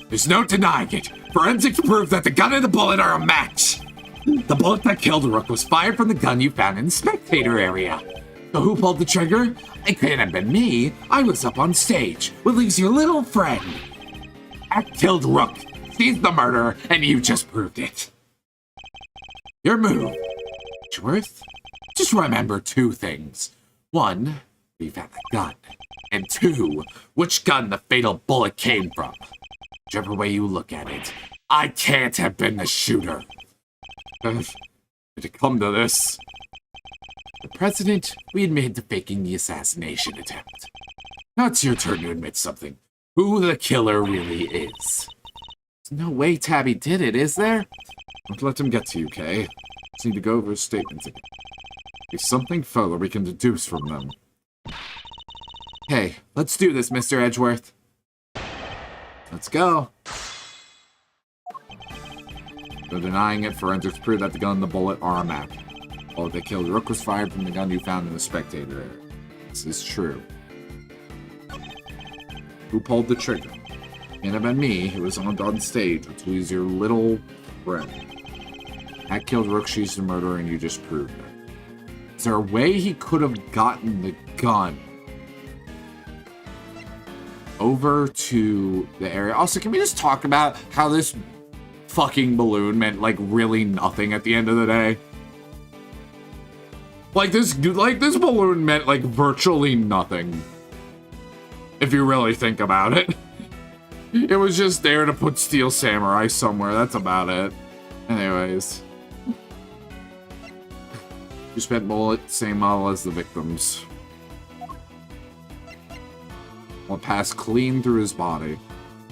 There's no denying it. Forensics prove that the gun and the bullet are a match. The bullet that killed Rook was fired from the gun you found in the spectator area. So who pulled the trigger? It couldn't have been me. I was up on stage. What leaves your little friend? I killed Rook. She's the murderer, and you just proved it. Your move. Edgeworth? Just remember 2 things. 1, we found the gun. And 2, which gun the fatal bullet came from. Whichever way you look at it, I can't have been the shooter. Did it come to this? The President, we admitted to faking the assassination attempt. Now it's your turn to admit something. Who the killer really is. There's no way Tabby did it, is there? Don't let him get to you, Kay. Just need to go over his statements again. There's something further we can deduce from them. Hey, let's do this, Mr. Edgeworth. Let's go. Though denying it, forensics proved that the gun and the bullet are a match. The bullet that killed Rook was fired from the gun you found in the spectator area. This is true. Who pulled the trigger? Can't have been me. It was on stage, which was your little friend. That killed Rook, she's the murderer, and you just proved it. Is there a way he could have gotten the gun over to the area? Also, can we just talk about how this fucking balloon meant, like, really nothing at the end of the day? Like, this balloon meant, like, virtually nothing. If you really think about it. It was just there to put Steel Samurai somewhere. That's about it. Anyways. You spent bullet, same model as the victims. One passed clean through his body.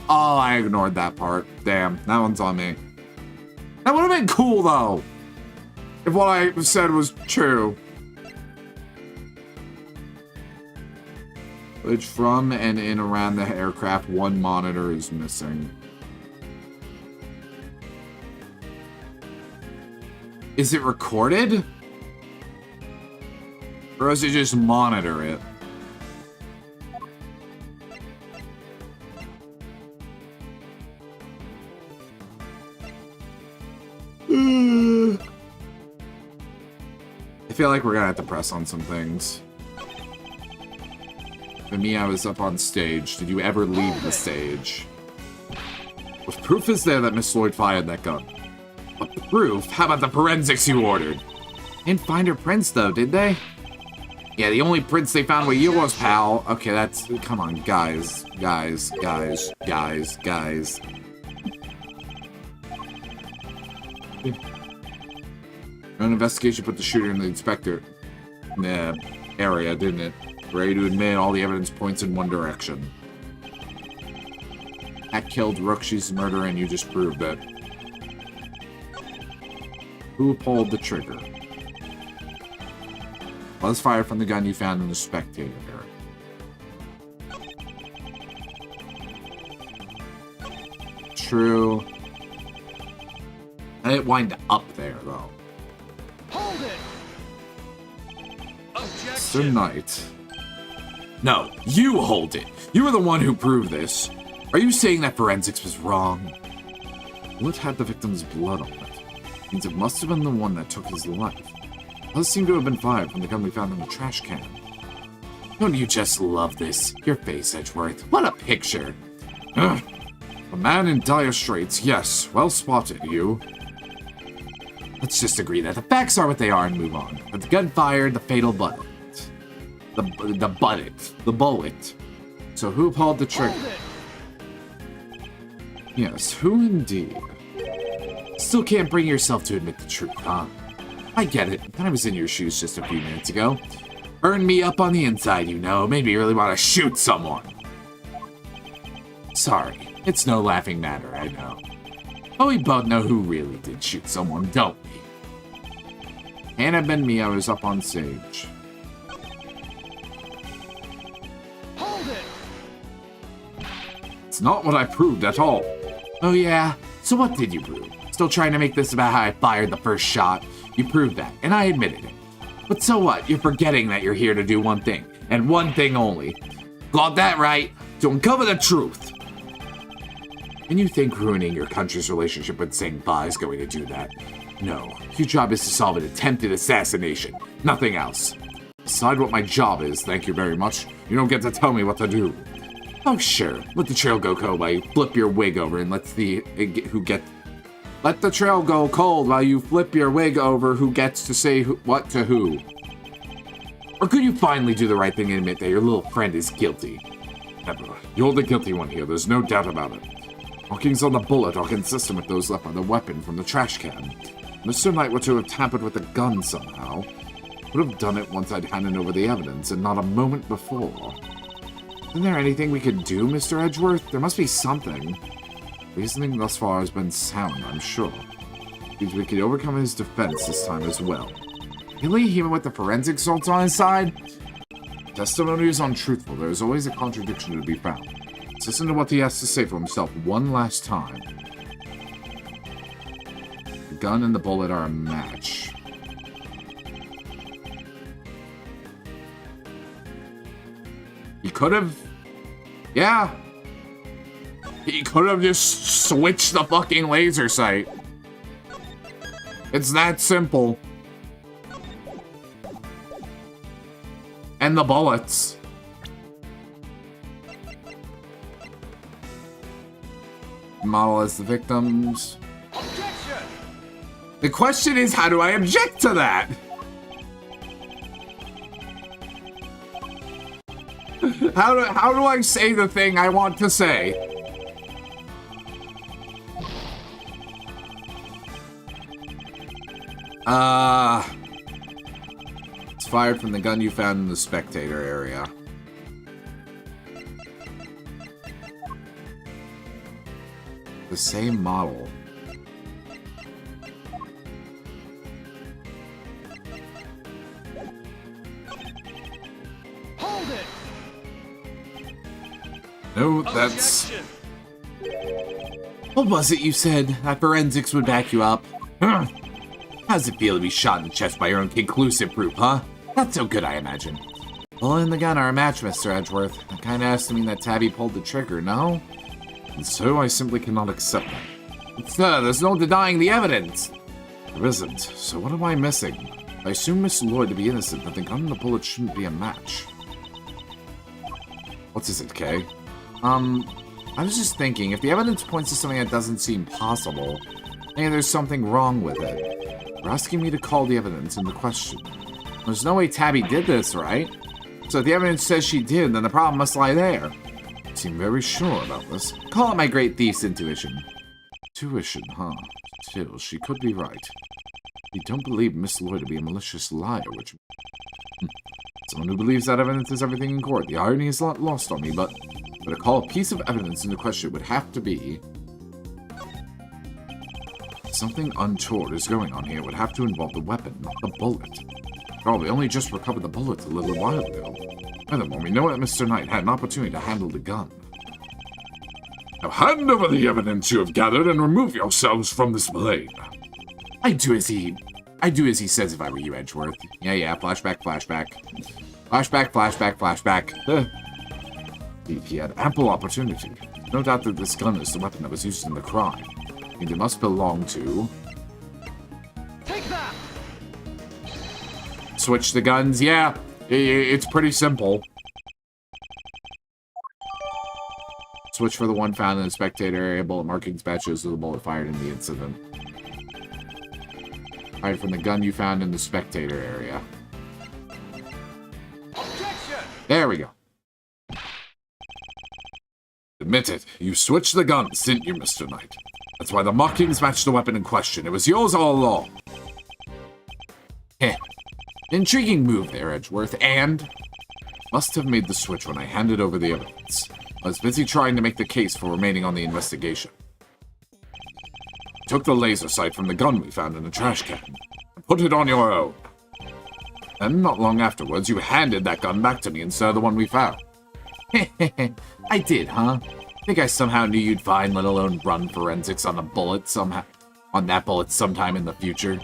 Oh, I ignored that part. Damn, that one's on me. That would have been cool, though. If what I said was true. Footage from and in around the aircraft, 1 monitor is missing. Is it recorded? Or does it just monitor it? I feel like we're gonna have to press on some things. For me, I was up on stage. Did you ever leave the stage? What proof is there that Miss Lloyd fired that gun? What proof? How about the forensics you ordered? Didn't find her prints, though, did they? Yeah, the only prints they found were yours, pal. Okay, that's... Come on, guys. Guys. An investigation put the shooter in the inspector area, didn't it? Ready to admit all the evidence points in one direction. That killed Rook, she's the murderer, and you just proved it. Who pulled the trigger? Was fired from the gun you found in the spectator area. True. I didn't wind up there, though. Hold it! Sir Knight. No, you hold it. You were the one who proved this. Are you saying that forensics was wrong? What had the victim's blood on it? Means it must have been the one that took his life. Does seem to have been fired from the gun we found in the trash can. Don't you just love this? Your face, Edgeworth. What a picture. Ugh. A man in dire straits, yes. Well spotted, you. Let's just agree that the facts are what they are and move on. That the gun fired the fatal bullet. The bullet. So who pulled the trigger? Yes, who indeed? Still can't bring yourself to admit the truth, huh? I get it. I was in your shoes just a few minutes ago. Burned me up on the inside, you know. Made me really want to shoot someone. Sorry. It's no laughing matter, I know. But we both know who really did shoot someone, don't we? Can't have been me, I was up on stage. Hold it! It's not what I proved at all. Oh yeah? So what did you prove? Still trying to make this about how I fired the first shot? You proved that, and I admitted it. But so what? You're forgetting that you're here to do one thing, and one thing only. Got that right? To uncover the truth. And you think ruining your country's relationship with Zhengba is going to do that? No, your job is to solve an attempted assassination, nothing else. Decide what my job is, thank you very much. You don't get to tell me what to do. Oh sure, let the trail go while you flip your wig over and let's see who gets... Let the trail go cold while you flip your wig over who gets to say what to who. Or could you finally do the right thing and admit that your little friend is guilty? Never. You're the guilty one here, there's no doubt about it. Markings on the bullet are consistent with those left by the weapon from the trash can. Mr. Knight were to have tampered with the gun somehow. Would have done it once I'd handed over the evidence, and not a moment before. Isn't there anything we could do, Mr. Edgeworth? There must be something. Reasoning thus far has been sound, I'm sure. Because we could overcome his defense this time as well. Really? Even with the forensic results on his side? Testimony is untruthful. There is always a contradiction to be found. Let's listen to what he has to say for himself one last time. The gun and the bullet are a match. He could have... Yeah. He could have just switched the fucking laser sight. It's that simple. And the bullets. Model as the victims. Objection! The question is, how do I object to that? How do I say the thing I want to say? It's fired from the gun you found in the spectator area. The same model. Hold it! No, that's... Objection! What was it you said? That forensics would back you up? How's it feel to be shot in the chest by your own conclusive proof, huh? Not so good, I imagine. Bullet and the gun are a match, Mr. Edgeworth. That kinda has to mean that Tabby pulled the trigger, no? And so I simply cannot accept that. Sir, there's no denying the evidence. There isn't. So what am I missing? I assume Miss Lloyd to be innocent, but the gun and the bullet shouldn't be a match. What is it, Kay? I was just thinking, if the evidence points to something that doesn't seem possible, maybe there's something wrong with it. You're asking me to call the evidence into question. There's no way Tabby did this, right? So if the evidence says she did, then the problem must lie there. You seem very sure about this. Call it my great thief's intuition. Intuition, huh? Still, she could be right. You don't believe Miss Lloyd to be a malicious liar, which... Someone who believes that evidence is everything in court. The irony is not lost on me, but to call a piece of evidence into question would have to be... Something untoward is going on here. It would have to involve the weapon, not the bullet. Oh, we only just recovered the bullet a little while ago. Furthermore, we know that Mr. Knight had an opportunity to handle the gun. Now hand over the evidence you have gathered and remove yourselves from this blade. I'd do as he says if I were you, Edgeworth. Yeah, flashback. Flashback. He had ample opportunity. No doubt that this gun is the weapon that was used in the crime. And it must belong to... Take that! Switch the guns, yeah. It's pretty simple. Switch for the one found in the spectator area. Bullet markings matches with the bullet fired in the incident. Fired from the gun you found in the spectator area. Objection! There we go. Admit it, you switched the guns, didn't you, Mr. Knight? That's why the markings matched the weapon in question. It was yours all along. Heh. Intriguing move there, Edgeworth, and... Must have made the switch when I handed over the evidence. I was busy trying to make the case for remaining on the investigation. Took the laser sight from the gun we found in the trash can and put it on your own. Then, not long afterwards, you handed that gun back to me instead of the one we found. I did, huh? Think I somehow knew you'd find, let alone run forensics on a bullet somehow, on that bullet sometime in the future.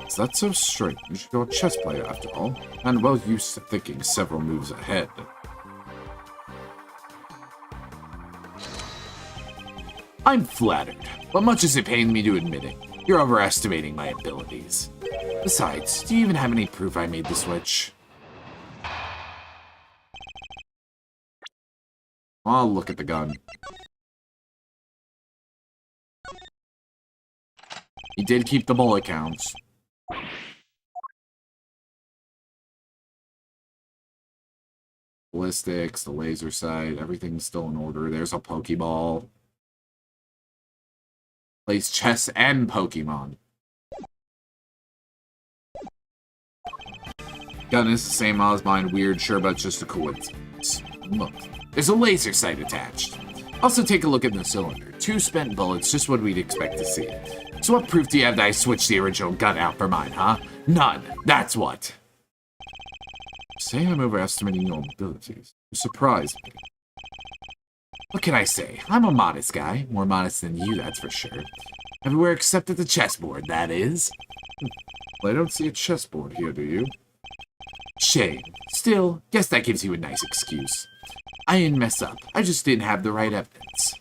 Is that so strange? You're a chess player, after all, and well used to thinking several moves ahead. I'm flattered, but much as it pains me to admit it, you're overestimating my abilities. Besides, do you even have any proof I made the switch? I'll look at the gun. He did keep the bullet counts. Ballistics, the laser sight, everything's still in order. There's a Pokeball. Plays chess and Pokemon. Gun is the same as mine. Weird, sure, but just a coincidence. Look, there's a laser sight attached. Also, take a look at the cylinder. 2 spent bullets, just what we'd expect to see. So what proof do you have that I switched the original gun out for mine, huh? None. That's what. Say I'm overestimating your abilities. You surprise me. What can I say? I'm a modest guy. More modest than you, that's for sure. Everywhere except at the chessboard, that is. Well, I don't see a chessboard here, do you? Shame. Still, guess that gives you a nice excuse. I didn't mess up. I just didn't have the right evidence.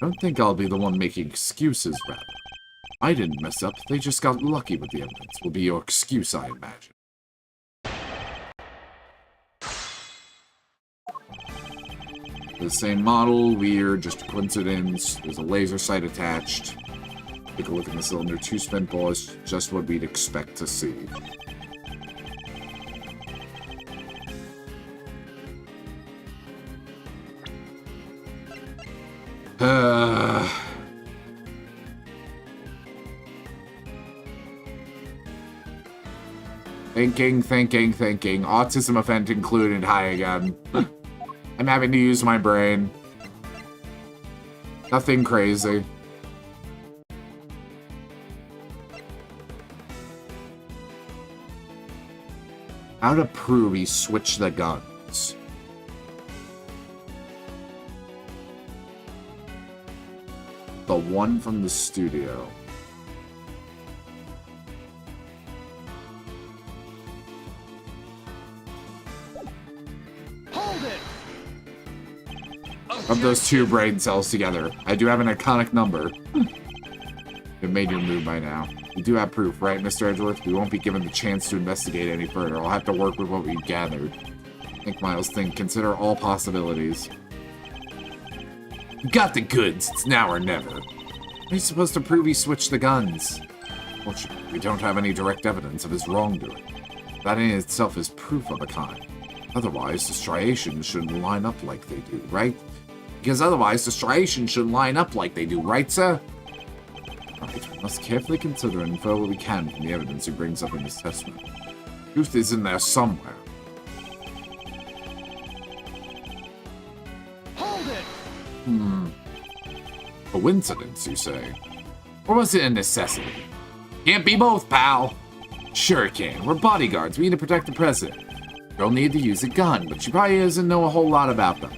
I don't think I'll be the one making excuses, rather. I didn't mess up. They just got lucky with the evidence. Will be your excuse, I imagine. The same model, weird, just a coincidence. There's a laser sight attached. Take a look at the cylinder. 2 spent bullets, just what we'd expect to see. Thinking. Autism event included. Hi again. I'm having to use my brain. Nothing crazy. How to prove he switched the guns. The one from the studio. Hold it! Of those 2 brain cells together. I do have an iconic number. You've made your move by now. You do have proof, right, Mr. Edgeworth? We won't be given the chance to investigate any further. I'll have to work with what we've gathered. Think, Miles, think. Consider all possibilities. You got the goods. It's now or never. How are you supposed to prove he switched the guns? Fortunately, we don't have any direct evidence of his wrongdoing. That in itself is proof of a kind. Otherwise, the striations shouldn't line up like they do, right? Because otherwise, the striations shouldn't line up like they do, right, sir? Right, we must carefully consider and infer what we can from the evidence he brings up in his testimony. Truth is in there somewhere. Hold it! Coincidence, you say? Or was it a necessity? Can't be both, pal! Sure it can. We're bodyguards. We need to protect the president. Girl needed to use a gun, but she probably doesn't know a whole lot about them.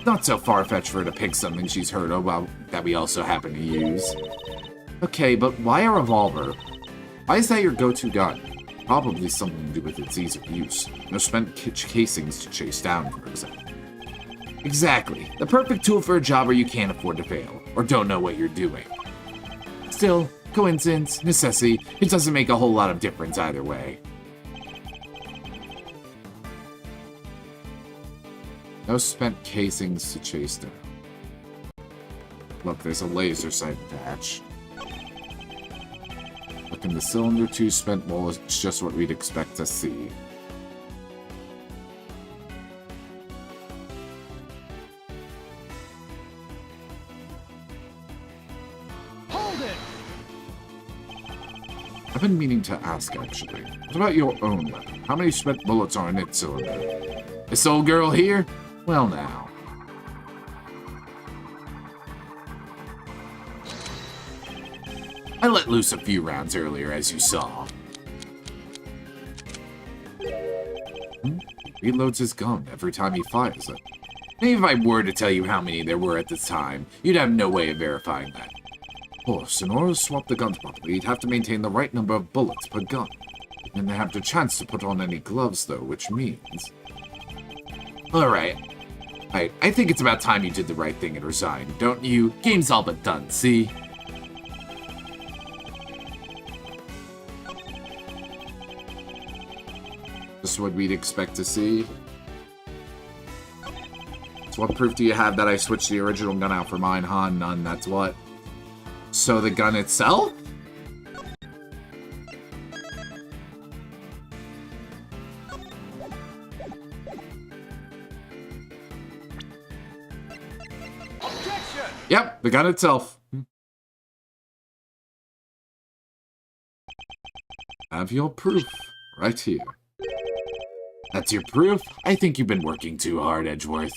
Not so far-fetched for her to pick something she's heard about that we also happen to use. Okay, but why a revolver? Why is that your go-to gun? Probably something to do with its ease of use. No spent casings to chase down, for example. Exactly. The perfect tool for a job where you can't afford to fail, or don't know what you're doing. Still, coincidence, necessity, it doesn't make a whole lot of difference either way. No spent casings to chase down. Look, there's a laser sight attached. Look in the cylinder, 2 spent bullets, it's just what we'd expect to see. Hold it! I've been meaning to ask, actually. What about your own weapon? How many spent bullets are in its cylinder? This old girl here? Well, now. I let loose a few rounds earlier, as you saw. He reloads his gun every time he fires it. Maybe if I were to tell you how many there were at the time, you'd have no way of verifying that. Of course, in order to swap the guns properly, you'd have to maintain the right number of bullets per gun. And they have the chance to put on any gloves, though, which means... Alright. I think it's about time you did the right thing and resigned, don't you? Game's all but done, see? Just what we'd expect to see. So what proof do you have that I switched the original gun out for mine, huh? None, that's what. So the gun itself? the gun itself. Have your proof right here. That's your proof? I think you've been working too hard, Edgeworth.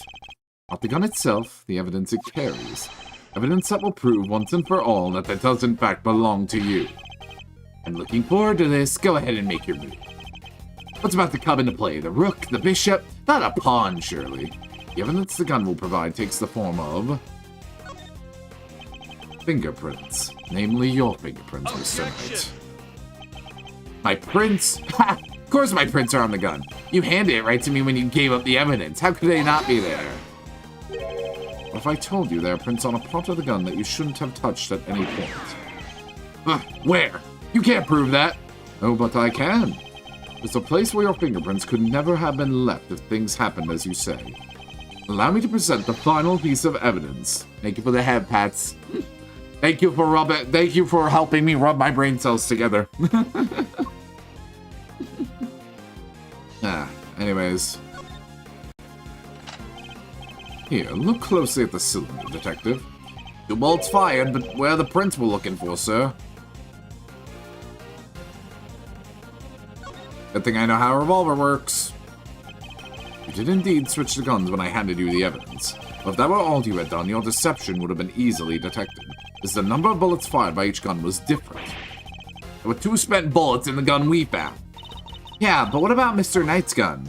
Not the gun itself, the evidence it carries. Evidence that will prove once and for all that it does in fact belong to you. I'm looking forward to this. Go ahead and make your move. What's about to come into play? The rook, the bishop? Not a pawn, surely. The evidence the gun will provide takes the form of fingerprints. Namely, your fingerprints, Mr. Knight. My prints? Ha! Of course my prints are on the gun. You handed it right to me when you gave up the evidence. How could they not be there? What if I told you there are prints on a part of the gun that you shouldn't have touched at any point? Where? You can't prove that. Oh, but I can. There's a place where your fingerprints could never have been left if things happened as you say. Allow me to present the final piece of evidence. Thank you for the head pats. Thank you for helping me rub my brain cells together. Anyways. Here, look closely at the cylinder, Detective. 2 bolts fired, but where are the prints we're looking for, sir? Good thing I know how a revolver works. You did indeed switch the guns when I handed you the evidence. But if that were all you had done, your deception would have been easily detected, as the number of bullets fired by each gun was different. There were 2 spent bullets in the gun we found. Yeah, but what about Mr. Knight's gun?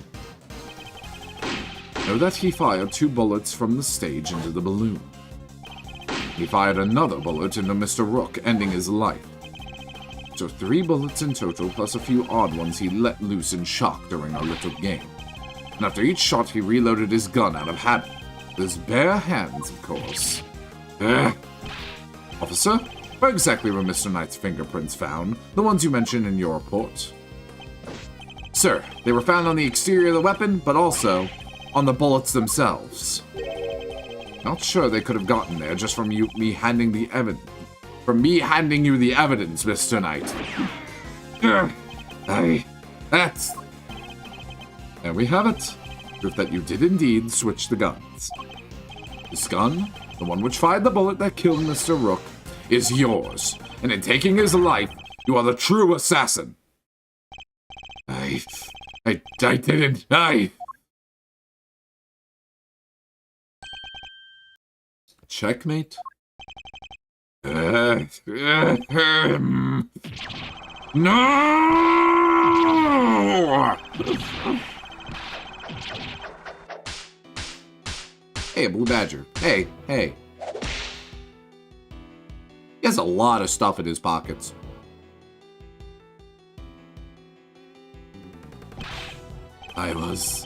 Know that he fired 2 bullets from the stage into the balloon. He fired another bullet into Mr. Rook, ending his life. So 3 bullets in total, plus a few odd ones he let loose in shock during our little game. And after each shot, he reloaded his gun out of habit. With his bare hands, of course. Officer, where exactly were Mr. Knight's fingerprints found? The ones you mentioned in your report? Sir, they were found on the exterior of the weapon, but also on the bullets themselves. Not sure they could have gotten there just from me handing the evidence. From me handing you the evidence, Mr. Knight. That's... There we have it. Proof that you did indeed switch the guns. This gun, the one which fired the bullet that killed Mr. Rook, is yours. And in taking his life, you are the true assassin. I didn't. Checkmate. No! Hey, Blue Badger. Hey. He has a lot of stuff in his pockets. I was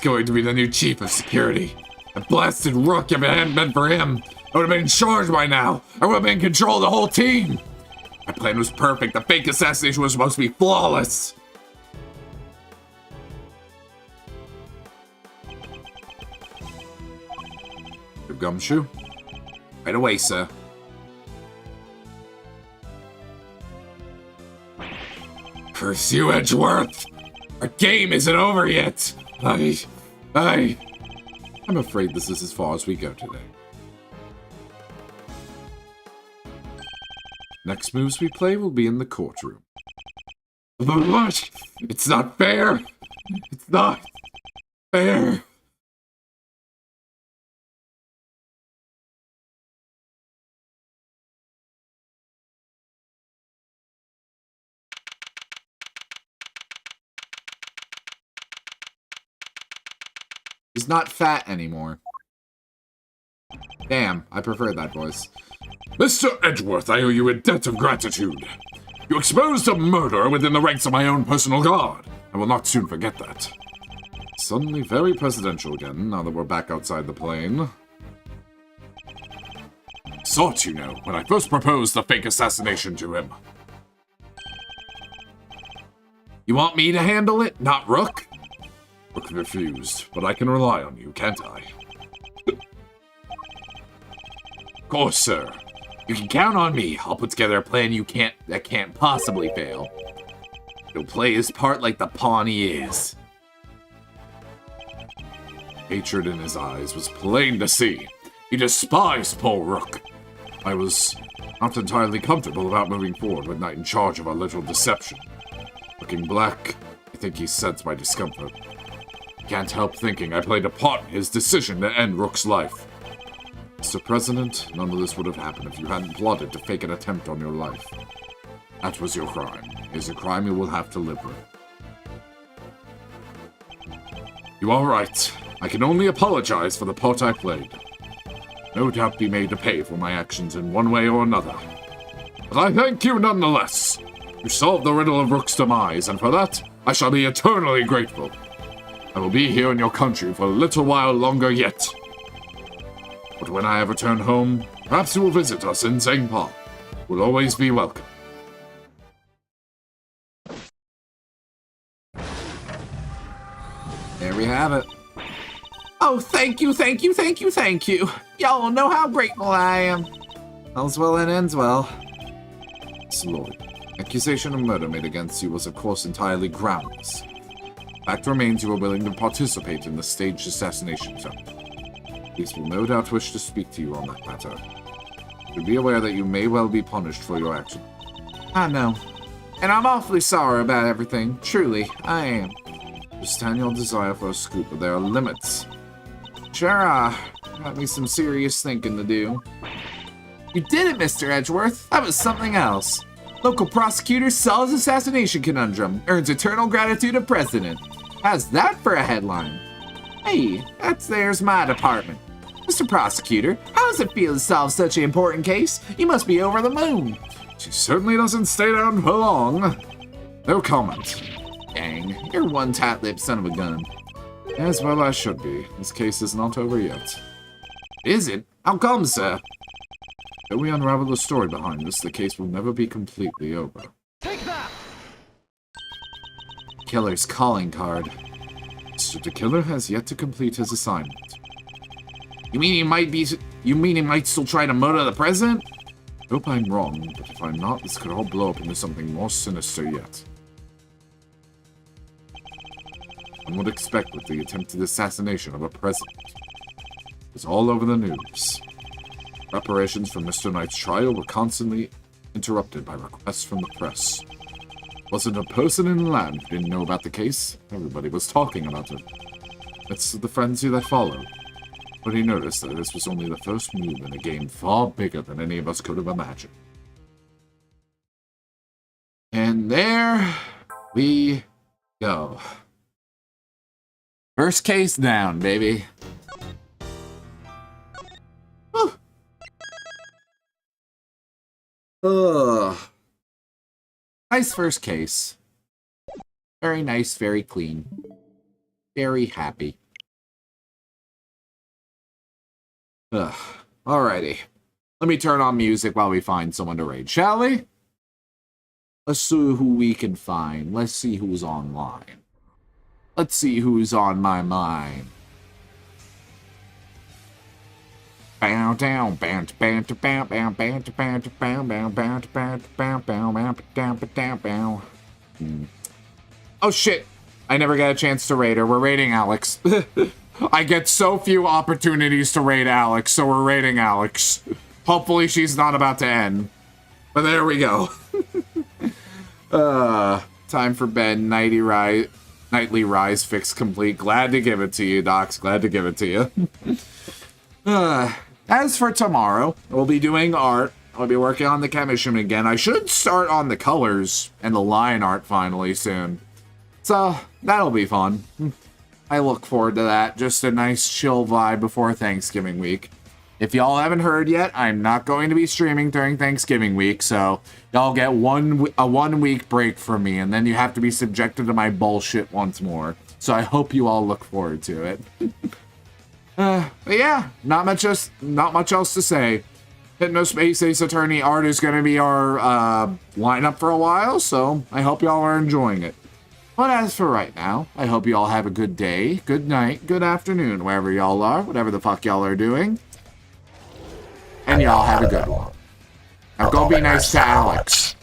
going to be the new chief of security. A blasted rook, if it hadn't been for him, I would have been in charge by now. I would have been in control of the whole team. My plan was perfect. The fake assassination was supposed to be flawless. Your gumshoe? Right away, sir. Curse you, Edgeworth! Our game isn't over yet! I'm afraid this is as far as we go today. Next moves we play will be in the courtroom. What? It's not fair! It's not fair! He's not fat anymore. Damn, I prefer that voice. Mr. Edgeworth, I owe you a debt of gratitude. You exposed a murder within the ranks of my own personal guard. I will not soon forget that. Suddenly very presidential again, now that we're back outside the plane. Sought, you know, when I first proposed the fake assassination to him. You want me to handle it, not Rook? Rook refused, but I can rely on you, can't I? Of course, sir. You can count on me. I'll put together a plan that can't possibly fail. He'll play his part like the pawn he is. Hatred in his eyes was plain to see. He despised poor Rook. I was not entirely comfortable about moving forward with Knight in charge of our little deception. Looking black, I think he sensed my discomfort. Can't help thinking I played a part in his decision to end Rook's life. Mr. President, none of this would have happened if you hadn't plotted to fake an attempt on your life. That was your crime. It is a crime you will have to live with. You are right. I can only apologize for the part I played. No doubt be made to pay for my actions in one way or another. But I thank you nonetheless. You solved the riddle of Rook's demise, and for that, I shall be eternally grateful. I will be here in your country for a little while longer yet. But when I have returned home, perhaps you will visit us in St. Paul. Will always be welcome. There we have it. Oh, thank you, thank you, thank you, thank you. Y'all know how grateful I am. All's well that ends well. Miss Lewd, accusation of murder made against you was of course entirely groundless. Fact remains you were willing to participate in the staged assassination attempt. Police will no doubt wish to speak to you on that matter. But be aware that you may well be punished for your action. I know. And I'm awfully sorry about everything. Truly, I am. Understand your desire for a scoop, but there are limits. Sure got me some serious thinking to do. You did it, Mr. Edgeworth. That was something else. Local prosecutor solves assassination conundrum. Earns eternal gratitude of president. How's that for a headline? Hey, there's my department. Mr. Prosecutor, how does it feel to solve such an important case? You must be over the moon. She certainly doesn't stay down for long. No comment. Dang, you're one tight-lipped son of a gun. As well I should be. This case is not over yet. Is it? How come, sir? Till we unravel the story behind this, the case will never be completely over. Take that! Killer's calling card. Mr. The Killer has yet to complete his assignment. You mean he might still try to murder the president? Hope I'm wrong, but if I'm not, this could all blow up into something more sinister yet. One would expect with the attempted assassination of a president. It's all over the news. Preparations for Mr. Knight's trial were constantly interrupted by requests from the press. Wasn't a person in the land who didn't know about the case. Everybody was talking about it. It's the frenzy that followed. But he noticed that this was only the first move in a game far bigger than any of us could have imagined. And there we go. First case down, baby. Whew. Ugh. Nice first case. Very nice, very clean. Very happy. Ugh. Alrighty. Let me turn on music while we find someone to raid, shall we? Let's see who we can find. Let's see who's online. Let's see who's on my mind. Bow down, bant, bant, bow, bow, bant, bant, bow, bow, bant, bant, bow, bow, bow, down, down, bow. Oh shit! I never got a chance to raid her. We're raiding Alex. I get so few opportunities to raid Alex, so we're raiding Alex. Hopefully she's not about to end. But there we go. Time for bed. Nightly rise fix complete. Glad to give it to you, Docs. Glad to give it to you. As for tomorrow, we'll be doing art. I'll be working on the commission again. I should start on the colors and the line art finally soon. So, that'll be fun. I look forward to that. Just a nice chill vibe before Thanksgiving week. If y'all haven't heard yet, I'm not going to be streaming during Thanksgiving week, so y'all get a 1 week break from me, and then you have to be subjected to my bullshit once more. So I hope you all look forward to it. But yeah, not much else to say. Hypnospace Ace Attorney art is going to be our lineup for a while, so I hope y'all are enjoying it. But as for right now, I hope y'all have a good day, good night, good afternoon, wherever y'all are, whatever the fuck y'all are doing. And y'all have a good one. Now go be nice to Alex.